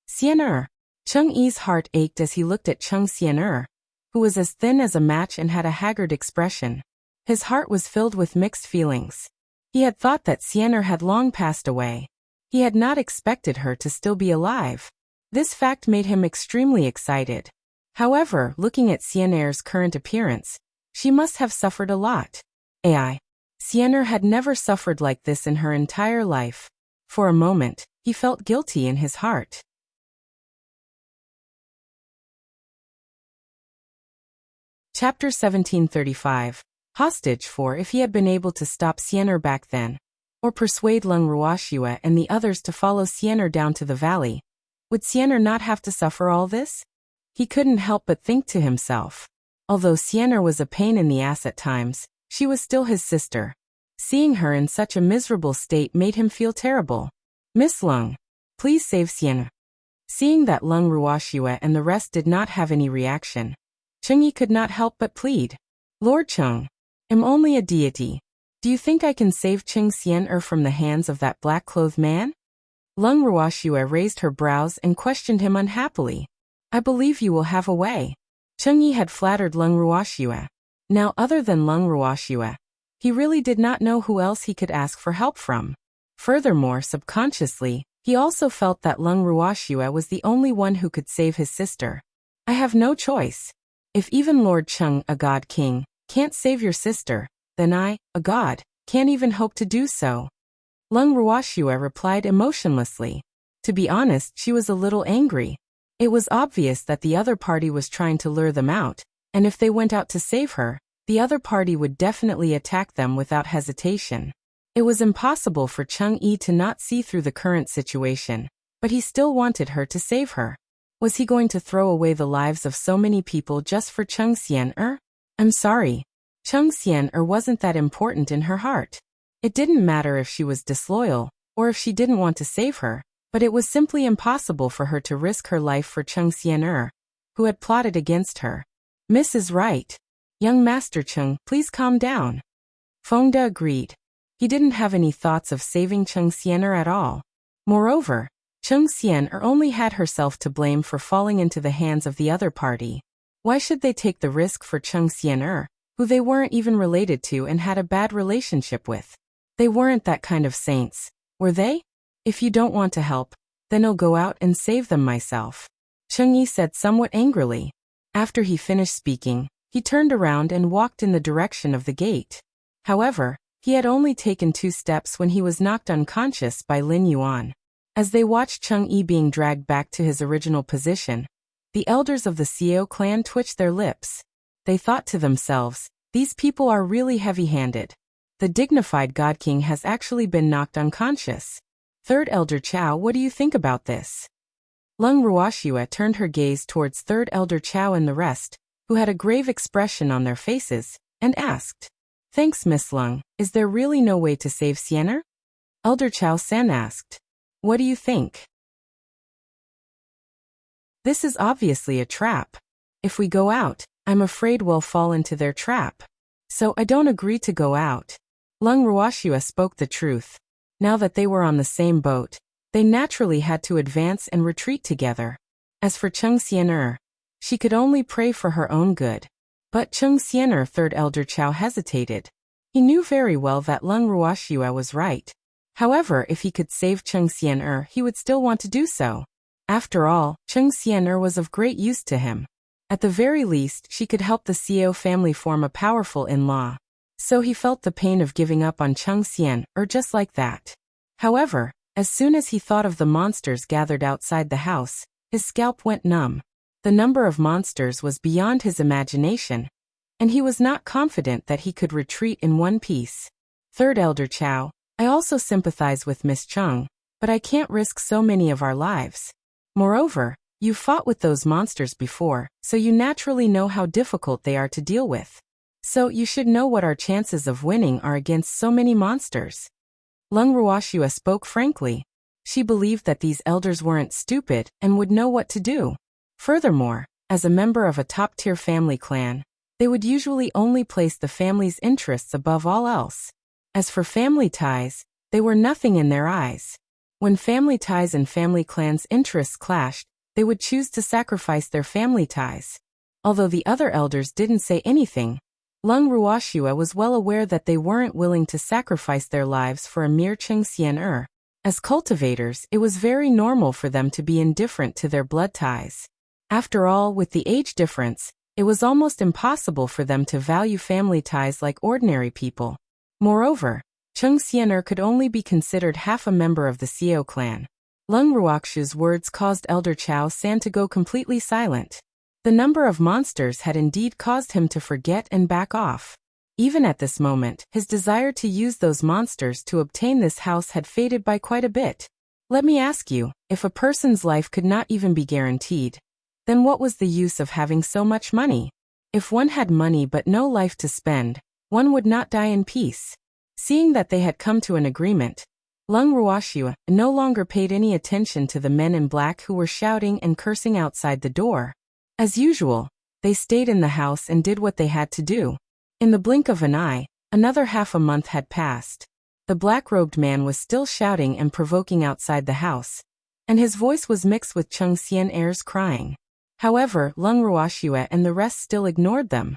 "Xianer!" Cheng-Yi's heart ached as he looked at Cheng Xianer, who was as thin as a match and had a haggard expression. His heart was filled with mixed feelings. He had thought that Xianer had long passed away. He had not expected her to still be alive. This fact made him extremely excited. However, looking at Xianer's current appearance, she must have suffered a lot. Xianer had never suffered like this in her entire life. For a moment, he felt guilty in his heart. Chapter 1735. Hostage. For if he had been able to stop Xianer back then, or persuade Lung Ruoxue and the others to follow Xianer down to the valley, would Xianer not have to suffer all this? He couldn't help but think to himself. Although Xianer was a pain in the ass at times, she was still his sister. Seeing her in such a miserable state made him feel terrible. "Miss Lung, please save Xianer." Seeing that Lung Ruoxue and the rest did not have any reaction, Chengyi could not help but plead. "Lord Cheng, I'm only a deity. Do you think I can save Cheng Xianer from the hands of that black-clothed man?" Lung Ruoxue raised her brows and questioned him unhappily. "I believe you will have a way." Chengyi had flattered Lung Ruoxue. Now, other than Lung Ruoxue, he really did not know who else he could ask for help from. Furthermore, subconsciously, he also felt that Lung Ruoxue was the only one who could save his sister. "I have no choice. If even Lord Cheng, a god king, can't save your sister, then I, a god, can't even hope to do so." Lung Ruoxue replied emotionlessly. To be honest, she was a little angry. It was obvious that the other party was trying to lure them out, and if they went out to save her, the other party would definitely attack them without hesitation. It was impossible for Cheng-Yi to not see through the current situation, but he still wanted her to save her. Was he going to throw away the lives of so many people just for Cheng Xianer? I'm sorry. Cheng Xianer wasn't that important in her heart. It didn't matter if she was disloyal, or if she didn't want to save her, but it was simply impossible for her to risk her life for Cheng Xianer, who had plotted against her. "Miss is right. Young Master Cheng, please calm down." Fengde agreed. He didn't have any thoughts of saving Cheng Xianer at all. Moreover, Cheng Xianer only had herself to blame for falling into the hands of the other party. Why should they take the risk for Cheng Xianer, who they weren't even related to and had a bad relationship with? They weren't that kind of saints, were they? "If you don't want to help, then I'll go out and save them myself," Cheng-Yi said somewhat angrily. After he finished speaking, he turned around and walked in the direction of the gate. However, he had only taken 2 steps when he was knocked unconscious by Lin Yuan. As they watched Cheng-Yi being dragged back to his original position, the elders of the Xiao clan twitched their lips. They thought to themselves, "These people are really heavy-handed. The dignified God King has actually been knocked unconscious." Third Elder Chao, what do you think about this? Lung Ruoxue turned her gaze towards Third Elder Chao and the rest, who had a grave expression on their faces, and asked, "Thanks, Miss Lung, is there really no way to save Xianer?" Elder Chao-san asked, "What do you think?" "This is obviously a trap. If we go out, I'm afraid we'll fall into their trap. So I don't agree to go out." Lung Ruoxue spoke the truth. Now that they were on the same boat, they naturally had to advance and retreat together. As for Cheng Xianer, she could only pray for her own good. But Cheng Xianer, Third Elder Chao hesitated. He knew very well that Lung Ruoxue was right. However, if he could save Cheng Xianer, he would still want to do so. After all, Cheng Xianer was of great use to him. At the very least, she could help the Xiao family form a powerful in-law. So he felt the pain of giving up on Cheng Xianer just like that. However, As soon as he thought of the monsters gathered outside the house, his scalp went numb. The number of monsters was beyond his imagination, and he was not confident that he could retreat in one piece. Third Elder Chow, I also sympathize with Miss Chung, but I can't risk so many of our lives. Moreover, you fought with those monsters before, so you naturally know how difficult they are to deal with. So you should know what our chances of winning are against so many monsters. Lung Ruoxua spoke frankly. She believed that these elders weren't stupid and would know what to do. Furthermore, as a member of a top-tier family clan, they would usually only place the family's interests above all else. As for family ties, they were nothing in their eyes. When family ties and family clans' interests clashed, they would choose to sacrifice their family ties. Although the other elders didn't say anything, Lung Ruoxua was well aware that they weren't willing to sacrifice their lives for a mere Cheng Xian. As cultivators, it was very normal for them to be indifferent to their blood ties. After all, with the age difference, it was almost impossible for them to value family ties like ordinary people. Moreover, Cheng Xian could only be considered half a member of the Xiao clan. Lung Ruoxua's words caused Elder Chao San to go completely silent. The number of monsters had indeed caused him to forget and back off. Even at this moment, his desire to use those monsters to obtain this house had faded by quite a bit. Let me ask you, if a person's life could not even be guaranteed, then what was the use of having so much money? If one had money but no life to spend, one would not die in peace. Seeing that they had come to an agreement, Lung Ruoxua no longer paid any attention to the men in black who were shouting and cursing outside the door. As usual, they stayed in the house and did what they had to do. In the blink of an eye, another half a month had passed. The black-robed man was still shouting and provoking outside the house, and his voice was mixed with Cheng Xian crying. However, Lung Ruoxua and the rest still ignored them.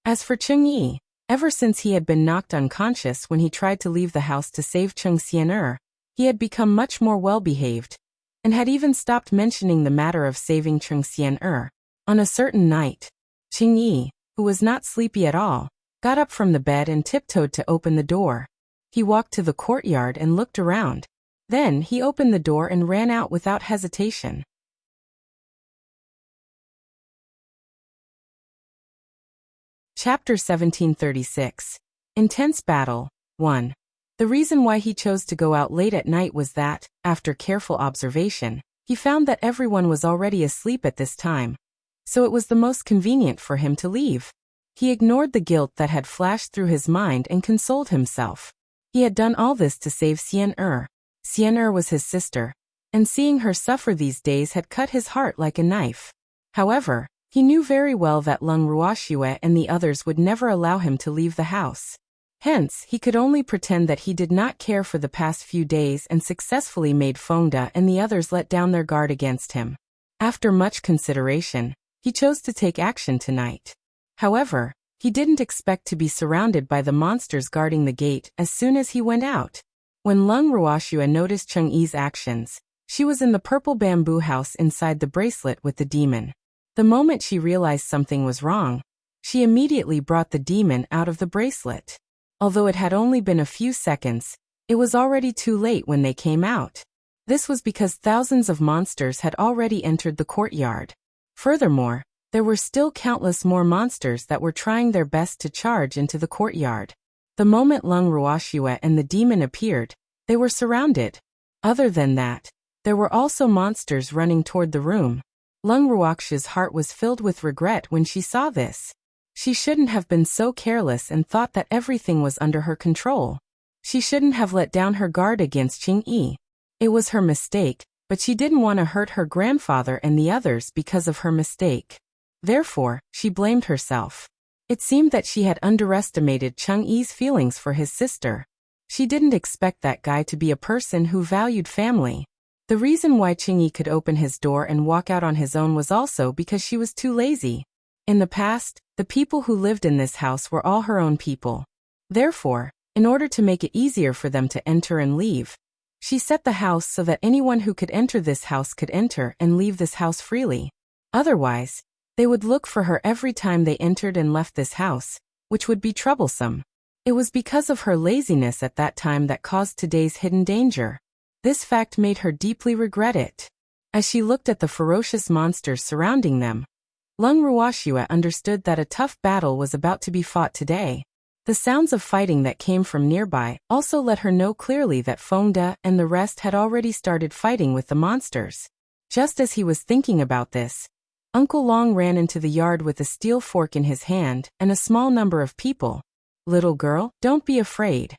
As for Cheng Yi, ever since he had been knocked unconscious when he tried to leave the house to save Cheng Xian, he had become much more well-behaved, and had even stopped mentioning the matter of saving Cheng Xian. On a certain night, Cheng Yi, who was not sleepy at all, got up from the bed and tiptoed to open the door. He walked to the courtyard and looked around. Then he opened the door and ran out without hesitation. Chapter 1736. Intense Battle. 1. The reason why he chose to go out late at night was that, after careful observation, he found that everyone was already asleep at this time. So it was the most convenient for him to leave. He ignored the guilt that had flashed through his mind and consoled himself. He had done all this to save Xian. Xian was his sister, and seeing her suffer these days had cut his heart like a knife. However, he knew very well that Lung Ruoxua and the others would never allow him to leave the house. Hence, he could only pretend that he did not care for the past few days and successfully made Fengda and the others let down their guard against him. After much consideration, he chose to take action tonight. However, he didn't expect to be surrounded by the monsters guarding the gate as soon as he went out. When Lung Ruoxua noticed Cheng Yi's actions, she was in the purple bamboo house inside the bracelet with the demon. The moment she realized something was wrong, she immediately brought the demon out of the bracelet. Although it had only been a few seconds, it was already too late when they came out. This was because thousands of monsters had already entered the courtyard. Furthermore, there were still countless more monsters that were trying their best to charge into the courtyard. The moment Lung Ruoxua and the demon appeared, they were surrounded. Other than that, there were also monsters running toward the room. Lung Ruoxua's heart was filled with regret when she saw this. She shouldn't have been so careless and thought that everything was under her control. She shouldn't have let down her guard against Cheng Yi. It was her mistake, but she didn't want to hurt her grandfather and the others because of her mistake. Therefore, she blamed herself. It seemed that she had underestimated Cheng Yi's feelings for his sister. She didn't expect that guy to be a person who valued family. The reason why Cheng Yi could open his door and walk out on his own was also because she was too lazy. In the past, the people who lived in this house were all her own people. Therefore, in order to make it easier for them to enter and leave, she set the house so that anyone who could enter this house could enter and leave this house freely. Otherwise, they would look for her every time they entered and left this house, which would be troublesome. It was because of her laziness at that time that caused today's hidden danger. This fact made her deeply regret it. As she looked at the ferocious monsters surrounding them, Lung Ruoxue understood that a tough battle was about to be fought today. The sounds of fighting that came from nearby also let her know clearly that Feng De and the rest had already started fighting with the monsters. Just as he was thinking about this, Uncle Long ran into the yard with a steel fork in his hand and a small number of people. "Little girl, don't be afraid.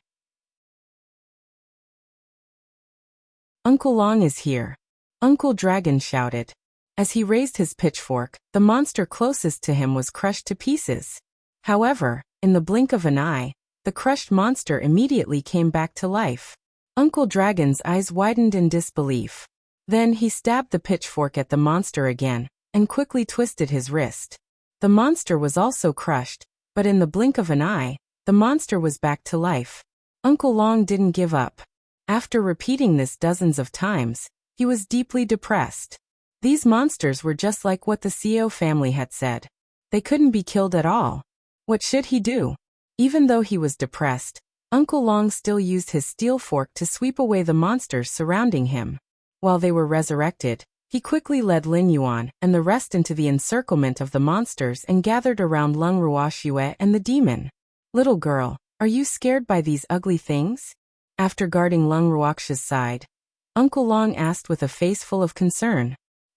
Uncle Long is here," Uncle Dragon shouted. As he raised his pitchfork, the monster closest to him was crushed to pieces. However, in the blink of an eye, the crushed monster immediately came back to life. Uncle Dragon's eyes widened in disbelief. Then he stabbed the pitchfork at the monster again, and quickly twisted his wrist. The monster was also crushed, but in the blink of an eye, the monster was back to life. Uncle Long didn't give up. After repeating this dozens of times, he was deeply depressed. These monsters were just like what the Xiao family had said. They couldn't be killed at all. What should he do? Even though he was depressed, Uncle Long still used his steel fork to sweep away the monsters surrounding him. While they were resurrected, he quickly led Lin Yuan and the rest into the encirclement of the monsters and gathered around Lung Ruoxue and the demon. "Little girl, are you scared by these ugly things?" After guarding Lung Ruoxue's side, Uncle Long asked with a face full of concern.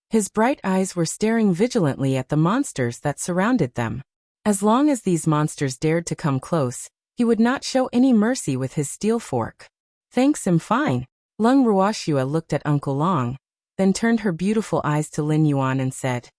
His bright eyes were staring vigilantly at the monsters that surrounded them. As long as these monsters dared to come close, he would not show any mercy with his steel fork. "Thanks, I'm fine." Lung Ruoxue looked at Uncle Long, then turned her beautiful eyes to Lin Yuan and said,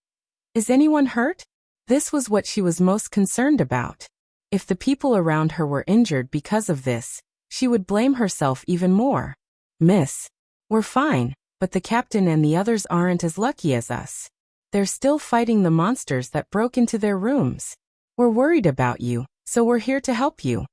"Is anyone hurt?" This was what she was most concerned about. If the people around her were injured because of this, she would blame herself even more. "Miss, we're fine, but the captain and the others aren't as lucky as us. They're still fighting the monsters that broke into their rooms. We're worried about you, so we're here to help you,"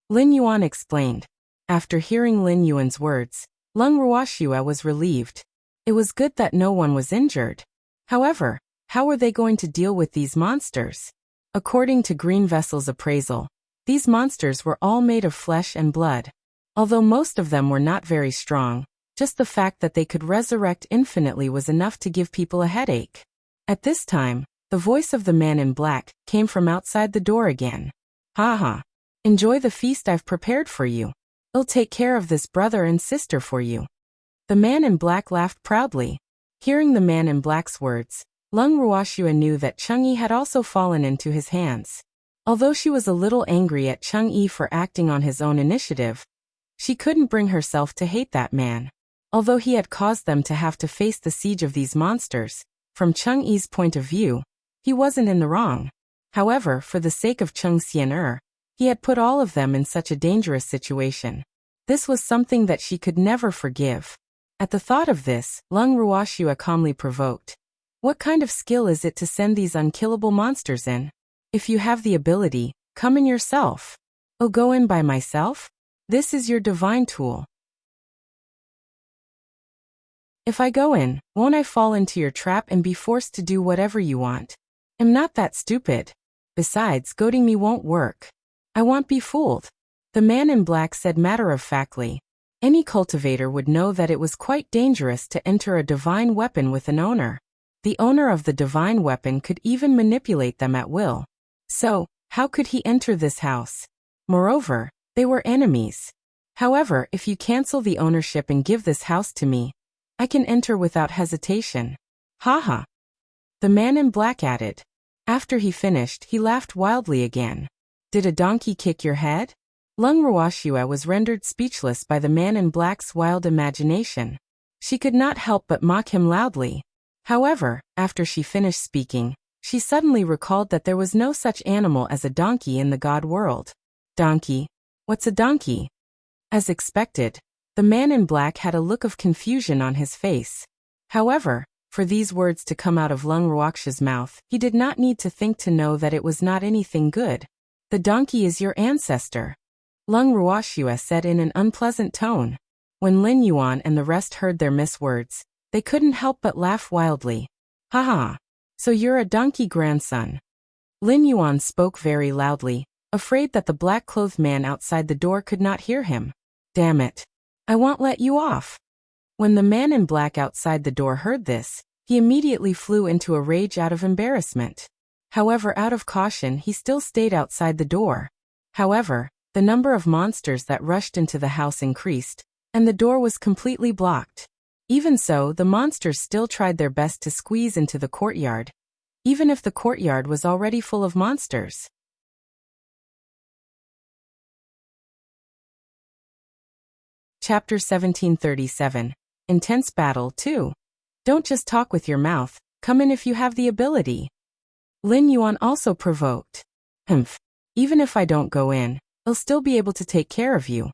Lin Yuan explained. After hearing Lin Yuan's words, Lung Ruoxue was relieved. It was good that no one was injured. However, how were they going to deal with these monsters? According to Green Vessel's appraisal, these monsters were all made of flesh and blood. Although most of them were not very strong, just the fact that they could resurrect infinitely was enough to give people a headache. At this time, the voice of the man in black came from outside the door again. "Ha ha. Enjoy the feast I've prepared for you. I'll take care of this brother and sister for you." The man in black laughed proudly. Hearing the man in black's words, Lung Ruoxue knew that Chang'e had also fallen into his hands. Although she was a little angry at Chang'e for acting on his own initiative, she couldn't bring herself to hate that man. Although he had caused them to have to face the siege of these monsters, from Chang'e's point of view, he wasn't in the wrong. However, for the sake of Cheng Xian'er, he had put all of them in such a dangerous situation. This was something that she could never forgive. At the thought of this, Lung Ruoxue calmly provoked. "What kind of skill is it to send these unkillable monsters in? If you have the ability, come in yourself." "I'll go in by myself? This is your divine tool. If I go in, won't I fall into your trap and be forced to do whatever you want? I'm not that stupid. Besides, goading me won't work. I won't be fooled," the man in black said matter-of-factly. Any cultivator would know that it was quite dangerous to enter a divine weapon with an owner. The owner of the divine weapon could even manipulate them at will. So, how could he enter this house? Moreover, they were enemies. "However, if you cancel the ownership and give this house to me, I can enter without hesitation." "Ha!" the man in black added. After he finished, he laughed wildly again. "Did a donkey kick your head?" Lung Ruoxue was rendered speechless by the man in black's wild imagination. She could not help but mock him loudly. However, after she finished speaking, she suddenly recalled that there was no such animal as a donkey in the god world. "Donkey? What's a donkey?" As expected, the man in black had a look of confusion on his face. However, for these words to come out of Lung Ruoxue's mouth, he did not need to think to know that it was not anything good. "The donkey is your ancestor," Lung Ruoxue said in an unpleasant tone. When Lin Yuan and the rest heard their miswords, they couldn't help but laugh wildly. "Ha ha! So you're a donkey grandson." Lin Yuan spoke very loudly, afraid that the black-clothed man outside the door could not hear him. "Damn it. I won't let you off." When the man in black outside the door heard this, he immediately flew into a rage out of embarrassment. However, out of caution, he still stayed outside the door. However, the number of monsters that rushed into the house increased, and the door was completely blocked. Even so, the monsters still tried their best to squeeze into the courtyard, even if the courtyard was already full of monsters. Chapter 1737. Intense Battle 2. Don't just talk with your mouth, come in if you have the ability. Lin Yuan also provoked. Even if I don't go in, I'll still be able to take care of you,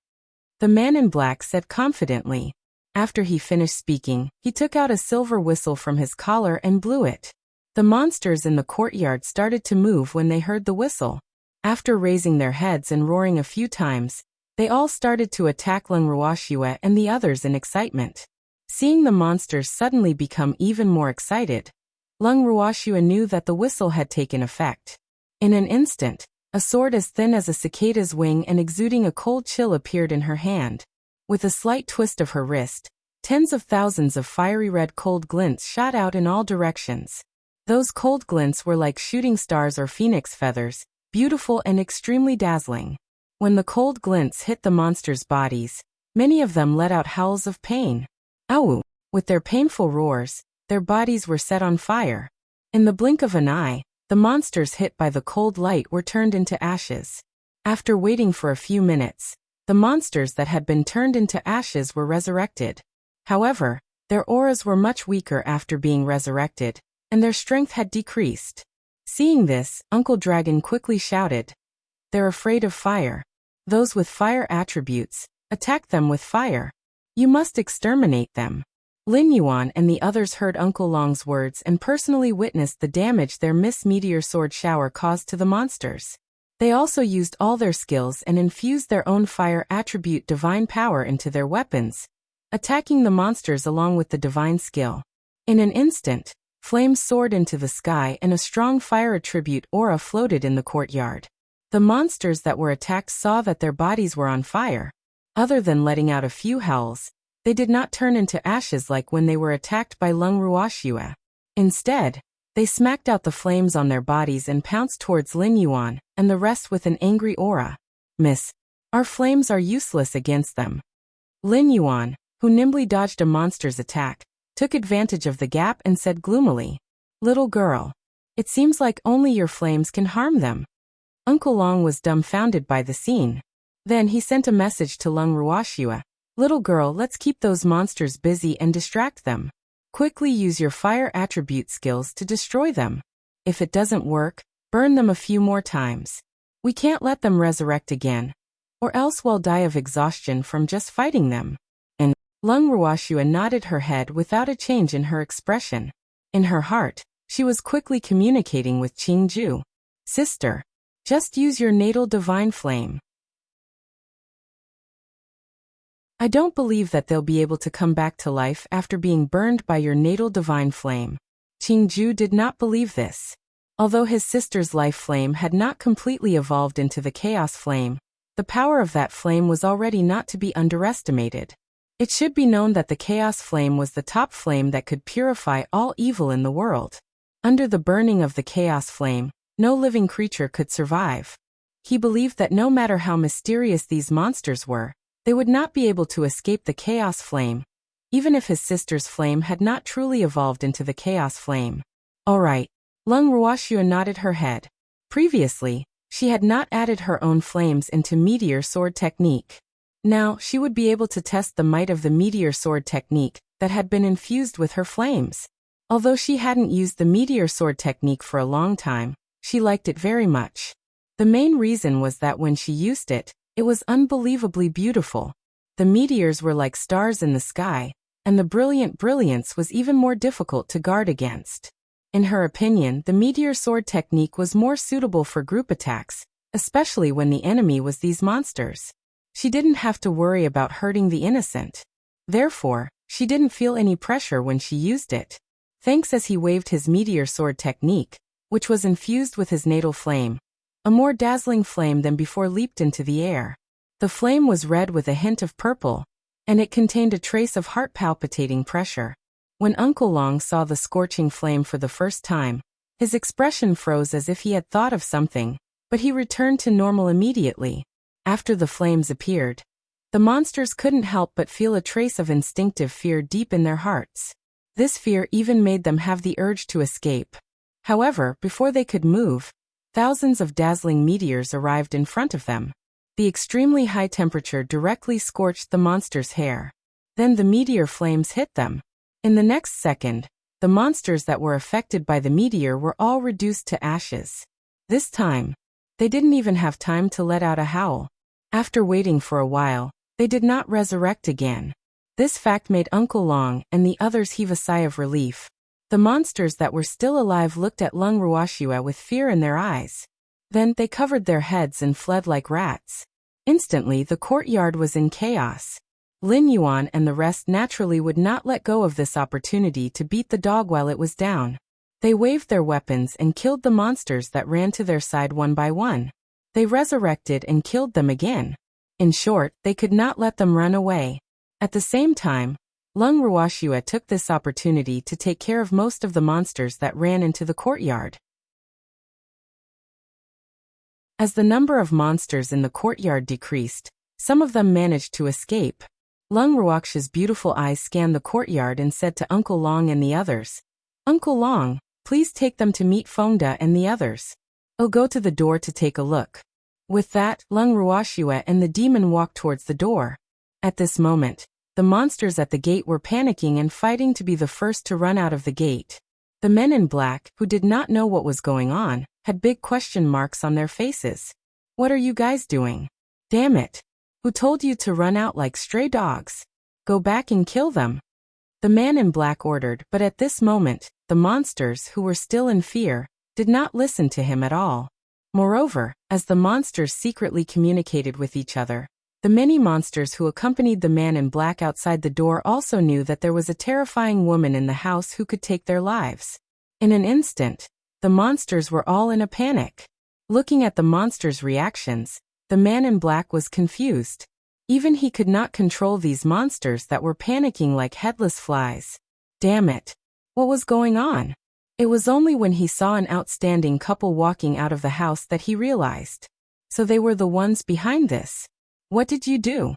the man in black said confidently. After he finished speaking, he took out a silver whistle from his collar and blew it. The monsters in the courtyard started to move when they heard the whistle. After raising their heads and roaring a few times, they all started to attack Lung Ruoxue and the others in excitement. Seeing the monsters suddenly become even more excited, Lung Ruoxue knew that the whistle had taken effect. In an instant, a sword as thin as a cicada's wing and exuding a cold chill appeared in her hand. With a slight twist of her wrist, tens of thousands of fiery red cold glints shot out in all directions. Those cold glints were like shooting stars or phoenix feathers, beautiful and extremely dazzling. When the cold glints hit the monsters' bodies, many of them let out howls of pain. Ow! With their painful roars, their bodies were set on fire. In the blink of an eye, the monsters hit by the cold light were turned into ashes. After waiting for a few minutes, the monsters that had been turned into ashes were resurrected. However, their auras were much weaker after being resurrected, and their strength had decreased. Seeing this, Uncle Dragon quickly shouted, "They're afraid of fire. Those with fire attributes, attack them with fire. You must exterminate them." Lin Yuan and the others heard Uncle Long's words and personally witnessed the damage their Miss Meteor Sword shower caused to the monsters. They also used all their skills and infused their own fire attribute divine power into their weapons, attacking the monsters along with the divine skill. In an instant, flames soared into the sky and a strong fire attribute aura floated in the courtyard. The monsters that were attacked saw that their bodies were on fire. Other than letting out a few howls, they did not turn into ashes like when they were attacked by Lung Ruoxue. Instead, they smacked out the flames on their bodies and pounced towards Lin Yuan and the rest with an angry aura. "Miss, our flames are useless against them." Lin Yuan, who nimbly dodged a monster's attack, took advantage of the gap and said gloomily, "Little girl, it seems like only your flames can harm them." Uncle Long was dumbfounded by the scene. Then he sent a message to Lung Ruoxue, "Little girl, let's keep those monsters busy and distract them. Quickly use your fire attribute skills to destroy them. If it doesn't work, burn them a few more times. We can't let them resurrect again, or else we'll die of exhaustion from just fighting them." And Lung Ruoxue nodded her head without a change in her expression. In her heart, she was quickly communicating with Qingju. "Sister, just use your natal divine flame. I don't believe that they'll be able to come back to life after being burned by your natal divine flame." Qingju did not believe this. Although his sister's life flame had not completely evolved into the chaos flame, the power of that flame was already not to be underestimated. It should be known that the chaos flame was the top flame that could purify all evil in the world. Under the burning of the chaos flame, no living creature could survive. He believed that no matter how mysterious these monsters were, they would not be able to escape the chaos flame, even if his sister's flame had not truly evolved into the chaos flame. All right. Lung Ruoxue nodded her head. Previously, she had not added her own flames into Meteor Sword technique. Now, she would be able to test the might of the Meteor Sword technique that had been infused with her flames. Although she hadn't used the Meteor Sword technique for a long time, she liked it very much. The main reason was that when she used it, it was unbelievably beautiful. The meteors were like stars in the sky, and the brilliant brilliance was even more difficult to guard against. In her opinion, the Meteor Sword technique was more suitable for group attacks, especially when the enemy was these monsters. She didn't have to worry about hurting the innocent. Therefore, she didn't feel any pressure when she used it. Thanks as he waved his Meteor Sword technique, which was infused with his natal flame, A more dazzling flame than before leaped into the air. The flame was red with a hint of purple, and it contained a trace of heart-palpitating pressure. When Uncle Long saw the scorching flame for the first time, his expression froze as if he had thought of something, but he returned to normal immediately. After the flames appeared, the monsters couldn't help but feel a trace of instinctive fear deep in their hearts. This fear even made them have the urge to escape. However, before they could move, thousands of dazzling meteors arrived in front of them. The extremely high temperature directly scorched the monsters' hair. Then the meteor flames hit them. In the next second, the monsters that were affected by the meteor were all reduced to ashes. This time, they didn't even have time to let out a howl. After waiting for a while, they did not resurrect again. This fact made Uncle Long and the others heave a sigh of relief. The monsters that were still alive looked at Lung Ruoxue with fear in their eyes. Then they covered their heads and fled like rats. Instantly, the courtyard was in chaos. Lin Yuan and the rest naturally would not let go of this opportunity to beat the dog while it was down. They waved their weapons and killed the monsters that ran to their side one by one. They resurrected and killed them again. In short, they could not let them run away. At the same time, Lung Ruoxue took this opportunity to take care of most of the monsters that ran into the courtyard. As the number of monsters in the courtyard decreased, some of them managed to escape. Lung Ruoxue's beautiful eyes scanned the courtyard and said to Uncle Long and the others, "Uncle Long, please take them to meet Fengda and the others. I'll go to the door to take a look." With that, Lung Ruoxue and the demon walked towards the door. At this moment, the monsters at the gate were panicking and fighting to be the first to run out of the gate. The men in black, who did not know what was going on, had big question marks on their faces. "What are you guys doing? Damn it! Who told you to run out like stray dogs? Go back and kill them." The man in black ordered, but at this moment, the monsters, who were still in fear, did not listen to him at all. Moreover, as the monsters secretly communicated with each other, the many monsters who accompanied the man in black outside the door also knew that there was a terrifying woman in the house who could take their lives. In an instant, the monsters were all in a panic. Looking at the monsters' reactions, the man in black was confused. Even he could not control these monsters that were panicking like headless flies. Damn it! What was going on? It was only when he saw an outstanding couple walking out of the house that he realized. So they were the ones behind this. "What did you do?"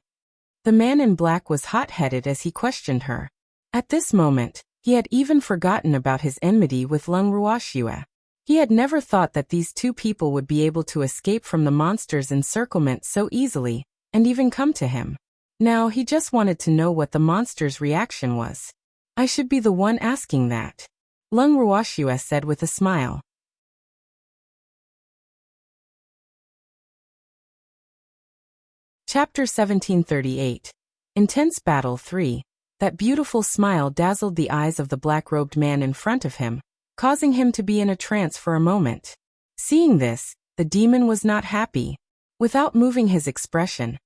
The man in black was hot-headed as he questioned her. At this moment, he had even forgotten about his enmity with Lung Ruoxue. He had never thought that these two people would be able to escape from the monster's encirclement so easily, and even come to him. Now he just wanted to know what the monster's reaction was. "I should be the one asking that," Lung Ruoxue said with a smile. Chapter 1738. Intense Battle 3. That beautiful smile dazzled the eyes of the black-robed man in front of him, causing him to be in a trance for a moment. Seeing this, the demon was not happy. Without moving his expression,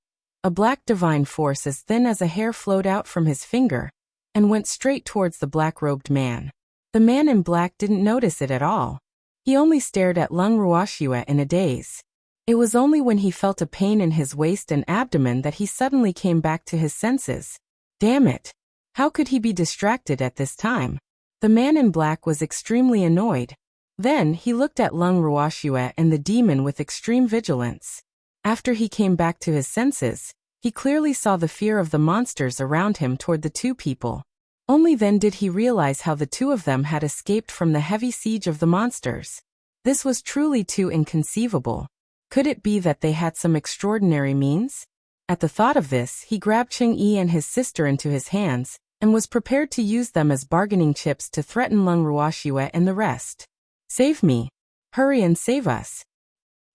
a black divine force as thin as a hair flowed out from his finger and went straight towards the black-robed man. The man in black didn't notice it at all. He only stared at Lung Ruoxue in a daze. It was only when he felt a pain in his waist and abdomen that he suddenly came back to his senses. Damn it! How could he be distracted at this time? The man in black was extremely annoyed. Then he looked at Lung Ruoxue and the demon with extreme vigilance. After he came back to his senses, he clearly saw the fear of the monsters around him toward the two people. Only then did he realize how the two of them had escaped from the heavy siege of the monsters. This was truly too inconceivable. Could it be that they had some extraordinary means? At the thought of this, he grabbed Cheng-Yi and his sister into his hands, and was prepared to use them as bargaining chips to threaten Lung Ruoxue and the rest. "Save me! Hurry and save us!"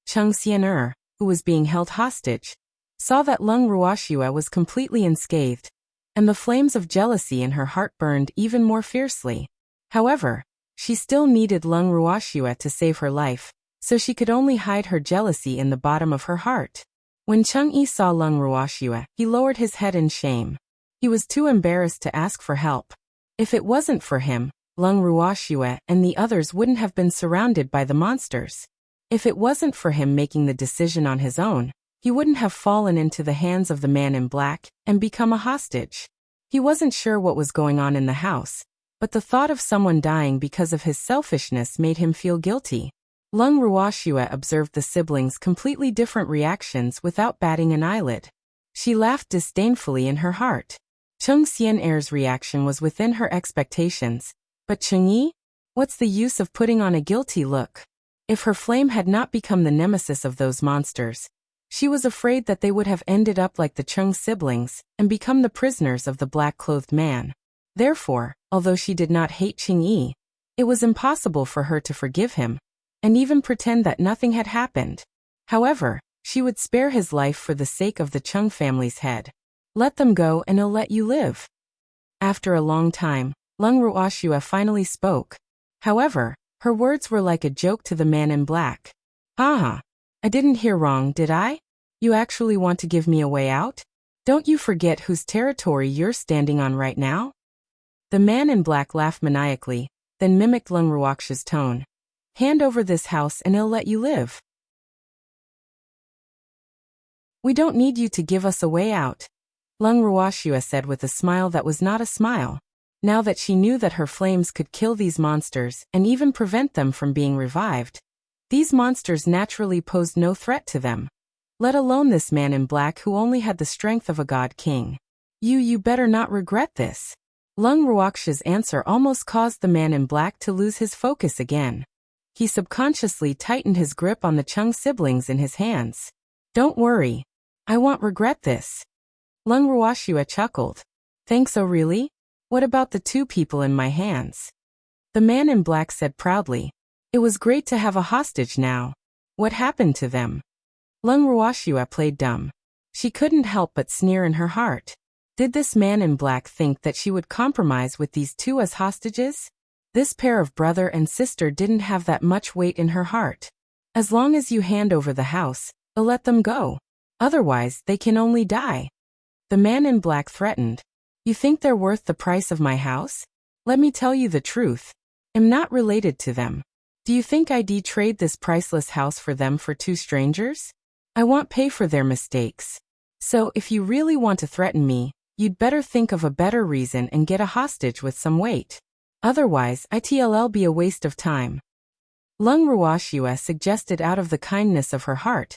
Cheng Xian'er, who was being held hostage, saw that Lung Ruoxue was completely unscathed, and the flames of jealousy in her heart burned even more fiercely. However, she still needed Lung Ruoxue to save her life, so she could only hide her jealousy in the bottom of her heart. When Cheng-Yi saw Lung Ruoxue, he lowered his head in shame. He was too embarrassed to ask for help. If it wasn't for him, Lung Ruoxue and the others wouldn't have been surrounded by the monsters. If it wasn't for him making the decision on his own, he wouldn't have fallen into the hands of the man in black and become a hostage. He wasn't sure what was going on in the house, but the thought of someone dying because of his selfishness made him feel guilty. Lung Ruoxue observed the siblings' completely different reactions without batting an eyelid. She laughed disdainfully in her heart. Cheng Xian'er's reaction was within her expectations, but Chengyi? What's the use of putting on a guilty look? If her flame had not become the nemesis of those monsters, she was afraid that they would have ended up like the Cheng siblings and become the prisoners of the black-clothed man. Therefore, although she did not hate Chengyi, it was impossible for her to forgive him and even pretend that nothing had happened. However, she would spare his life for the sake of the Cheng family's head. Let them go and I'll let you live. After a long time, Lung Ruoxue finally spoke. However, her words were like a joke to the man in black. Haha. I didn't hear wrong, did I? You actually want to give me a way out? Don't you forget whose territory you're standing on right now? The man in black laughed maniacally, then mimicked Lung Ruoxue's tone. Hand over this house and I'll let you live. We don't need you to give us a way out, Lung Ruoxue said with a smile that was not a smile. Now that she knew that her flames could kill these monsters and even prevent them from being revived, these monsters naturally posed no threat to them, let alone this man in black who only had the strength of a god king. You better not regret this. Lung Ruoxue's answer almost caused the man in black to lose his focus again. He subconsciously tightened his grip on the Cheng siblings in his hands. Don't worry. I won't regret this. Lung Ruoxue chuckled. Thanks, oh really? What about the two people in my hands? The man in black said proudly. It was great to have a hostage now. What happened to them? Lung Ruoxue played dumb. She couldn't help but sneer in her heart. Did this man in black think that she would compromise with these two as hostages? This pair of brother and sister didn't have that much weight in her heart. As long as you hand over the house, I'll let them go. Otherwise, they can only die. The man in black threatened. You think they're worth the price of my house? Let me tell you the truth. I'm not related to them. Do you think I'd trade this priceless house for them for two strangers? I won't pay for their mistakes. So if you really want to threaten me, you'd better think of a better reason and get a hostage with some weight. Otherwise, it'll be a waste of time. Lung Ruoxue suggested out of the kindness of her heart,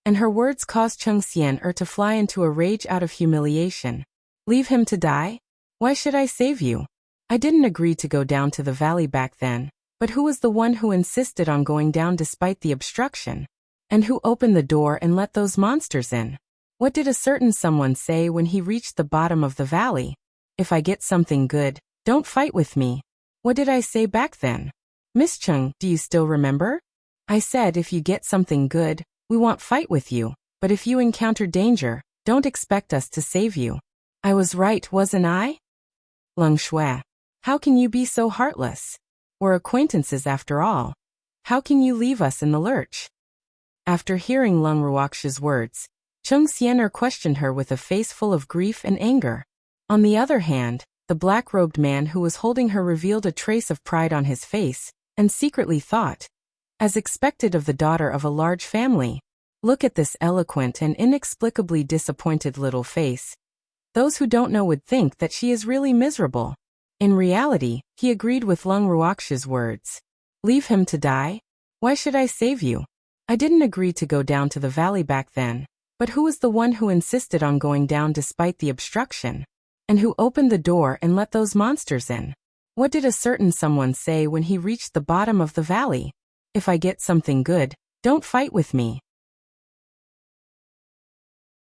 and her words caused Cheng Xian'er to fly into a rage out of humiliation. Leave him to die? Why should I save you? I didn't agree to go down to the valley back then, but who was the one who insisted on going down despite the obstruction? And who opened the door and let those monsters in? What did a certain someone say when he reached the bottom of the valley? If I get something good, don't fight with me. What did I say back then? Miss Cheng, do you still remember? I said if you get something good, we won't fight with you, but if you encounter danger, don't expect us to save you. I was right, wasn't I? Lung Shui. How can you be so heartless? We're acquaintances after all. How can you leave us in the lurch? After hearing Lung Ruoxue's words, Cheng Xian'er questioned her with a face full of grief and anger. On the other hand, the black-robed man who was holding her revealed a trace of pride on his face, and secretly thought, as expected of the daughter of a large family, look at this eloquent and inexplicably disappointed little face. Those who don't know would think that she is really miserable. In reality, he agreed with Lung Ruoxue's words. Leave him to die? Why should I save you? I didn't agree to go down to the valley back then, but who was the one who insisted on going down despite the obstruction? And who opened the door and let those monsters in? What did a certain someone say when he reached the bottom of the valley? If I get something good, don't fight with me.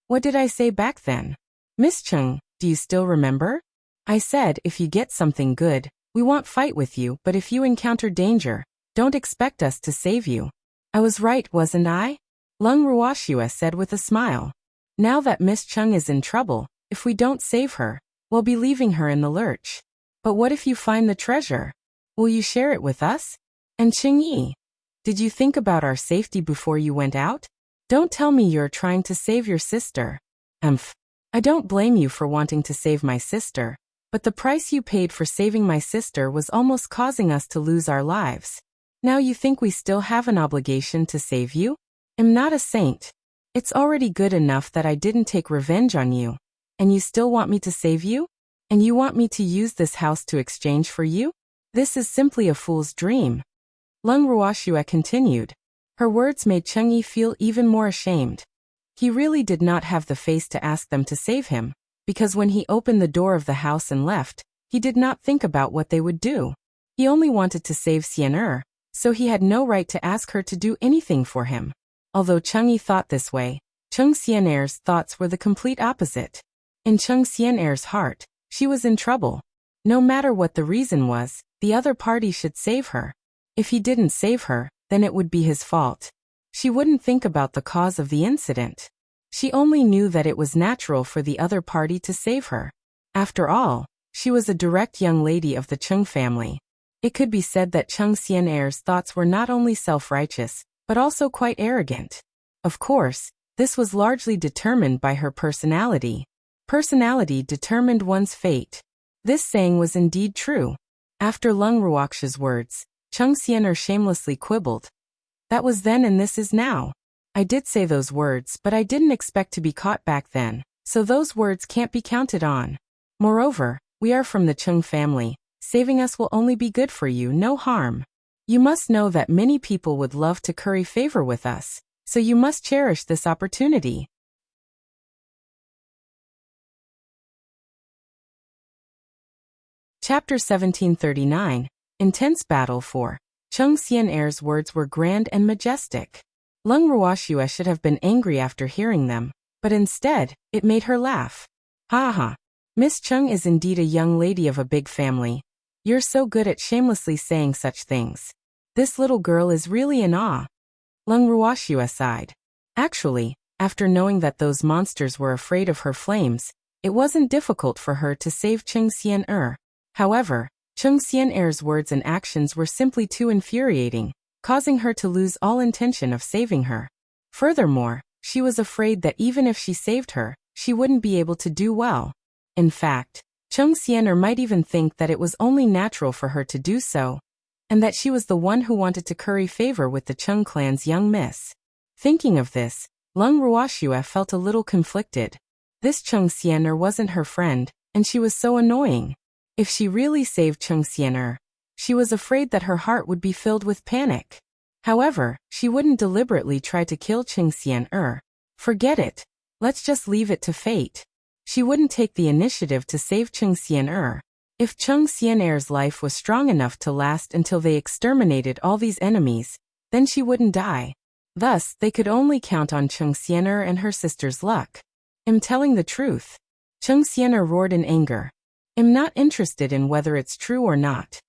What did I say back then? Miss Cheng, do you still remember? I said if you get something good, we won't fight with you, but if you encounter danger, don't expect us to save you. I was right, wasn't I? Lung Ruoxue said with a smile. Now that Miss Cheng is in trouble, if we don't save her, we'll be leaving her in the lurch. But what if you find the treasure? Will you share it with us? And Chengyi, did you think about our safety before you went out? Don't tell me you're trying to save your sister. I don't blame you for wanting to save my sister, but the price you paid for saving my sister was almost causing us to lose our lives. Now you think we still have an obligation to save you? I'm not a saint. It's already good enough that I didn't take revenge on you. And you still want me to save you? And you want me to use this house to exchange for you? This is simply a fool's dream. Lung Ruoxue continued. Her words made Chang'e feel even more ashamed. He really did not have the face to ask them to save him, because when he opened the door of the house and left, he did not think about what they would do. He only wanted to save Xian'er, so he had no right to ask her to do anything for him. Although Chang'e thought this way, Cheng Xian'er's thoughts were the complete opposite. In Cheng Xian'er's heart, she was in trouble. No matter what the reason was, the other party should save her. If he didn't save her, then it would be his fault. She wouldn't think about the cause of the incident. She only knew that it was natural for the other party to save her. After all, she was a direct young lady of the Cheng family. It could be said that Cheng Xian'er's thoughts were not only self-righteous, but also quite arrogant. Of course, this was largely determined by her personality. Personality determined one's fate. This saying was indeed true. After Lung Ruoxue's words, Cheng Xian'er shamelessly quibbled. That was then and this is now. I did say those words, but I didn't expect to be caught back then, so those words can't be counted on. Moreover, we are from the Cheng family. Saving us will only be good for you, no harm. You must know that many people would love to curry favor with us, so you must cherish this opportunity. Chapter 1739. Intense Battle. 4. Cheng Xian'er's words were grand and majestic. Lung Ruoxue should have been angry after hearing them, but instead, it made her laugh. Ha ha. Miss Cheng is indeed a young lady of a big family. You're so good at shamelessly saying such things. This little girl is really in awe. Lung Ruoxue sighed. Actually, after knowing that those monsters were afraid of her flames, it wasn't difficult for her to save Cheng Xian'er. However, Cheng Xian'er's words and actions were simply too infuriating, causing her to lose all intention of saving her. Furthermore, she was afraid that even if she saved her, she wouldn't be able to do well. In fact, Cheng Xian'er might even think that it was only natural for her to do so, and that she was the one who wanted to curry favor with the Cheng clan's young miss. Thinking of this, Lung Ruoxue felt a little conflicted. This Cheng Xian'er wasn't her friend, and she was so annoying. If she really saved Cheng Xian'er, she was afraid that her heart would be filled with panic. However, she wouldn't deliberately try to kill Cheng Xian'er. Forget it. Let's just leave it to fate. She wouldn't take the initiative to save Cheng Xian'er. If Cheng Xian'er's life was strong enough to last until they exterminated all these enemies, then she wouldn't die. Thus, they could only count on Cheng Xian'er and her sister's luck. I'm telling the truth. Cheng Xian'er roared in anger. I'm not interested in whether it's true or not.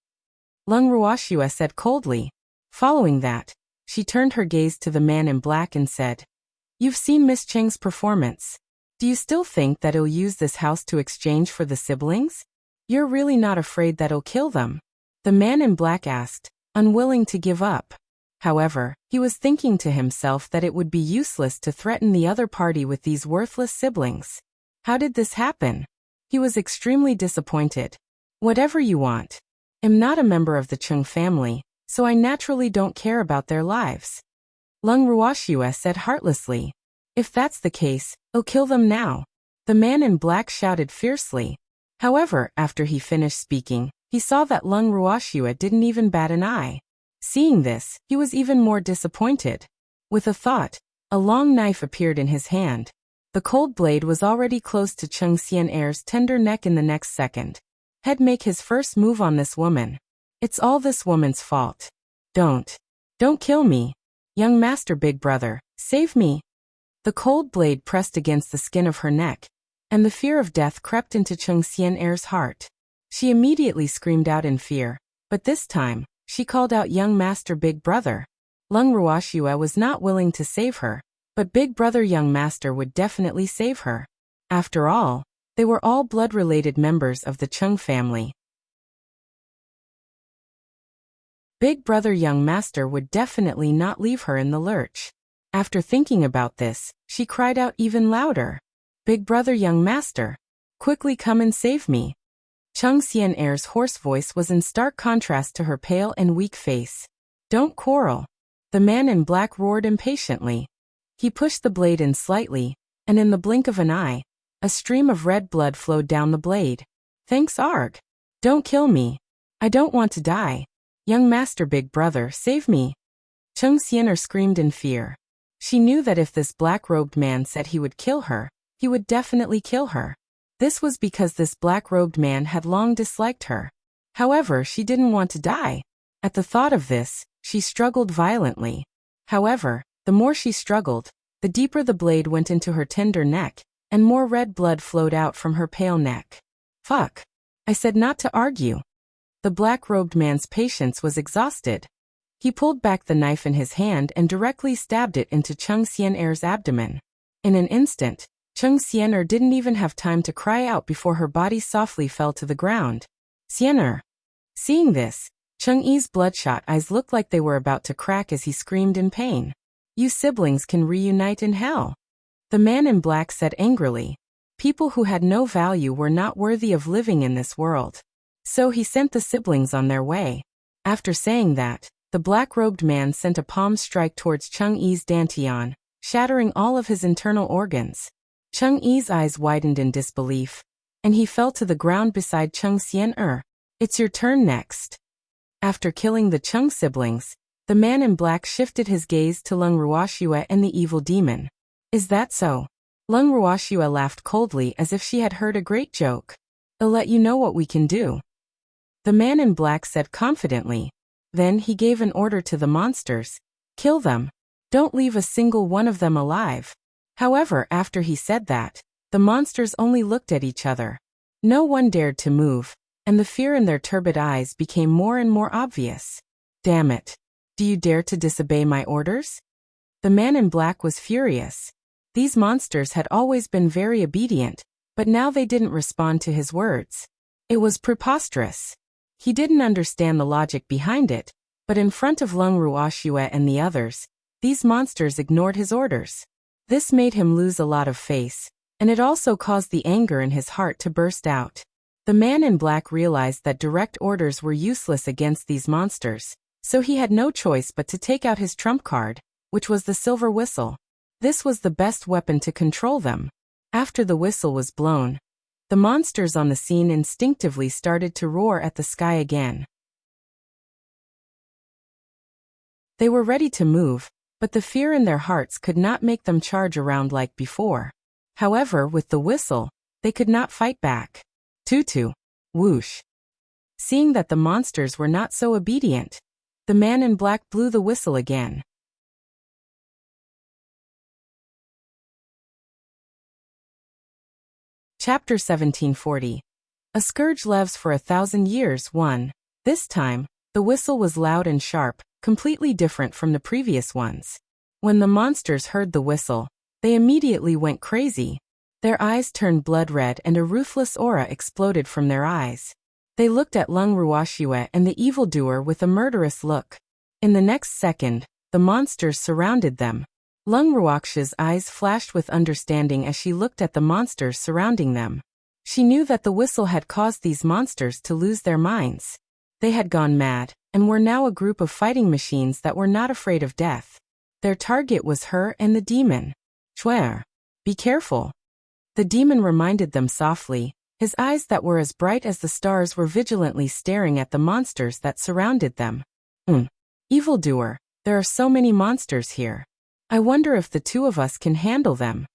Lung Ruoxue said coldly. Following that, she turned her gaze to the man in black and said, You've seen Miss Cheng's performance. Do you still think that he'll use this house to exchange for the siblings? You're really not afraid that he'll kill them? The man in black asked, unwilling to give up. However, he was thinking to himself that it would be useless to threaten the other party with these worthless siblings. How did this happen? He was extremely disappointed. Whatever you want. I'm not a member of the Cheng family, so I naturally don't care about their lives. Lung Ruoxue said heartlessly. If that's the case, I'll kill them now. The man in black shouted fiercely. However, after he finished speaking, he saw that Lung Ruoxue didn't even bat an eye. Seeing this, he was even more disappointed. With a thought, a long knife appeared in his hand. The cold blade was already close to Cheng Xian'er's tender neck in the next second. He'd make his first move on this woman. It's all this woman's fault. Don't kill me. Young master, big brother, save me. The cold blade pressed against the skin of her neck, and the fear of death crept into Cheng Xian'er's heart. She immediately screamed out in fear, but this time, she called out young master, big brother. Lung Ruoxue was not willing to save her, but big brother young master would definitely save her. After all, they were all blood-related members of the Cheng family. Big brother young master would definitely not leave her in the lurch. After thinking about this, she cried out even louder. Big brother young master, quickly come and save me. Cheng Xian'er's hoarse voice was in stark contrast to her pale and weak face. Don't quarrel. The man in black roared impatiently. He pushed the blade in slightly, and in the blink of an eye, a stream of red blood flowed down the blade. Thanks, Arg. Don't kill me. I don't want to die. Young master, big brother, save me. Cheng Xian'er screamed in fear. She knew that if this black-robed man said he would kill her, he would definitely kill her. This was because this black-robed man had long disliked her. However, she didn't want to die. At the thought of this, she struggled violently. However, the more she struggled, the deeper the blade went into her tender neck, and more red blood flowed out from her pale neck. Fuck. I said not to argue. The black-robed man's patience was exhausted. He pulled back the knife in his hand and directly stabbed it into Cheng Xian'er's abdomen. In an instant, Cheng Xian'er didn't even have time to cry out before her body softly fell to the ground. Xian'er. Seeing this, Cheng Yi's bloodshot eyes looked like they were about to crack as he screamed in pain. You siblings can reunite in hell. The man in black said angrily. People who had no value were not worthy of living in this world. So he sent the siblings on their way. After saying that, the black-robed man sent a palm strike towards Cheng Yi's dantian, shattering all of his internal organs. Cheng Yi's eyes widened in disbelief, and he fell to the ground beside Cheng Xian'er. It's your turn next. After killing the Cheng siblings, the man in black shifted his gaze to Leng Ruoxue and the evil demon. Is that so? Leng Ruoxue laughed coldly as if she had heard a great joke. I'll let you know what we can do. The man in black said confidently. Then he gave an order to the monsters. Kill them. Don't leave a single one of them alive. However, after he said that, the monsters only looked at each other. No one dared to move, and the fear in their turbid eyes became more and more obvious. Damn it. Do you dare to disobey my orders? The man in black was furious. These monsters had always been very obedient, but now they didn't respond to his words. It was preposterous. He didn't understand the logic behind it, but in front of Leng Ruoxue and the others, these monsters ignored his orders. This made him lose a lot of face, and it also caused the anger in his heart to burst out. The man in black realized that direct orders were useless against these monsters, so he had no choice but to take out his trump card, which was the silver whistle. This was the best weapon to control them. After the whistle was blown, the monsters on the scene instinctively started to roar at the sky again. They were ready to move, but the fear in their hearts could not make them charge around like before. However, with the whistle, they could not fight back. Tutu. Whoosh. Seeing that the monsters were not so obedient, the man in black blew the whistle again. Chapter 1740. A scourge lives for 1,000 years. 1. This time, the whistle was loud and sharp, completely different from the previous ones. When the monsters heard the whistle, they immediately went crazy. Their eyes turned blood red and a ruthless aura exploded from their eyes. They looked at Leng Ruoxue and the evildoer with a murderous look. In the next second, the monsters surrounded them. Leng Ruoxue's eyes flashed with understanding as she looked at the monsters surrounding them. She knew that the whistle had caused these monsters to lose their minds. They had gone mad, and were now a group of fighting machines that were not afraid of death. Their target was her and the demon. Schwer. Be careful. The demon reminded them softly. His eyes that were as bright as the stars were vigilantly staring at the monsters that surrounded them. Evildoer, there are so many monsters here. I wonder if the two of us can handle them.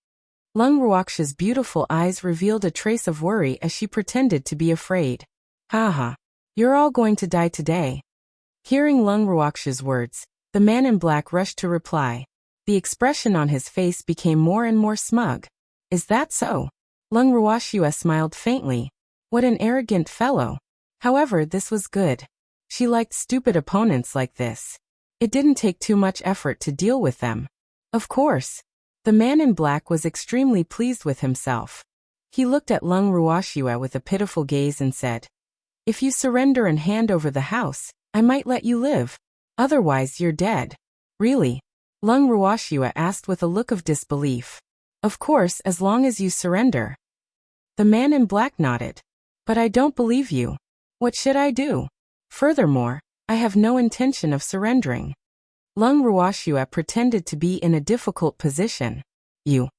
Leng Ruoxue's beautiful eyes revealed a trace of worry as she pretended to be afraid. Haha. You're all going to die today. Hearing Leng Ruoxue's words, the man in black rushed to reply. The expression on his face became more and more smug. Is that so? Leng Ruoxue smiled faintly. What an arrogant fellow. However, this was good. She liked stupid opponents like this. It didn't take too much effort to deal with them. Of course. The man in black was extremely pleased with himself. He looked at Leng Ruoxue with a pitiful gaze and said, If you surrender and hand over the house, I might let you live. Otherwise you're dead. Really? Leng Ruoxue asked with a look of disbelief. Of course, as long as you surrender. The man in black nodded. But I don't believe you. What should I do? Furthermore, I have no intention of surrendering. Lung Ruoxue pretended to be in a difficult position. You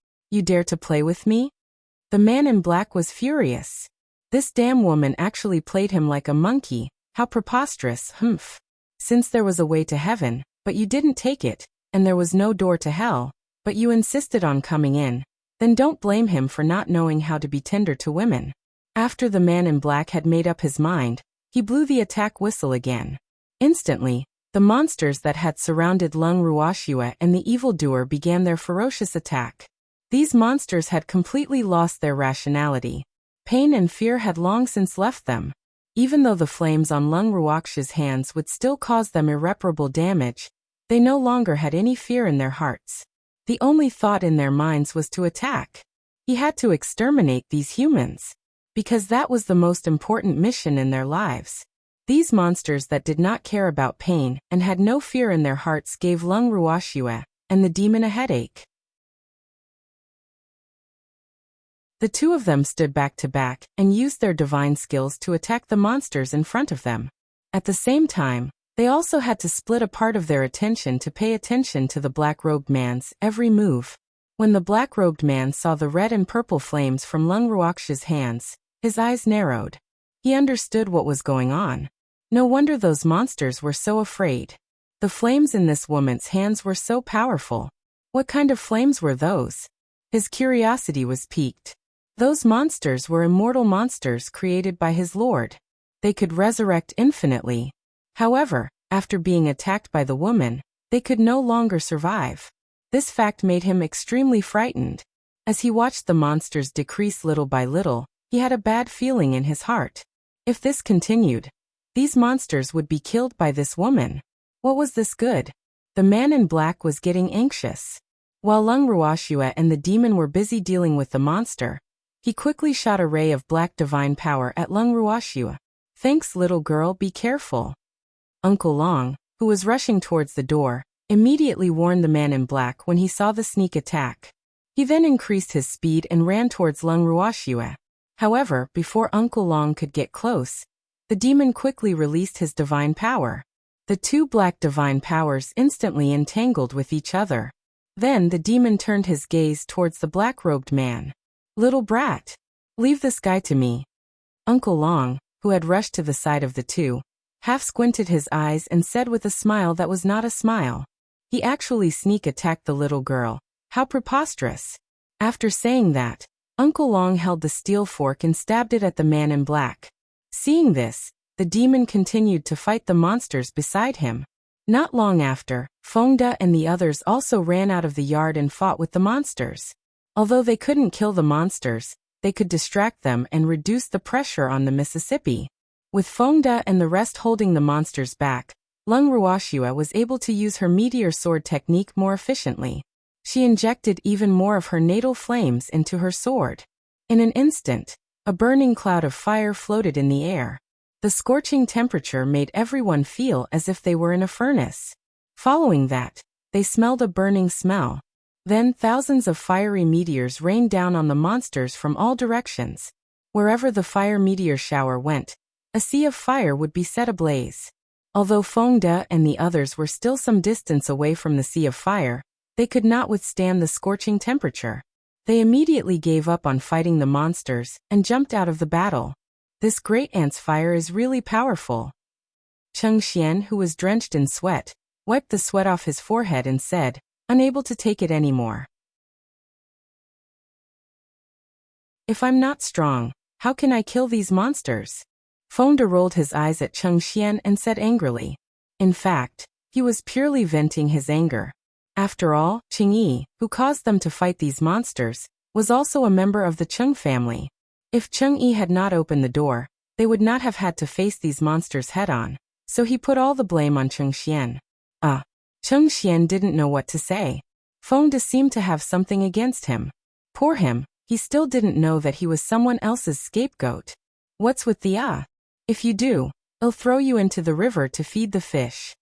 dare to play with me? The man in black was furious. This damn woman actually played him like a monkey. How preposterous, humph. Since there was a way to heaven, but you didn't take it, and there was no door to hell, but you insisted on coming in, then don't blame him for not knowing how to be tender to women. After the man in black had made up his mind, he blew the attack whistle again. Instantly, the monsters that had surrounded Lung Ruoxue and the evildoer began their ferocious attack. These monsters had completely lost their rationality. Pain and fear had long since left them. Even though the flames on Lung Ruoxue's hands would still cause them irreparable damage, they no longer had any fear in their hearts. The only thought in their minds was to attack. He had to exterminate these humans, because that was the most important mission in their lives. These monsters that did not care about pain and had no fear in their hearts gave Lung Ruoxue and the demon a headache. The two of them stood back to back and used their divine skills to attack the monsters in front of them. At the same time, they also had to split a part of their attention to pay attention to the black-robed man's every move. When the black-robed man saw the red and purple flames from Lung Ruoxue's hands, his eyes narrowed. He understood what was going on. No wonder those monsters were so afraid. The flames in this woman's hands were so powerful. What kind of flames were those? His curiosity was piqued. Those monsters were immortal monsters created by his lord. They could resurrect infinitely. However, after being attacked by the woman, they could no longer survive. This fact made him extremely frightened. As he watched the monsters decrease little by little, he had a bad feeling in his heart. If this continued, these monsters would be killed by this woman. What was this good? The man in black was getting anxious. While Lung Ruoxue and the demon were busy dealing with the monster, he quickly shot a ray of black divine power at Lung Ruoxue. Thanks, little girl, be careful. Uncle Long, who was rushing towards the door, immediately warned the man in black when he saw the sneak attack. He then increased his speed and ran towards Lung Ruoxue. However, before Uncle Long could get close, the demon quickly released his divine power. The two black divine powers instantly entangled with each other. Then the demon turned his gaze towards the black-robed man. Little brat, leave this guy to me. Uncle Long, who had rushed to the side of the two, half squinted his eyes and said with a smile that was not a smile. He actually sneak attacked the little girl. How preposterous. After saying that, Uncle Long held the steel fork and stabbed it at the man in black. Seeing this, the demon continued to fight the monsters beside him. Not long after, Fengde and the others also ran out of the yard and fought with the monsters. Although they couldn't kill the monsters, they could distract them and reduce the pressure on the Mississippi. With Fengde and the rest holding the monsters back, Lung Ruoxue was able to use her meteor sword technique more efficiently. She injected even more of her natal flames into her sword. In an instant, a burning cloud of fire floated in the air. The scorching temperature made everyone feel as if they were in a furnace. Following that, they smelled a burning smell. Then thousands of fiery meteors rained down on the monsters from all directions. Wherever the fire meteor shower went, a sea of fire would be set ablaze. Although Fengde and the others were still some distance away from the sea of fire, they could not withstand the scorching temperature. They immediately gave up on fighting the monsters and jumped out of the battle. This great ant's fire is really powerful. Cheng Xian, who was drenched in sweat, wiped the sweat off his forehead and said, unable to take it anymore. If I'm not strong, how can I kill these monsters? Fengde rolled his eyes at Cheng Xian and said angrily. In fact, he was purely venting his anger. After all, Cheng Yi, who caused them to fight these monsters, was also a member of the Cheng family. If Cheng Yi had not opened the door, they would not have had to face these monsters head-on, so he put all the blame on Cheng Xian. Cheng Xian didn't know what to say. Fengde seemed to have something against him. Poor him, he still didn't know that he was someone else's scapegoat. What's with the If you do, I'll throw you into the river to feed the fish.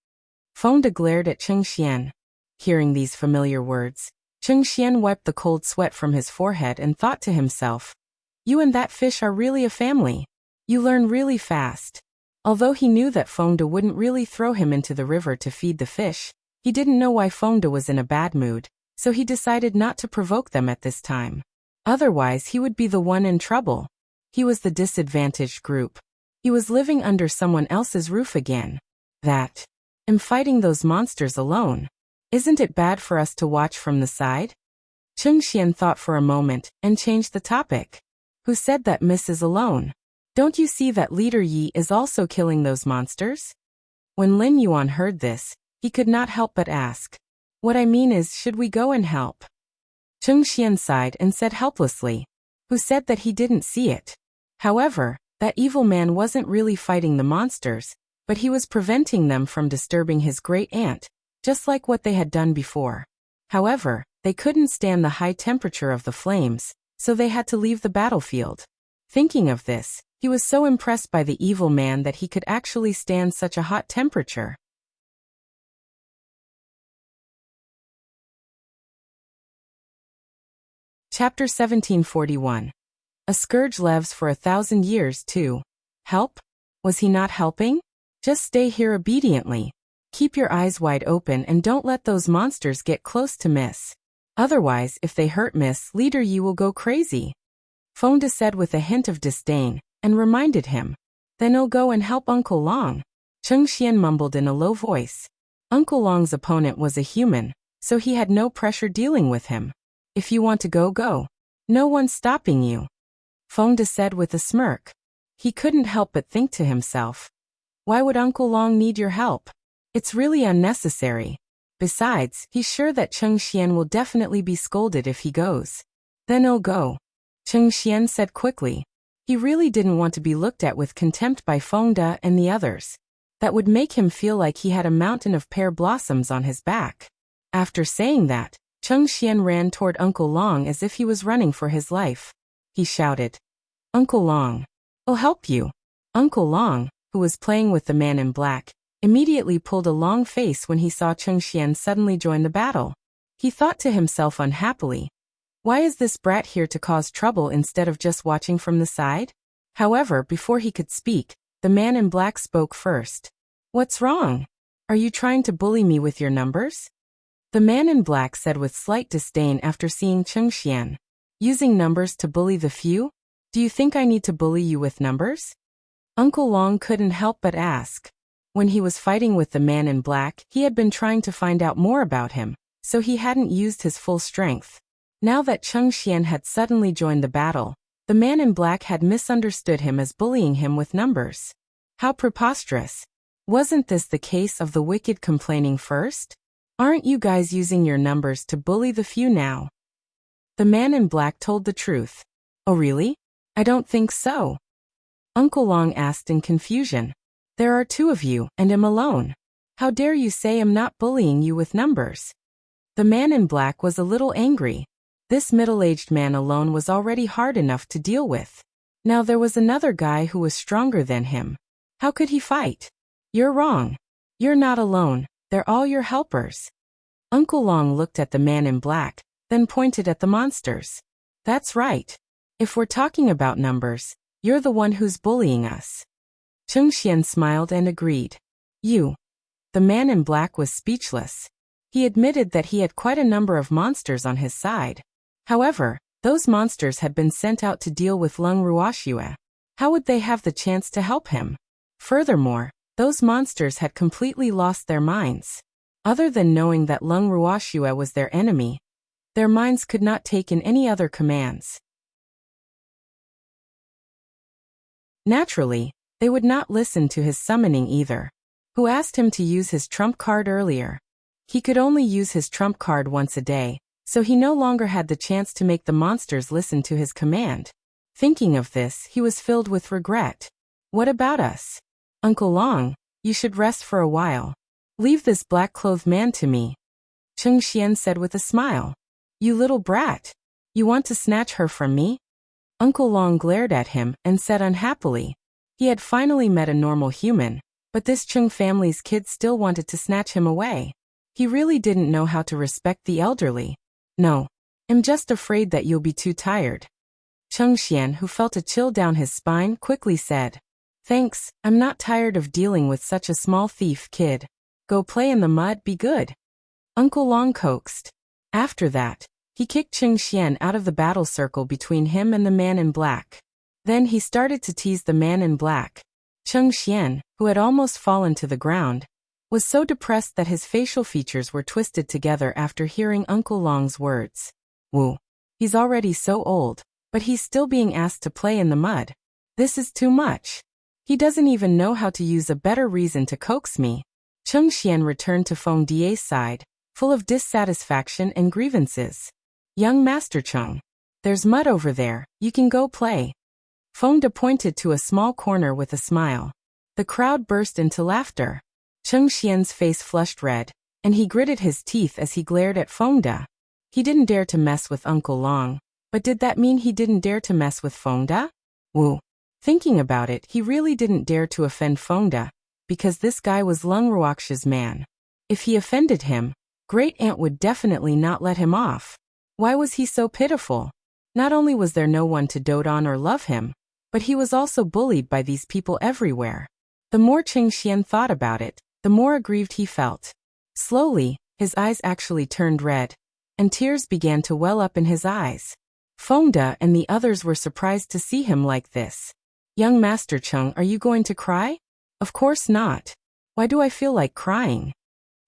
Fengde glared at Cheng Xian. Hearing these familiar words, Cheng Xian wiped the cold sweat from his forehead and thought to himself, you and that fish are really a family. You learn really fast. Although he knew that Fengde wouldn't really throw him into the river to feed the fish, he didn't know why Fengde was in a bad mood, so he decided not to provoke them at this time. Otherwise he would be the one in trouble. He was the disadvantaged group. He was living under someone else's roof again. I'm fighting those monsters alone. Isn't it bad for us to watch from the side? Cheng Xian thought for a moment and changed the topic. Who said that Miss is alone? Don't you see that Leader Yi is also killing those monsters? When Lin Yuan heard this, he could not help but ask. What I mean is, should we go and help? Cheng Xian sighed and said helplessly. Who said that he didn't see it? However, that evil man wasn't really fighting the monsters, but he was preventing them from disturbing his great aunt, just like what they had done before. However, they couldn't stand the high temperature of the flames, so they had to leave the battlefield. Thinking of this, he was so impressed by the evil man that he could actually stand such a hot temperature. Chapter 1741. A scourge lives for 1,000 years too. Help? Was he not helping? Just stay here obediently. Keep your eyes wide open and don't let those monsters get close to Miss. Otherwise, if they hurt Miss, Leader Yi will go crazy. Fengde said with a hint of disdain, and reminded him. Then he'll go and help Uncle Long. Cheng Xian mumbled in a low voice. Uncle Long's opponent was a human, so he had no pressure dealing with him. If you want to go, go. No one's stopping you. Fengde said with a smirk. He couldn't help but think to himself. Why would Uncle Long need your help? It's really unnecessary. Besides, he's sure that Cheng Xian will definitely be scolded if he goes. Then he'll go. Cheng Xian said quickly. He really didn't want to be looked at with contempt by Fengde and the others. That would make him feel like he had a mountain of pear blossoms on his back. After saying that, Cheng Xian ran toward Uncle Long as if he was running for his life. He shouted, Uncle Long, I'll help you. Uncle Long, who was playing with the man in black, immediately pulled a long face when he saw Cheng Xian suddenly join the battle. He thought to himself unhappily, why is this brat here to cause trouble instead of just watching from the side? However, before he could speak, the man in black spoke first. What's wrong? Are you trying to bully me with your numbers? The man in black said with slight disdain after seeing Cheng Xian. Using numbers to bully the few? Do you think I need to bully you with numbers? Uncle Long couldn't help but ask. When he was fighting with the man in black, he had been trying to find out more about him, so he hadn't used his full strength. Now that Cheng Xian had suddenly joined the battle, the man in black had misunderstood him as bullying him with numbers. How preposterous. Wasn't this the case of the wicked complaining first? Aren't you guys using your numbers to bully the few now? The man in black told the truth. Oh really? I don't think so. Uncle Long asked in confusion. There are two of you, and I'm alone. How dare you say I'm not bullying you with numbers? The man in black was a little angry. This middle-aged man alone was already hard enough to deal with. Now there was another guy who was stronger than him. How could he fight? You're wrong. You're not alone, they're all your helpers. Uncle Long looked at the man in black, then pointed at the monsters. That's right. If we're talking about numbers, you're the one who's bullying us. Cheng Xian smiled and agreed. You. The man in black was speechless. He admitted that he had quite a number of monsters on his side. However, those monsters had been sent out to deal with Lung Ruoxue. How would they have the chance to help him? Furthermore, those monsters had completely lost their minds. Other than knowing that Lung Ruoxue was their enemy, their minds could not take in any other commands. Naturally, they would not listen to his summoning either. Who asked him to use his trump card earlier? He could only use his trump card once a day, so he no longer had the chance to make the monsters listen to his command. Thinking of this, he was filled with regret. What about us? Uncle Long, you should rest for a while. Leave this black-clothed man to me. Cheng Xian said with a smile. You little brat. You want to snatch her from me? Uncle Long glared at him and said unhappily. He had finally met a normal human, but this Cheng family's kid still wanted to snatch him away. He really didn't know how to respect the elderly. No. I'm just afraid that you'll be too tired. Cheng Xian, who felt a chill down his spine, quickly said. Thanks, I'm not tired of dealing with such a small thief kid. Go play in the mud, be good. Uncle Long coaxed. After that, he kicked Cheng Xian out of the battle circle between him and the man in black. Then he started to tease the man in black. Cheng Xian, who had almost fallen to the ground, was so depressed that his facial features were twisted together after hearing Uncle Long's words. Woo. He's already so old, but he's still being asked to play in the mud. This is too much. He doesn't even know how to use a better reason to coax me. Cheng Xian returned to Feng Die's side, full of dissatisfaction and grievances. Young Master Cheng, there's mud over there, you can go play. Feng De pointed to a small corner with a smile. The crowd burst into laughter. Cheng Xian's face flushed red, and he gritted his teeth as he glared at Feng De. He didn't dare to mess with Uncle Long, but did that mean he didn't dare to mess with Feng De? Woo. Thinking about it, he really didn't dare to offend Feng De, because this guy was Lung Ruoxia's man. If he offended him, Great Aunt would definitely not let him off. Why was he so pitiful? Not only was there no one to dote on or love him, but he was also bullied by these people everywhere. The more Cheng Xian thought about it, the more aggrieved he felt. Slowly, his eyes actually turned red, and tears began to well up in his eyes. Feng De and the others were surprised to see him like this. Young Master Cheng, are you going to cry? Of course not. Why do I feel like crying?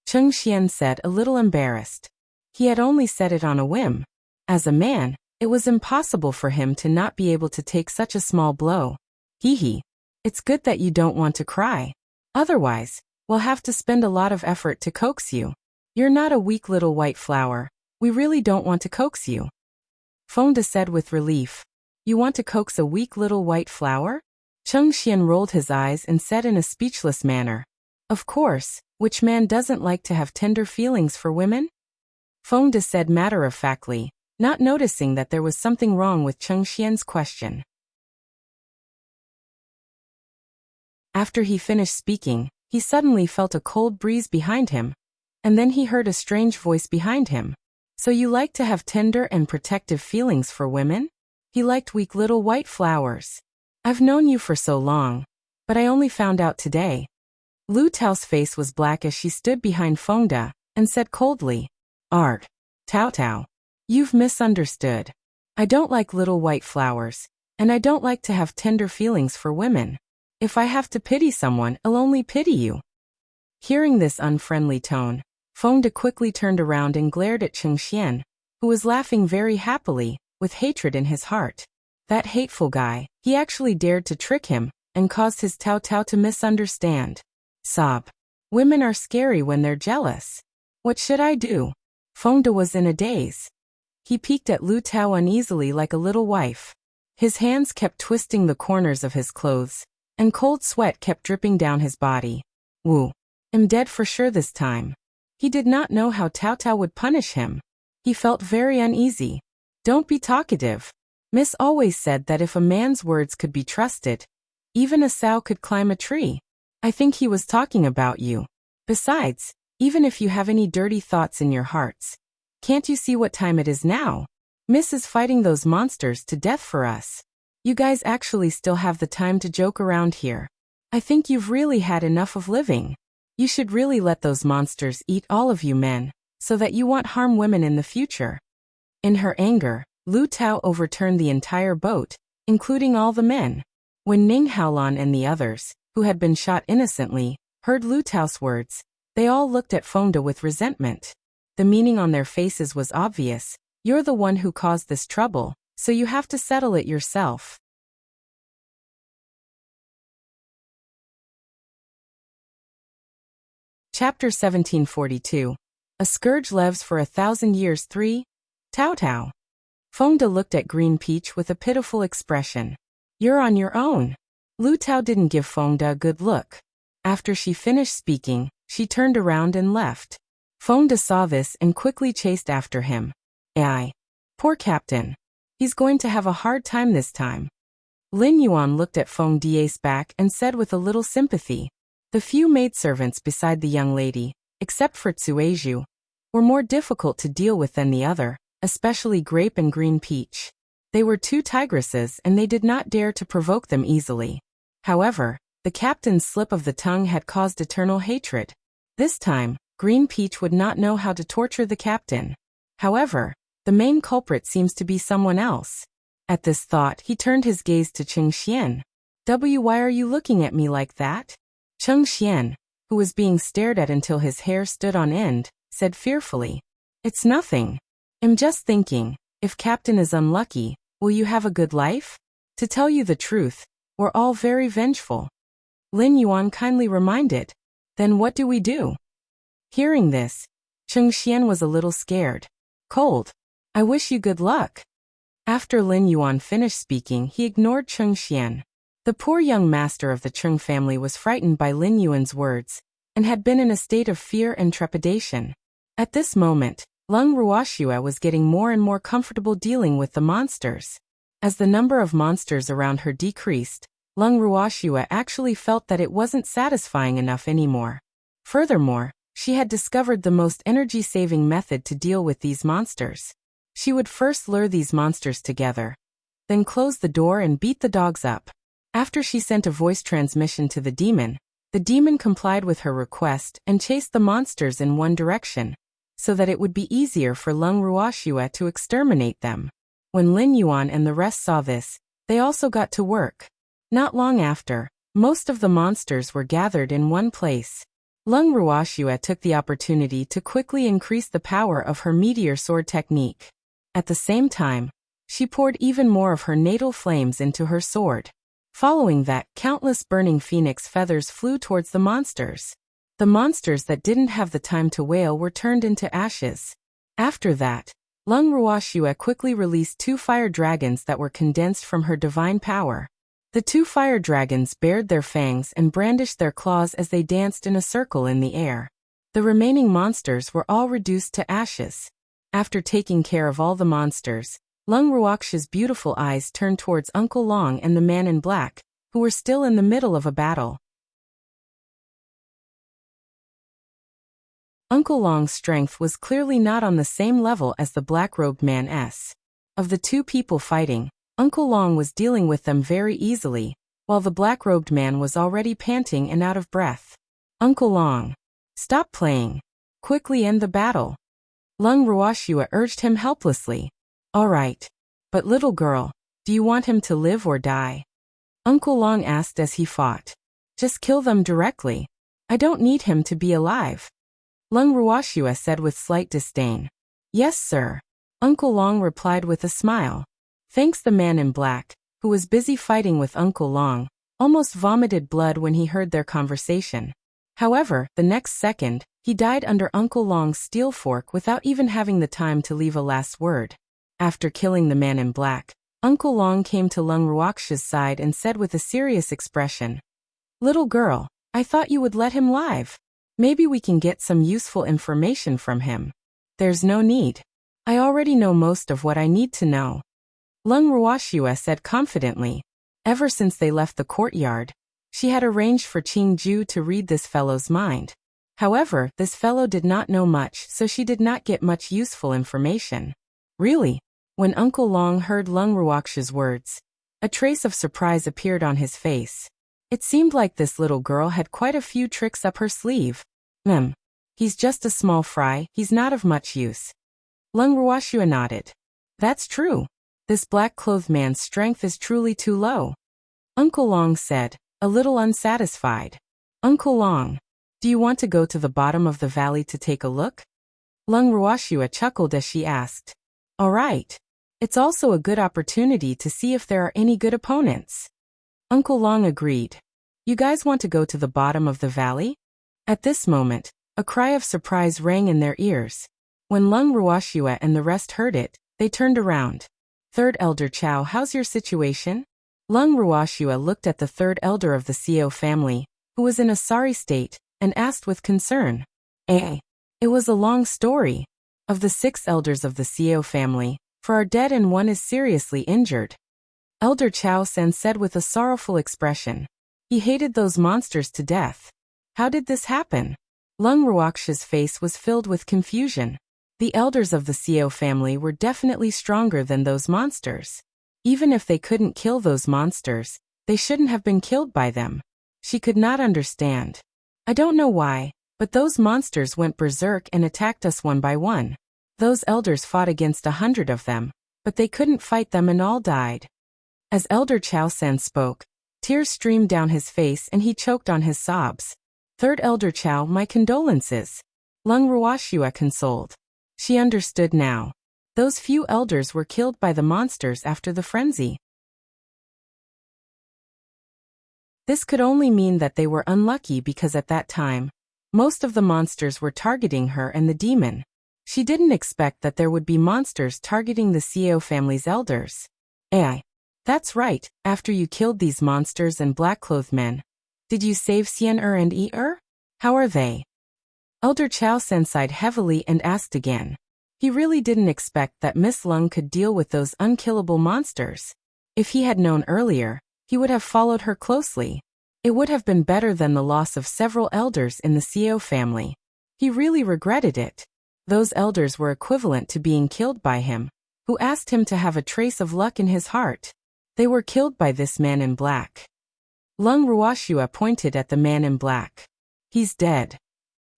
Cheng Xian said, a little embarrassed. He had only said it on a whim. As a man, it was impossible for him to not be able to take such a small blow. Hee hee. It's good that you don't want to cry. Otherwise, we'll have to spend a lot of effort to coax you. You're not a weak little white flower. We really don't want to coax you. Feng De said with relief. You want to coax a weak little white flower? Cheng Xian rolled his eyes and said in a speechless manner. Of course, which man doesn't like to have tender feelings for women? Feng De said matter-of-factly, not noticing that there was something wrong with Cheng Xian's question. After he finished speaking, he suddenly felt a cold breeze behind him, and then he heard a strange voice behind him. So you like to have tender and protective feelings for women? He liked weak little white flowers. I've known you for so long, but I only found out today. Lu Tao's face was black as she stood behind Feng De, and said coldly, Art. Tao Tao. You've misunderstood. I don't like little white flowers, and I don't like to have tender feelings for women. If I have to pity someone, I'll only pity you. Hearing this unfriendly tone, Feng De quickly turned around and glared at Cheng Xian, who was laughing very happily, with hatred in his heart. That hateful guy, he actually dared to trick him, and caused his Tao Tao to misunderstand. Sob. Women are scary when they're jealous. What should I do? Feng De was in a daze. He peeked at Lu Tao uneasily like a little wife. His hands kept twisting the corners of his clothes, and cold sweat kept dripping down his body. Woo. I'm dead for sure this time. He did not know how Tao Tao would punish him. He felt very uneasy. Don't be talkative. Miss always said that if a man's words could be trusted, even a sow could climb a tree. I think he was talking about you. Besides, even if you have any dirty thoughts in your hearts, can't you see what time it is now? Miss is fighting those monsters to death for us. You guys actually still have the time to joke around here. I think you've really had enough of living. You should really let those monsters eat all of you men, so that you won't harm women in the future. In her anger, Lu Tao overturned the entire boat, including all the men. When Ning Haolan and the others, who had been shot innocently, heard Lu Tao's words, they all looked at Feng De with resentment. The meaning on their faces was obvious. You're the one who caused this trouble, so you have to settle it yourself. Chapter 1742. A Scourge Lives for 1,000 Years 3. Tao Tao. Feng De looked at Green Peach with a pitiful expression. You're on your own. Lu Tao didn't give Feng De a good look. After she finished speaking, she turned around and left. Feng De saw this and quickly chased after him. Ai. Poor captain. He's going to have a hard time this time. Lin Yuan looked at Feng Die's back and said with a little sympathy. The few maidservants beside the young lady, except for Tsueju, were more difficult to deal with than the other, especially Grape and Green Peach. They were two tigresses and they did not dare to provoke them easily. However, The captain's slip of the tongue had caused eternal hatred. This time, Green Peach would not know how to torture the captain. However, the main culprit seems to be someone else. At this thought, he turned his gaze to Cheng Xian. Why are you looking at me like that? Cheng Xian, who was being stared at until his hair stood on end, said fearfully. It's nothing. I'm just thinking, if Captain is unlucky, will you have a good life? To tell you the truth, we're all very vengeful. Lin Yuan kindly reminded. Then what do we do? Hearing this, Cheng Xian was a little scared. Cold. I wish you good luck. After Lin Yuan finished speaking, he ignored Cheng Xian. The poor young master of the Cheng family was frightened by Lin Yuan's words, and had been in a state of fear and trepidation. At this moment, Lung Ruoxue was getting more and more comfortable dealing with the monsters. As the number of monsters around her decreased, Lung Ruoxue actually felt that it wasn't satisfying enough anymore. Furthermore, she had discovered the most energy-saving method to deal with these monsters. She would first lure these monsters together, then close the door and beat the dogs up. After she sent a voice transmission to the demon complied with her request and chased the monsters in one direction, so that it would be easier for Lung Ruoxue to exterminate them. When Lin Yuan and the rest saw this, they also got to work. Not long after, most of the monsters were gathered in one place. Lung Ruoxue took the opportunity to quickly increase the power of her meteor sword technique. At the same time, she poured even more of her natal flames into her sword. Following that, countless burning phoenix feathers flew towards the monsters. The monsters that didn't have the time to wail were turned into ashes. After that, Lung Ruoxue quickly released 2 fire dragons that were condensed from her divine power. The 2 fire dragons bared their fangs and brandished their claws as they danced in a circle in the air. The remaining monsters were all reduced to ashes. After taking care of all the monsters, Lung Ruoxue's beautiful eyes turned towards Uncle Long and the man in black, who were still in the middle of a battle. Uncle Long's strength was clearly not on the same level as the black-robed man's. Of the 2 people fighting, Uncle Long was dealing with them very easily, while the black-robed man was already panting and out of breath. Uncle Long, stop playing. Quickly end the battle. Lung Ruoxue urged him helplessly. All right. But little girl, do you want him to live or die? Uncle Long asked as he fought. Just kill them directly. I don't need him to be alive. Lung Ruoxue said with slight disdain. Yes, sir. Uncle Long replied with a smile. Thanks. The man in black, who was busy fighting with Uncle Long, almost vomited blood when he heard their conversation. However, the next second, he died under Uncle Long's steel fork without even having the time to leave a last word. After killing the man in black, Uncle Long came to Lung Ruoxue's side and said with a serious expression, Little girl, I thought you would let him live. Maybe we can get some useful information from him. There's no need. I already know most of what I need to know. Lung Ruoxue said confidently. Ever since they left the courtyard, she had arranged for Qing Ju to read this fellow's mind. However, this fellow did not know much, so she did not get much useful information. Really? When Uncle Long heard Lung Ruoxue's words, a trace of surprise appeared on his face. It seemed like this little girl had quite a few tricks up her sleeve. He's just a small fry, he's not of much use. Lung Ruoxue nodded. That's true. This black-clothed man's strength is truly too low. Uncle Long said, a little unsatisfied. Uncle Long, do you want to go to the bottom of the valley to take a look? Lung Ruoxue chuckled as she asked. All right. It's also a good opportunity to see if there are any good opponents. Uncle Long agreed. You guys want to go to the bottom of the valley? At this moment, a cry of surprise rang in their ears. When Lung Ruoxue and the rest heard it, they turned around. Third Elder Chow, how's your situation? Lung Ruoxue looked at the third elder of the Xiao family, who was in a sorry state, and asked with concern. It was a long story. Of the 6 elders of the Xiao family, 4 are dead and 1 is seriously injured. Elder Chao Sen said with a sorrowful expression. He hated those monsters to death. How did this happen? Lung Ruoxue's face was filled with confusion. The elders of the Xiao family were definitely stronger than those monsters. Even if they couldn't kill those monsters, they shouldn't have been killed by them. She could not understand. I don't know why, but those monsters went berserk and attacked us one by one. Those elders fought against 100 of them, but they couldn't fight them and all died. As Elder Chao San spoke, tears streamed down his face and he choked on his sobs. Third Elder Chao, my condolences. Lung Ruoxua consoled. She understood now. Those few elders were killed by the monsters after the frenzy. This could only mean that they were unlucky because at that time, most of the monsters were targeting her and the demon. She didn't expect that there would be monsters targeting the Xiao family's elders. Eh? That's right, after you killed these monsters and black-clothed men. Did you save Xian and Yi? How are they? Elder Chao Sen sighed heavily and asked again. He really didn't expect that Miss Lung could deal with those unkillable monsters. If he had known earlier, he would have followed her closely. It would have been better than the loss of several elders in the Xiao family. He really regretted it. Those elders were equivalent to being killed by him, who asked him to have a trace of luck in his heart. They were killed by this man in black. Lung Ruoxua pointed at the man in black. He's dead.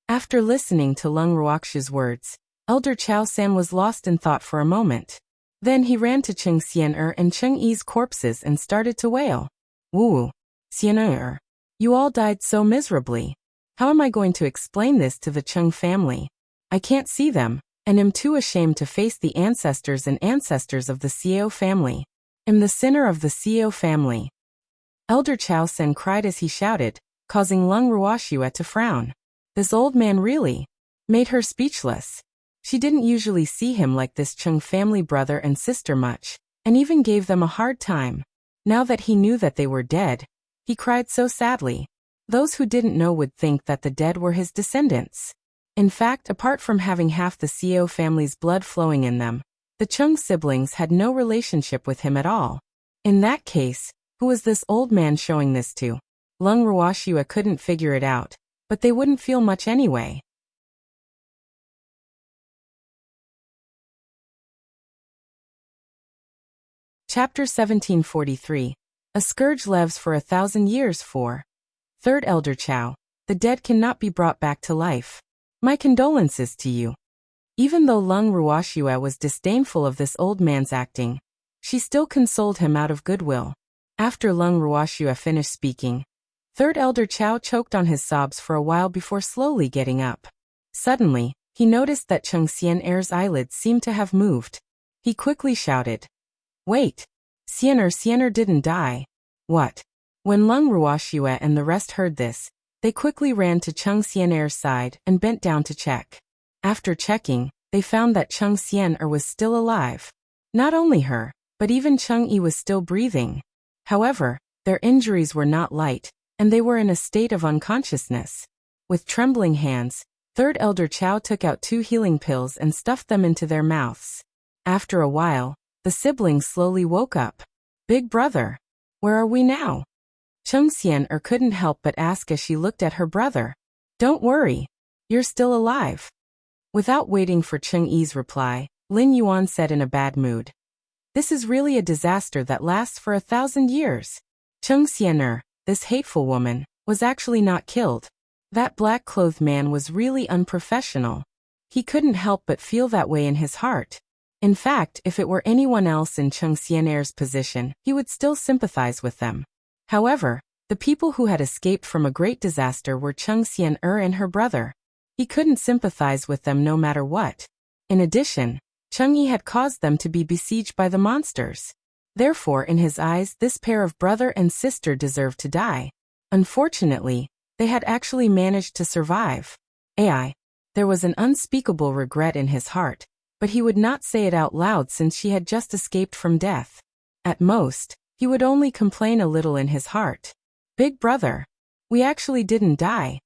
After listening to Lung Ruoxua's words, Elder Chao San was lost in thought for a moment. Then he ran to Cheng Xian'er and Cheng Yi's corpses and started to wail. Woo! Xian'er, you all died so miserably. How am I going to explain this to the Cheng family? I can't see them, and am too ashamed to face the ancestors and ancestors of the Xiao family. I'm the sinner of the Xiao family. Elder Chao Sen cried as he shouted, causing Lung Ruoxua to frown. This old man really made her speechless. She didn't usually see him like this Cheng family brother and sister much, and even gave them a hard time. Now that he knew that they were dead, he cried so sadly. Those who didn't know would think that the dead were his descendants. In fact, apart from having half the Xiao family's blood flowing in them, the Cheng siblings had no relationship with him at all. In that case, who was this old man showing this to? Lung Ruoxua couldn't figure it out, but they wouldn't feel much anyway. Chapter 1743. A scourge lives for 1,000 years for. Third Elder Chao, the dead cannot be brought back to life. My condolences to you. Even though Lung Ruoxua was disdainful of this old man's acting, she still consoled him out of goodwill. After Lung Ruoxua finished speaking, Third Elder Chao choked on his sobs for a while before slowly getting up. Suddenly, he noticed that Cheng Xian'er's eyelids seemed to have moved. He quickly shouted, "Wait! Xian'er didn't die." What? When Lung Ruoxua and the rest heard this, they quickly ran to Cheng Xian'er's side and bent down to check. After checking, they found that Cheng Xian'er was still alive. Not only her, but even Cheng Yi was still breathing. However, their injuries were not light, and they were in a state of unconsciousness. With trembling hands, Third Elder Chao took out 2 healing pills and stuffed them into their mouths. After a while, the siblings slowly woke up. Big brother, where are we now? Cheng Xian'er couldn't help but ask as she looked at her brother. Don't worry, you're still alive. Without waiting for Cheng Yi's reply, Lin Yuan said in a bad mood. This is really a disaster that lasts for 1,000 years. Cheng Xian'er, this hateful woman, was actually not killed. That black-clothed man was really unprofessional. He couldn't help but feel that way in his heart. In fact, if it were anyone else in Cheng Xian'er's position, he would still sympathize with them. However, the people who had escaped from a great disaster were Cheng Xian'er and her brother. He couldn't sympathize with them no matter what. In addition, Cheng Yi had caused them to be besieged by the monsters. Therefore, in his eyes, this pair of brother and sister deserved to die. Unfortunately, they had actually managed to survive. There was an unspeakable regret in his heart, but he would not say it out loud since she had just escaped from death. At most, he would only complain a little in his heart. Big brother, we actually didn't die,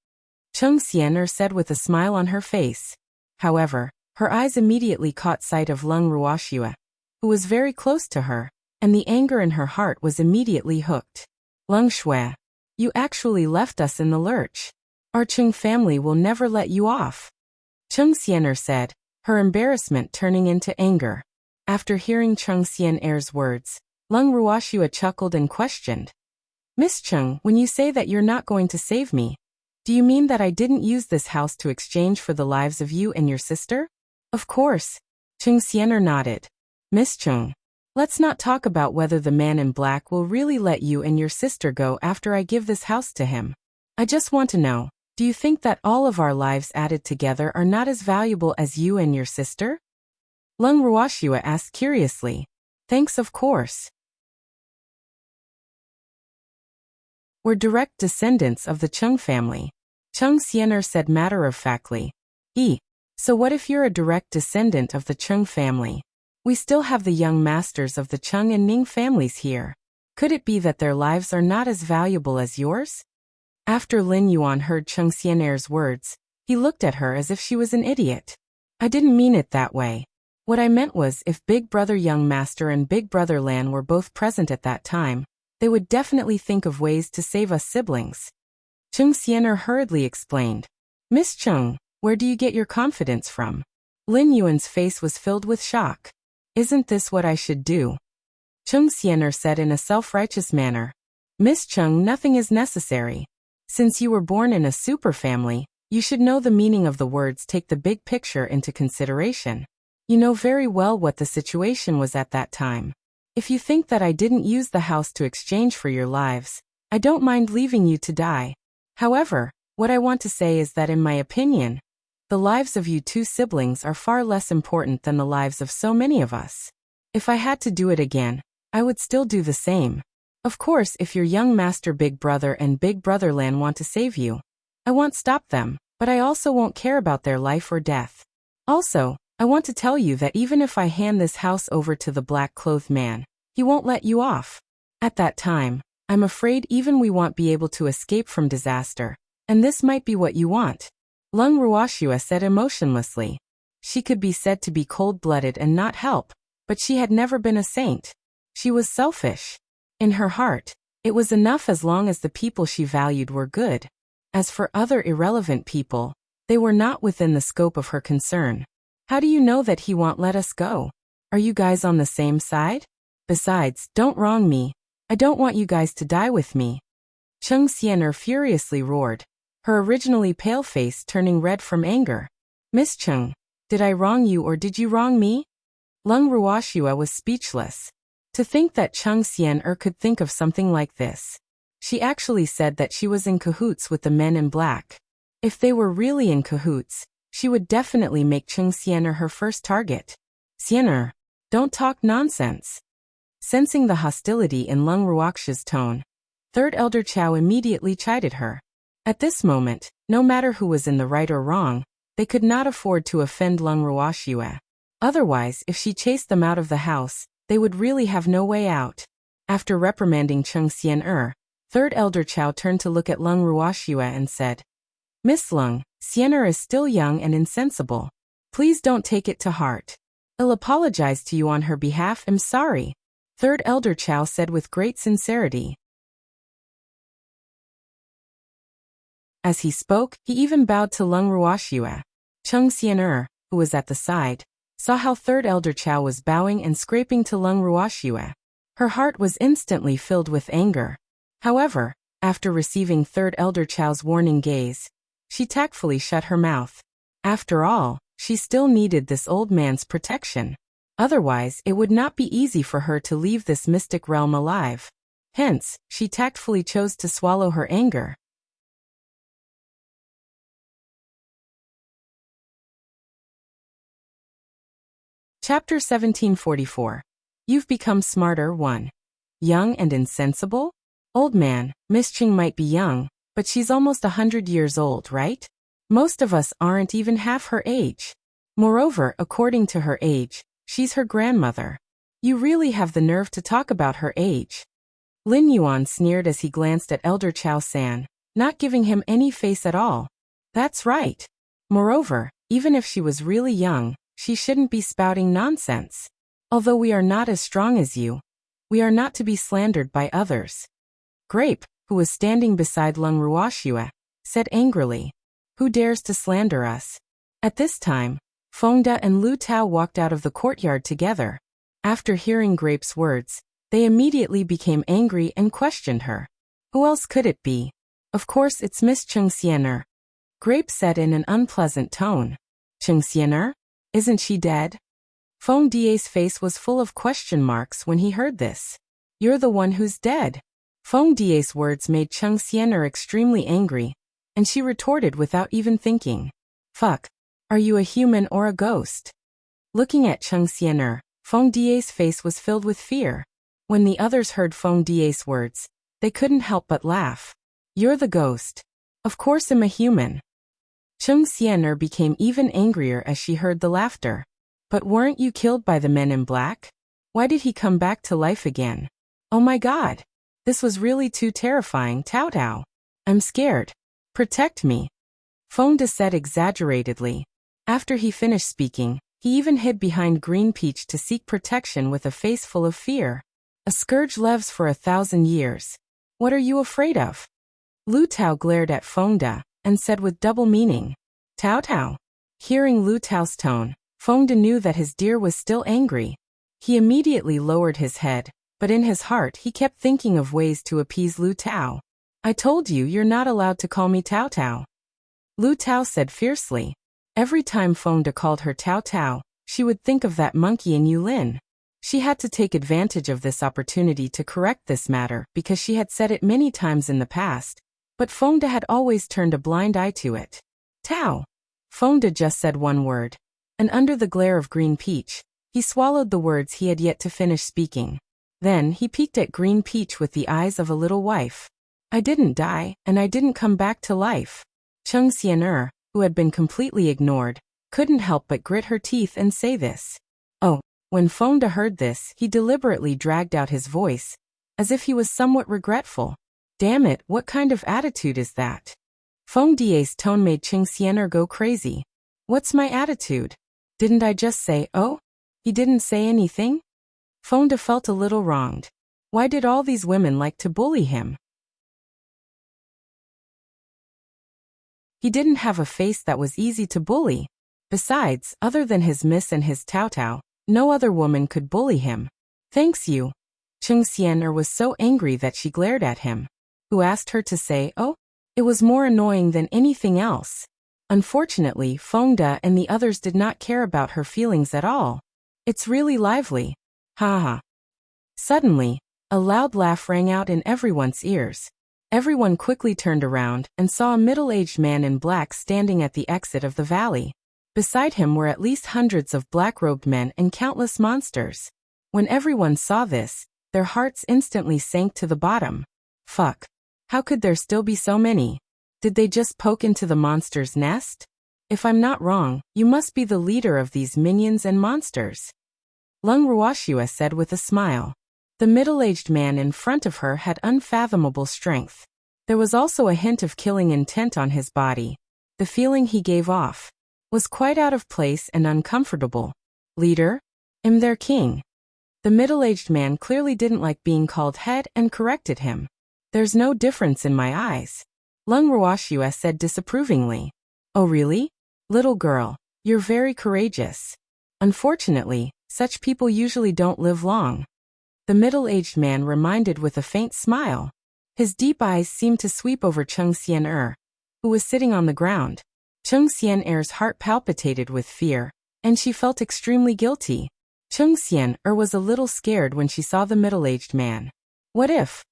Cheng Xian'er said with a smile on her face. However, her eyes immediately caught sight of Lung Ruoxua, who was very close to her, and the anger in her heart was immediately hooked. Lung Shui, you actually left us in the lurch. Our Cheng family will never let you off, Cheng Xian'er said, her embarrassment turning into anger. After hearing Cheng Xian'er's words, Lung Ruoxua chuckled and questioned. Miss Chung, when you say that you're not going to save me, do you mean that I didn't use this house to exchange for the lives of you and your sister? Of course. Chung Xian'er nodded. Miss Chung, let's not talk about whether the man in black will really let you and your sister go after I give this house to him. I just want to know, do you think that all of our lives added together are not as valuable as you and your sister? Lung Ruoxue asked curiously. Thanks, of course. We're direct descendants of the Chung family. Chung Xian'er said matter-of-factly. So what if you're a direct descendant of the Chung family? We still have the young masters of the Chung and Ning families here. Could it be that their lives are not as valuable as yours? After Lin Yuan heard Chung Xian'er's words, he looked at her as if she was an idiot. I didn't mean it that way. What I meant was if Big Brother Young Master and Big Brother Lan were both present at that time, they would definitely think of ways to save us siblings. Chung Xian'er hurriedly explained. Miss Chung, where do you get your confidence from? Lin Yuan's face was filled with shock. Isn't this what I should do? Chung Xian'er said in a self-righteous manner. Miss Chung, nothing is necessary. Since you were born in a super family, you should know the meaning of the words take the big picture into consideration. You know very well what the situation was at that time. If you think that I didn't use the house to exchange for your lives, I don't mind leaving you to die. However, what I want to say is that in my opinion, the lives of you two siblings are far less important than the lives of so many of us. If I had to do it again, I would still do the same. Of course, if your young master Big Brother and Big Brother Lan want to save you, I won't stop them, but I also won't care about their life or death. Also, I want to tell you that even if I hand this house over to the black-clothed man, he won't let you off. At that time, I'm afraid even we won't be able to escape from disaster, and this might be what you want. Lung Ruoxue said emotionlessly. She could be said to be cold-blooded and not help, but she had never been a saint. She was selfish. In her heart, it was enough as long as the people she valued were good. As for other irrelevant people, they were not within the scope of her concern. How do you know that he won't let us go? Are you guys on the same side? Besides, don't wrong me. I don't want you guys to die with me. Chung Xian'er furiously roared, her originally pale face turning red from anger. Miss Chung, did I wrong you or did you wrong me? Lung Ruoxue was speechless. To think that Chung Xian'er could think of something like this. She actually said that she was in cahoots with the men in black. If they were really in cahoots, she would definitely make Chung Xian'er her first target. Xian'er, don't talk nonsense. Sensing the hostility in Lung Ruoxue's tone, Third Elder Chow immediately chided her. At this moment, no matter who was in the right or wrong, they could not afford to offend Lung Ruoxue. Otherwise, if she chased them out of the house, they would really have no way out. After reprimanding Chung Xian'er, Third Elder Chow turned to look at Lung Ruoxue and said, Miss Lung, Xian'er is still young and insensible. Please don't take it to heart. I'll apologize to you on her behalf. I'm sorry. Third Elder Chow said with great sincerity. As he spoke, he even bowed to Lung Ruoxue. Chung Xian'er, who was at the side, saw how Third Elder Chow was bowing and scraping to Lung Ruoxue. Her heart was instantly filled with anger. However, after receiving Third Elder Chow's warning gaze, she tactfully shut her mouth. After all, she still needed this old man's protection. Otherwise, it would not be easy for her to leave this mystic realm alive. Hence, she tactfully chose to swallow her anger. Chapter 1744. You've become smarter. 1. Young and insensible? Old man, Miss Chung might be young, but she's almost 100 years old, right? Most of us aren't even half her age. Moreover, according to her age, she's her grandmother. You really have the nerve to talk about her age. Lin Yuan sneered as he glanced at Elder Chow San, not giving him any face at all. That's right. Moreover, even if she was really young, she shouldn't be spouting nonsense. Although we are not as strong as you, we are not to be slandered by others. Grape, who was standing beside Lung Ruoxue, said angrily, Who dares to slander us? At this time, Fengda and Lu Tao walked out of the courtyard together. After hearing Grape's words, they immediately became angry and questioned her. Who else could it be? Of course it's Miss Cheng Xianer. Grape said in an unpleasant tone. Cheng Xianer? Isn't she dead? Feng Die's face was full of question marks when he heard this. You're the one who's dead. Feng Die's words made Cheng Xianer extremely angry, and she retorted without even thinking. Fuck. Are you a human or a ghost? Looking at Cheng Xianer, Feng Die's face was filled with fear. When the others heard Feng Die's words, they couldn't help but laugh. You're the ghost. Of course I'm a human. Cheng Xianer became even angrier as she heard the laughter. But weren't you killed by the men in black? Why did he come back to life again? Oh my god. This was really too terrifying, Tao Tao. I'm scared. Protect me. Feng De said exaggeratedly. After he finished speaking, he even hid behind Green Peach to seek protection with a face full of fear. A scourge lives for 1,000 years. What are you afraid of? Lu Tao glared at Feng De and said with double meaning. Tao Tao. Hearing Lu Tao's tone, Feng De knew that his dear was still angry. He immediately lowered his head, but in his heart he kept thinking of ways to appease Lu Tao. I told you you're not allowed to call me Tao Tao. Lu Tao said fiercely. Every time Feng De called her Tao Tao, she would think of that monkey in Yulin. She had to take advantage of this opportunity to correct this matter because she had said it many times in the past, but Feng De had always turned a blind eye to it. Tao. Feng De just said one word, and under the glare of Green Peach, he swallowed the words he had yet to finish speaking. Then he peeked at Green Peach with the eyes of a little wife. I didn't die, and I didn't come back to life. Cheng Xianer, who had been completely ignored, couldn't help but grit her teeth and say this. Oh, when Feng De heard this, he deliberately dragged out his voice, as if he was somewhat regretful. Damn it, what kind of attitude is that? Feng Die's tone made Cheng Xianer go crazy. What's my attitude? Didn't I just say, oh? He didn't say anything? Feng De felt a little wronged. Why did all these women like to bully him? He didn't have a face that was easy to bully. Besides, other than his miss and his Tao Tao, no other woman could bully him. Thanks you. Cheng Xianer was so angry that she glared at him. Who asked her to say, oh? It was more annoying than anything else. Unfortunately, Feng De and the others did not care about her feelings at all. It's really lively. Ha ha. Suddenly, a loud laugh rang out in everyone's ears. Everyone quickly turned around and saw a middle-aged man in black standing at the exit of the valley. Beside him were at least hundreds of black-robed men and countless monsters. When everyone saw this, their hearts instantly sank to the bottom. Fuck. How could there still be so many? Did they just poke into the monster's nest? If I'm not wrong, you must be the leader of these minions and monsters. Lung Ruoxua said with a smile. The middle-aged man in front of her had unfathomable strength. There was also a hint of killing intent on his body. The feeling he gave off was quite out of place and uncomfortable. Leader? I'm their king. The middle-aged man clearly didn't like being called head and corrected him. There's no difference in my eyes. Lung Ruoxua said disapprovingly. Oh really? Little girl, you're very courageous. Unfortunately, such people usually don't live long. The middle-aged man reminded with a faint smile. His deep eyes seemed to sweep over Cheng Xianer, who was sitting on the ground. Cheng Xianer's heart palpitated with fear, and she felt extremely guilty. Cheng Xianer was a little scared when she saw the middle-aged man. What if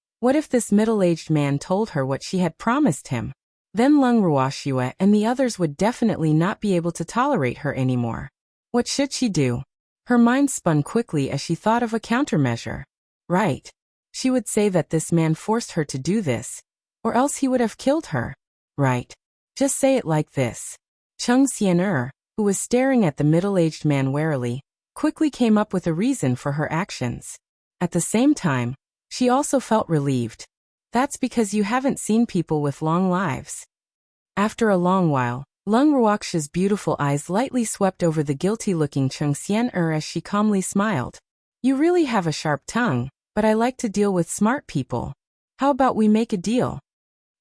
this middle-aged man told her what she had promised him? Then Lung Ruoxua and the others would definitely not be able to tolerate her anymore. What should she do? Her mind spun quickly as she thought of a countermeasure. Right. She would say that this man forced her to do this, or else he would have killed her. Right. Just say it like this. Cheng Xianer, who was staring at the middle-aged man warily, quickly came up with a reason for her actions. At the same time, she also felt relieved. That's because you haven't seen people with long lives. After a long while, Lung Ruoxua's beautiful eyes lightly swept over the guilty-looking Cheng Xianer as she calmly smiled. You really have a sharp tongue, but I like to deal with smart people. How about we make a deal?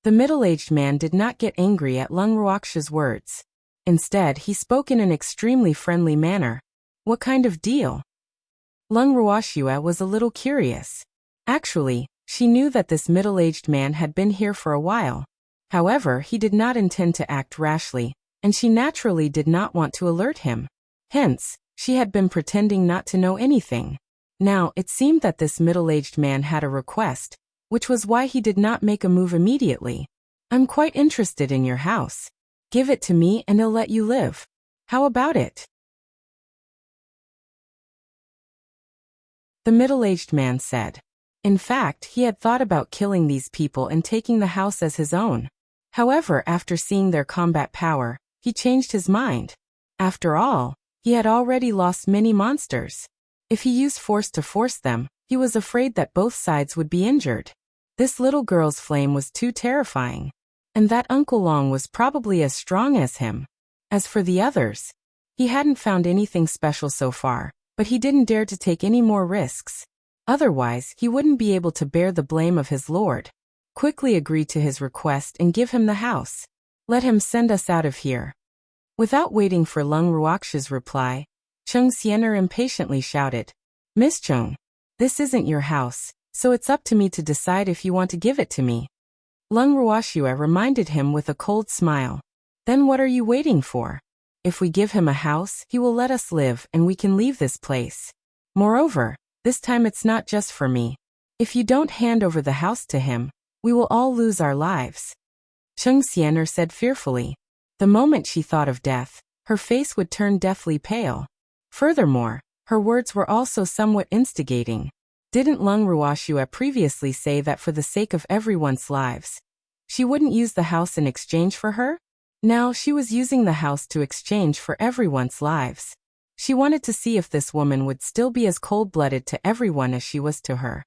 The middle-aged man did not get angry at Lung Ruoxua's words. Instead, he spoke in an extremely friendly manner. What kind of deal? Lung Ruoxua was a little curious. Actually, She knew that this middle-aged man had been here for a while. However, he did not intend to act rashly, and she naturally did not want to alert him. Hence, she had been pretending not to know anything. Now, it seemed that this middle-aged man had a request, which was why he did not make a move immediately. "I'm quite interested in your house. Give it to me and I'll let you live. How about it?" The middle-aged man said. In fact, he had thought about killing these people and taking the house as his own. However, after seeing their combat power, he changed his mind. After all, he had already lost many monsters. If he used force to force them, he was afraid that both sides would be injured. This little girl's flame was too terrifying. And that Uncle Long was probably as strong as him. As for the others, he hadn't found anything special so far, but he didn't dare to take any more risks. Otherwise, he wouldn't be able to bear the blame of his lord. Quickly agree to his request and give him the house. Let him send us out of here. Without waiting for Lung Ruoxia's reply, Chung Xiener impatiently shouted, "Miss Chung, this isn't your house, so it's up to me to decide if you want to give it to me." Lung Ruoxia reminded him with a cold smile. "Then what are you waiting for? If we give him a house, he will let us live and we can leave this place. Moreover, this time it's not just for me. If you don't hand over the house to him, we will all lose our lives." Chung Xiener said fearfully. The moment she thought of death, her face would turn deathly pale. Furthermore, her words were also somewhat instigating. Didn't Lung Ruoxia previously say that for the sake of everyone's lives, she wouldn't use the house in exchange for her? Now she was using the house to exchange for everyone's lives. She wanted to see if this woman would still be as cold-blooded to everyone as she was to her.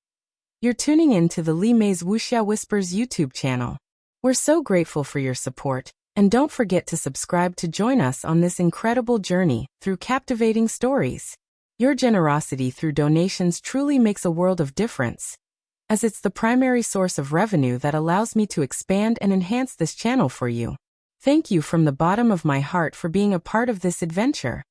You're tuning in to the Li Mei's Wuxia Whispers YouTube channel. We're so grateful for your support, and don't forget to subscribe to join us on this incredible journey through captivating stories. Your generosity through donations truly makes a world of difference, as it's the primary source of revenue that allows me to expand and enhance this channel for you. Thank you from the bottom of my heart for being a part of this adventure.